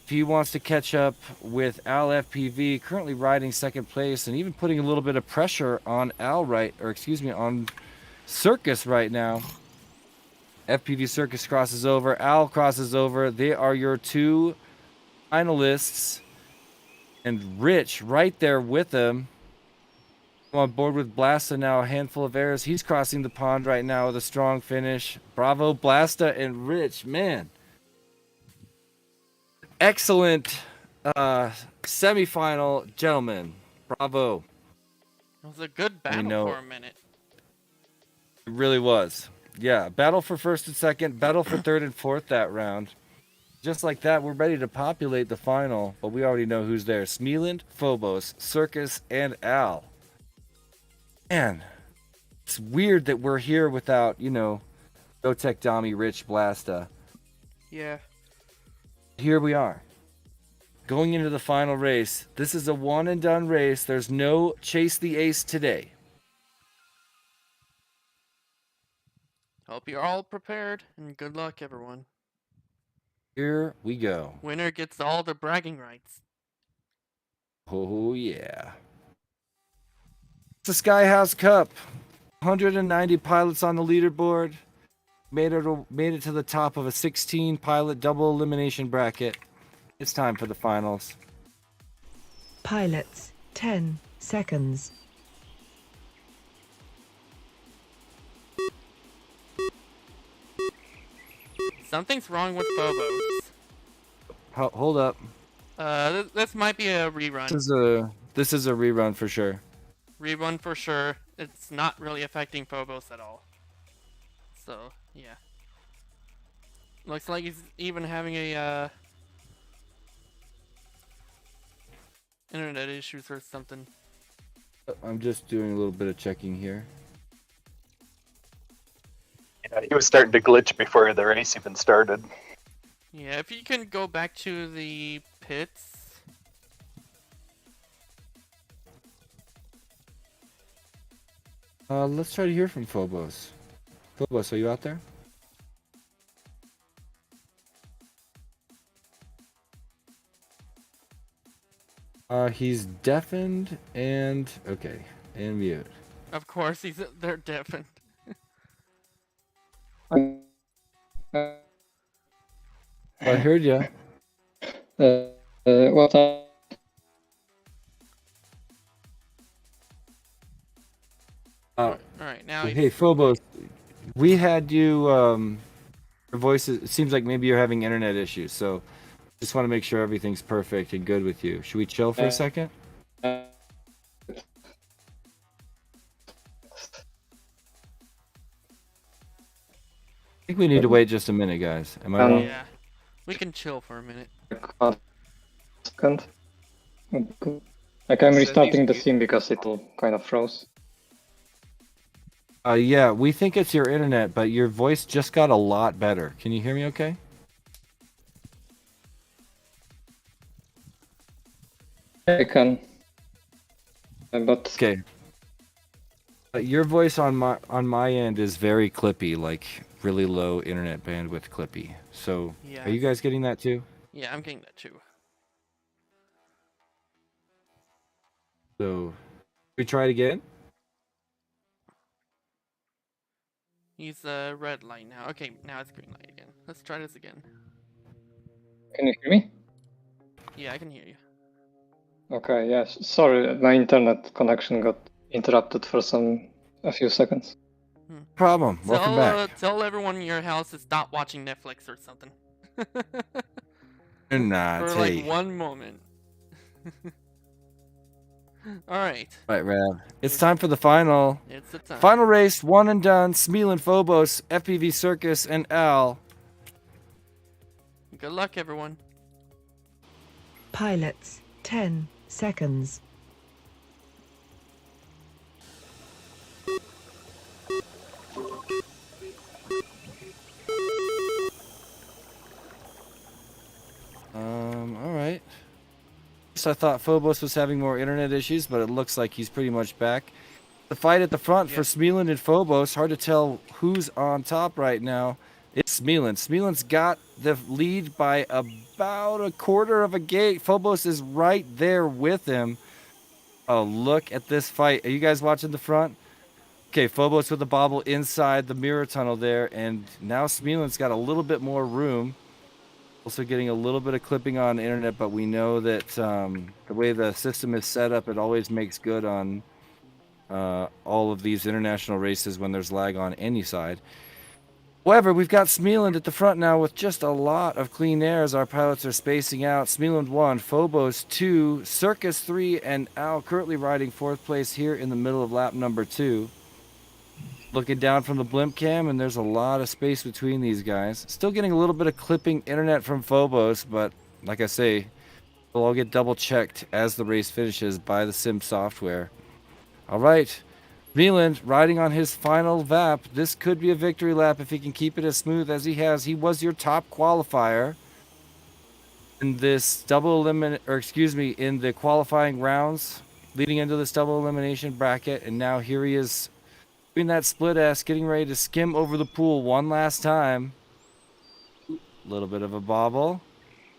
If he wants to catch up with Al FPV, currently riding second place, and even putting a little bit of pressure on on Circus right now. FPV Circus crosses over, Al crosses over. They are your 2 finalists, and Rich right there with them. On board with Blasta now, a handful of errors. He's crossing the pond right now with a strong finish. Bravo, Blasta and Rich, man. excellent semifinal, gentlemen. Bravo. It was a good battle know. for a minute. It really was. Yeah, battle for first and second, battle for third and fourth that round. Just like that, we're ready to populate the final, but we already know who's there. Smeland, Phobos, Circus, and Al. Man, it's weird that we're here without, Gotek, Dami, Rich, Blasta. Yeah. Here we are. Going into the final race. This is a one and done race. There's no chase the ace today. Hope you're all prepared, and good luck, everyone. Here we go. Winner gets all the bragging rights. Oh, yeah. It's the Skyhouse Cup. 190 pilots on the leaderboard. Made it to the top of a 16 pilot double elimination bracket. It's time for the finals. Pilots, 10 seconds. Something's wrong with Phobos. Hold up. This might be a rerun. This is a rerun for sure. Rerun for sure. It's not really affecting Phobos at all. So, yeah. Looks like he's even having a, internet issues or something. I'm just doing a little bit of checking here. Yeah, he was starting to glitch before the race even started. Yeah, if you can go back to the pits. Let's try to hear from Phobos. Phobos, are you out there? He's deafened and mute. Of course, they're deafened. I heard you. What? All right, now. Hey, Phobos, we had you. Your voice. It seems like maybe you're having internet issues, so just want to make sure everything's perfect and good with you. Should we chill for a second? I think we need to wait just a minute, guys. Am I wrong? Yeah, we can chill for a minute. Second. Like I'm restarting the scene because it kind of froze. Yeah, we think it's your internet, but your voice just got a lot better. Can you hear me okay? I can. But okay. Your voice on my end is very clippy, like really low internet bandwidth clippy. So, Yeah. Are you guys getting that too? Yeah, I'm getting that too. So, we try it again? He's red light now. Okay, now it's green light again. Let's try this again. Can you hear me? Yeah, I can hear you. Okay, yes. Sorry, my internet connection got interrupted for a few seconds. Problem. Welcome back. Tell everyone in your house to stop watching Netflix or something. Nah, for like 1 moment. Alright. Right, Rav. It's time for the final. It's the time. Final race, one and done. Smeland, Phobos, FPV Circus, and Al. Good luck, everyone. Pilots, 10 seconds. All right. So I thought Phobos was having more internet issues, but it looks like he's pretty much back. The fight at the front for Smeland and Phobos. Hard to tell who's on top right now. It's Smeland. Smeland's got the lead by about a quarter of a gate. Phobos is right there with him. Oh, look at this fight. Are you guys watching the front? Okay, Phobos with the bobble inside the mirror tunnel there, and now Smeland's got a little bit more room. Also getting a little bit of clipping on the internet, but we know that the way the system is set up, it always makes good on all of these international races when there's lag on any side. However, we've got Smealand at the front now with just a lot of clean air as our pilots are spacing out. Smealand 1, Phobos 2, Circus 3, and Al currently riding 4th place here in the middle of lap number 2. Looking down from the blimp cam, and there's a lot of space between these guys. Still getting a little bit of clipping internet from Phobos, but like I say, they'll all get double checked as the race finishes by the sim software. All right. Smealand riding on his final lap. This could be a victory lap if he can keep it as smooth as he has. He was your top qualifier in this in the qualifying rounds leading into this double elimination bracket, and now here he is doing that split S, getting ready to skim over the pool one last time. A little bit of a bobble.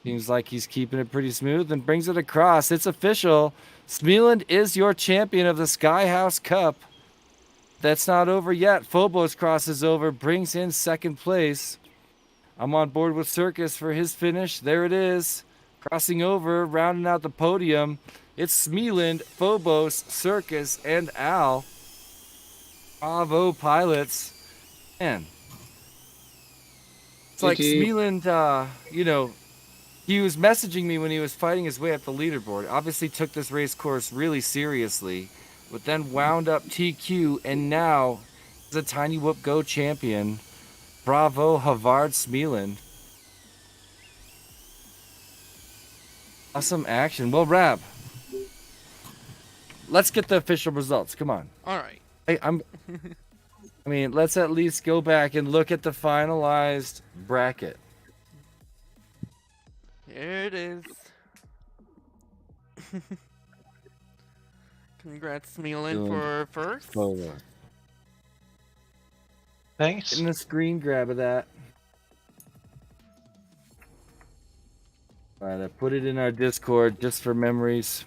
Seems like he's keeping it pretty smooth and brings it across. It's official. Smealand is your champion of the Skyhouse Cup. That's not over yet. Phobos crosses over, brings in 2nd place. I'm on board with Circus for his finish. There it is. Crossing over, rounding out the podium. It's Smealand, Phobos, Circus, and Al. Bravo, pilots. Man. It's like Smealand, he was messaging me when he was fighting his way up the leaderboard. Obviously took this race course really seriously, but then wound up TQ, and now is a Tiny Whoop Go champion. Bravo, Havard Smealand. Awesome action. Well, Rab, let's get the official results. Come on. All right. Let's at least go back and look at the finalized bracket. Here it is. Congrats, Smealand, for first. Thanks. Getting a screen grab of that. All right, I put it in our Discord just for memories.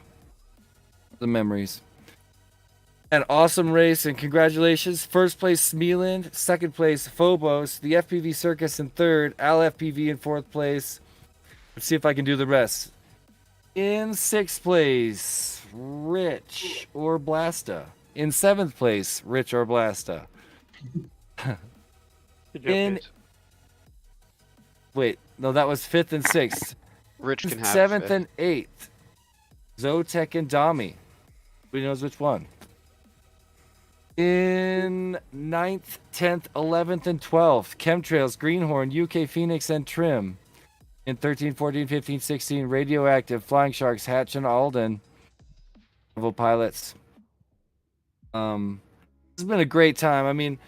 The memories. An awesome race, and congratulations. 1st place, Smealand. 2nd place, Phobos. The FPV Circus in 3rd. Al FPV in 4th place. Let's see if I can do the rest. In 6th place, Rich or Blasta. In 7th place, Rich or Blasta. Wait, no, that was 5th and 6th. Rich can have 7th 5th. and 8th. Zotek and Dami. Who knows which one? In 9th, 10th, 11th, and 12th, Chemtrails, Greenhorn, UK Phoenix, and Trim. In 13, 14, 15, 16, Radioactive, Flying Sharks, Hatch, and Alden. Bravo pilots. It's been a great time.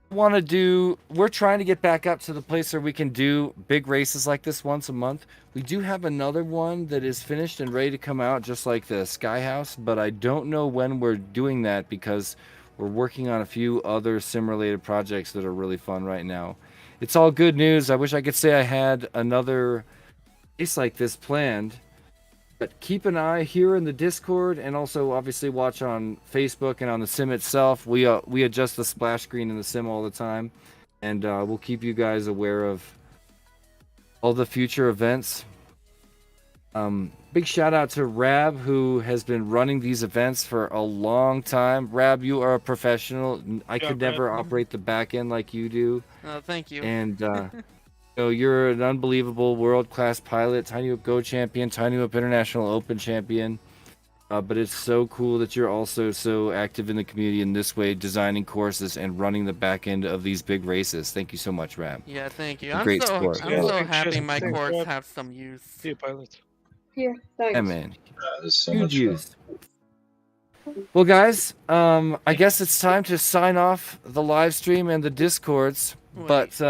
We're trying to get back up to the place where we can do big races like this once a month. We do have another one that is finished and ready to come out, just like the Skyhouse, but I don't know when we're doing that because we're working on a few other sim-related projects that are really fun right now. It's all good news. I wish I could say I had another race like this planned. But keep an eye here in the Discord, and also obviously watch on Facebook and on the sim itself. We adjust the splash screen in the sim all the time, and we'll keep you guys aware of all the future events. Big shout out to Rab, who has been running these events for a long time. Rab, you are a professional. I could never operate the back end like you do. Oh, thank you. And you're an unbelievable world-class pilot, Tiny Whoop Go champion, Tiny Whoop International Open champion. But it's so cool that you're also so active in the community in this way, designing courses and running the back end of these big races. Thank you so much, Rab. Yeah, thank you. I'm so happy my course have some use. See you, pilot. Yeah, thanks. Yeah, man. There's so Huge much fun. use. Well, guys, I guess it's time to sign off the live stream and the Discords. But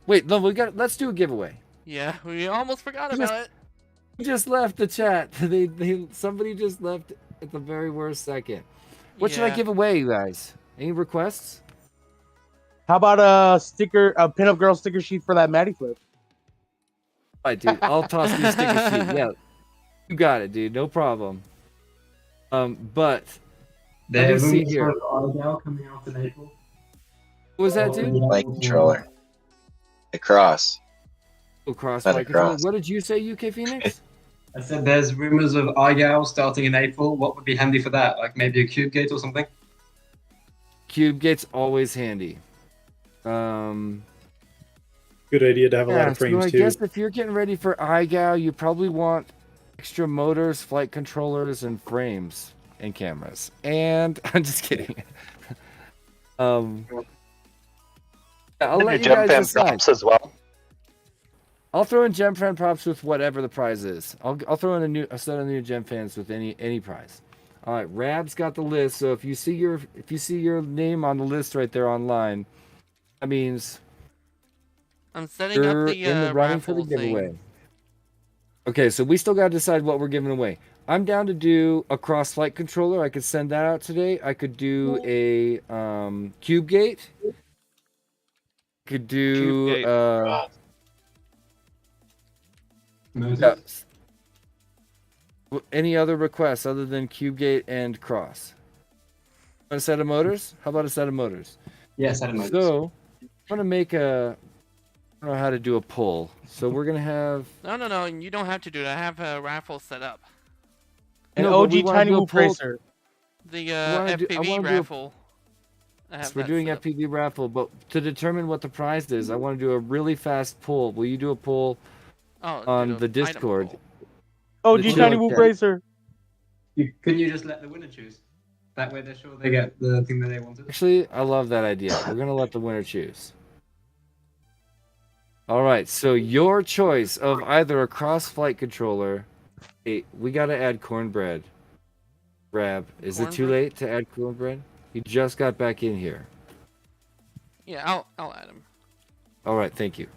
wait, no, let's do a giveaway. Yeah, we almost forgot about it. We just left the chat. Somebody just left at the very worst second. What should I give away, you guys? Any requests? How about a pinup girl sticker sheet for that Maddie flip? All right, dude. I'll toss you a sticker sheet. Yeah, you got it, dude. No problem. But let me see here. Coming out in April. What was that, dude? Bike controller. A cross. Oh, cross Not a bike controller. cross. What did you say, UK Phoenix? I said there's rumors of iGal starting in April. What would be handy for that? Like maybe a cube gate or something? Cube gate's always handy. Good idea to have a lot of So frames I too. guess if you're getting ready for iGao, you probably want extra motors, flight controllers, and frames and cameras. And I'm just kidding. I'll let you guys decide. Props as well. I'll throw in gem fan props with whatever the prize is. I'll throw in a set of new gem fans with any prize. All right, Rab's got the list. So if you see your name on the list right there online, that means I'm setting up you're the in the running for the raffle giveaway. thing. Okay, so we still got to decide what we're giving away. I'm down to do a cross flight controller. I could send that out today. I could do a cube gate. Could do yeah. Any other requests other than cube gate and cross? A set of motors? How about a set of motors? Yeah, set of motors. So I'm gonna make I don't know how to do a poll. So we're gonna have No. You don't have to do that. I have a raffle set up. An No, but we OG wanna Tiny do a Whoop poll. Racer. The I wanna FPV do raffle. I have Yes, we're that doing set up. FPV raffle, but to determine what the prize is, I want to do a really fast poll. Will you do a poll on the Discord? OG Tiny Whoop Racer. Couldn't you just let the winner choose? That way they're sure they get the thing that they wanted. Actually, I love that idea. We're gonna let the winner choose. All right, so your choice of either a cross flight controller. Hey, we gotta add cornbread. Rab, is it too late to add cornbread? He just got back in here. Yeah, I'll add him. All right, thank you.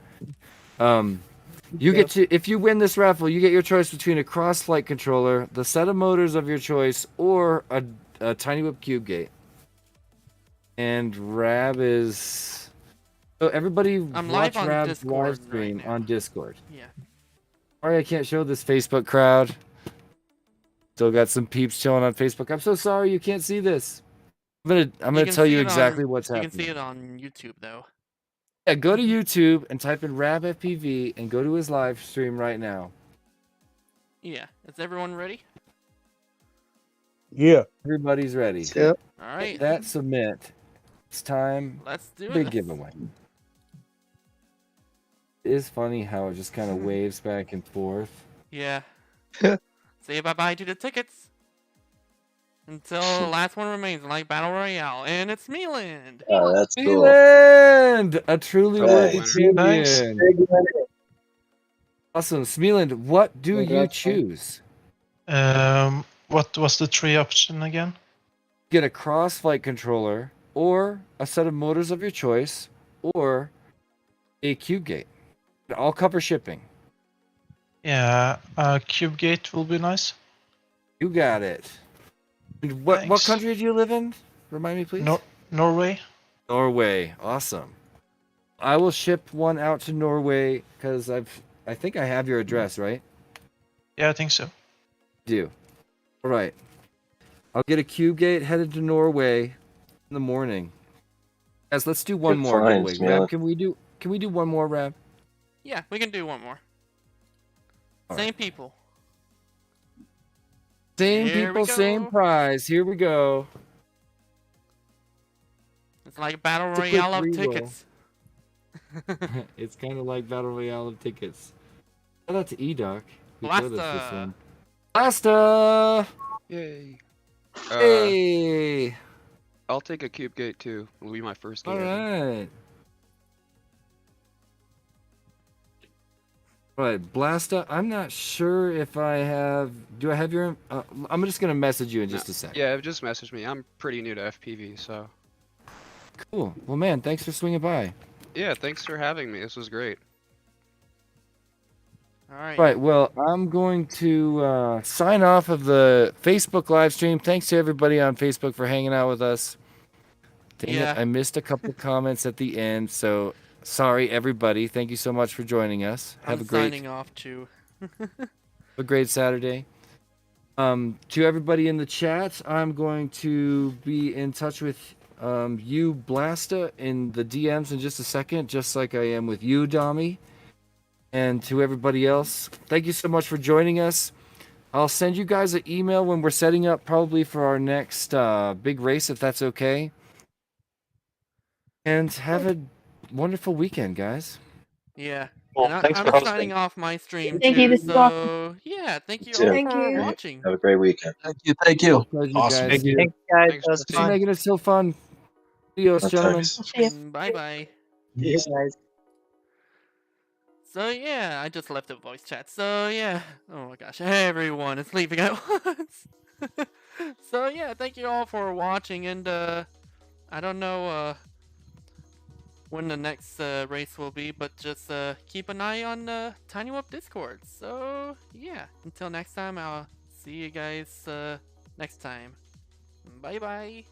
You get to, if you win this raffle, you get your choice between a cross flight controller, the set of motors of your choice, or a Tiny Whip Cube Gate. And Rab is. So everybody I'm watch live on Rab's Discord live stream on Discord. Yeah. Sorry, I can't show this Facebook crowd. Still got some peeps chilling on Facebook. I'm so sorry you can't see this. I'm gonna can tell see you it exactly on, what's happening. You can see it on YouTube though. Yeah, go to YouTube and type in Rab FPV and go to his live stream right now. Yeah. Is everyone ready? Yeah. Everybody's ready. Yep. All right. Hit that submit. It's time. Let's do Big it. giveaway. It is funny how it just kind of waves back and forth. Yeah. Say bye-bye to the tickets. Until the last one remains, like Battle Royale. And it's Meland! Oh, that's cool. Smeeland! A truly worthy Nice. champion. Awesome. Smeeland, what do you choose? What was the three option again? Get a cross flight controller, or a set of motors of your choice, or a cube gate. All cover shipping. Yeah, Cube Gate will be nice. You got it. And what country do you live in? Remind me, please. Norway. Norway. Awesome. I will ship one out to Norway because I think I have your address, right? Yeah, I think so. Do. All right. I'll get a cube gate headed to Norway in the morning. Guys, let's do one Good more finds, giveaway. man. Rab, can we do one more, Rab? Yeah, we can do one more. All Same people. Same Here we people, same go. prize. Here we go. It's like Battle It's a quick Royale of reroll. tickets. It's kind of like Battle Royale of tickets. Shout out to E-Doc. who showed us this Blasta. one. Blasta! Yay. Hey! I'll take a cube gate too. It'll be my first game. All right. All right, Blasta. I'm not sure if I have. Do I have your? I'm just gonna message you in just a sec. Yeah, just message me. I'm pretty new to FPV, so. Cool. Well, man, thanks for swinging by. Yeah, thanks for having me. This was great. All right. Right. Well, I'm going to sign off of the Facebook live stream. Thanks to everybody on Facebook for hanging out with us. Dang Yeah. it, I missed a couple comments at the end, so sorry, everybody. Thank you so much for joining us. Have I'm a great, signing off too. a great Saturday. To everybody in the chat, I'm going to be in touch with you, Blasta, in the DMs in just a second, just like I am with you, Dami. And to everybody else, thank you so much for joining us. I'll send you guys an email when we're setting up probably for our next big race, if that's okay. And have a wonderful weekend, guys. Yeah. Well, And thanks I'm for hosting. signing off my stream Thank you, too. this is awesome. So yeah, thank you too. all Thank for you. watching. Have a great weekend. Thank you. Pleasure, Awesome. guys. Thank you. Thanks, guys. Thanks, That was Thanks for Jesse. fun. making it so fun. Adios, No gentlemen. thanks. I'll see you. Bye bye. Yeah, guys. So yeah, I just left a voice chat. So yeah, oh my gosh, everyone is leaving at once. So yeah, thank you all for watching, and I don't know when the next race will be, but just keep an eye on Tiny Whoop Discord. So yeah, until next time, I'll see you guys next time. Bye bye.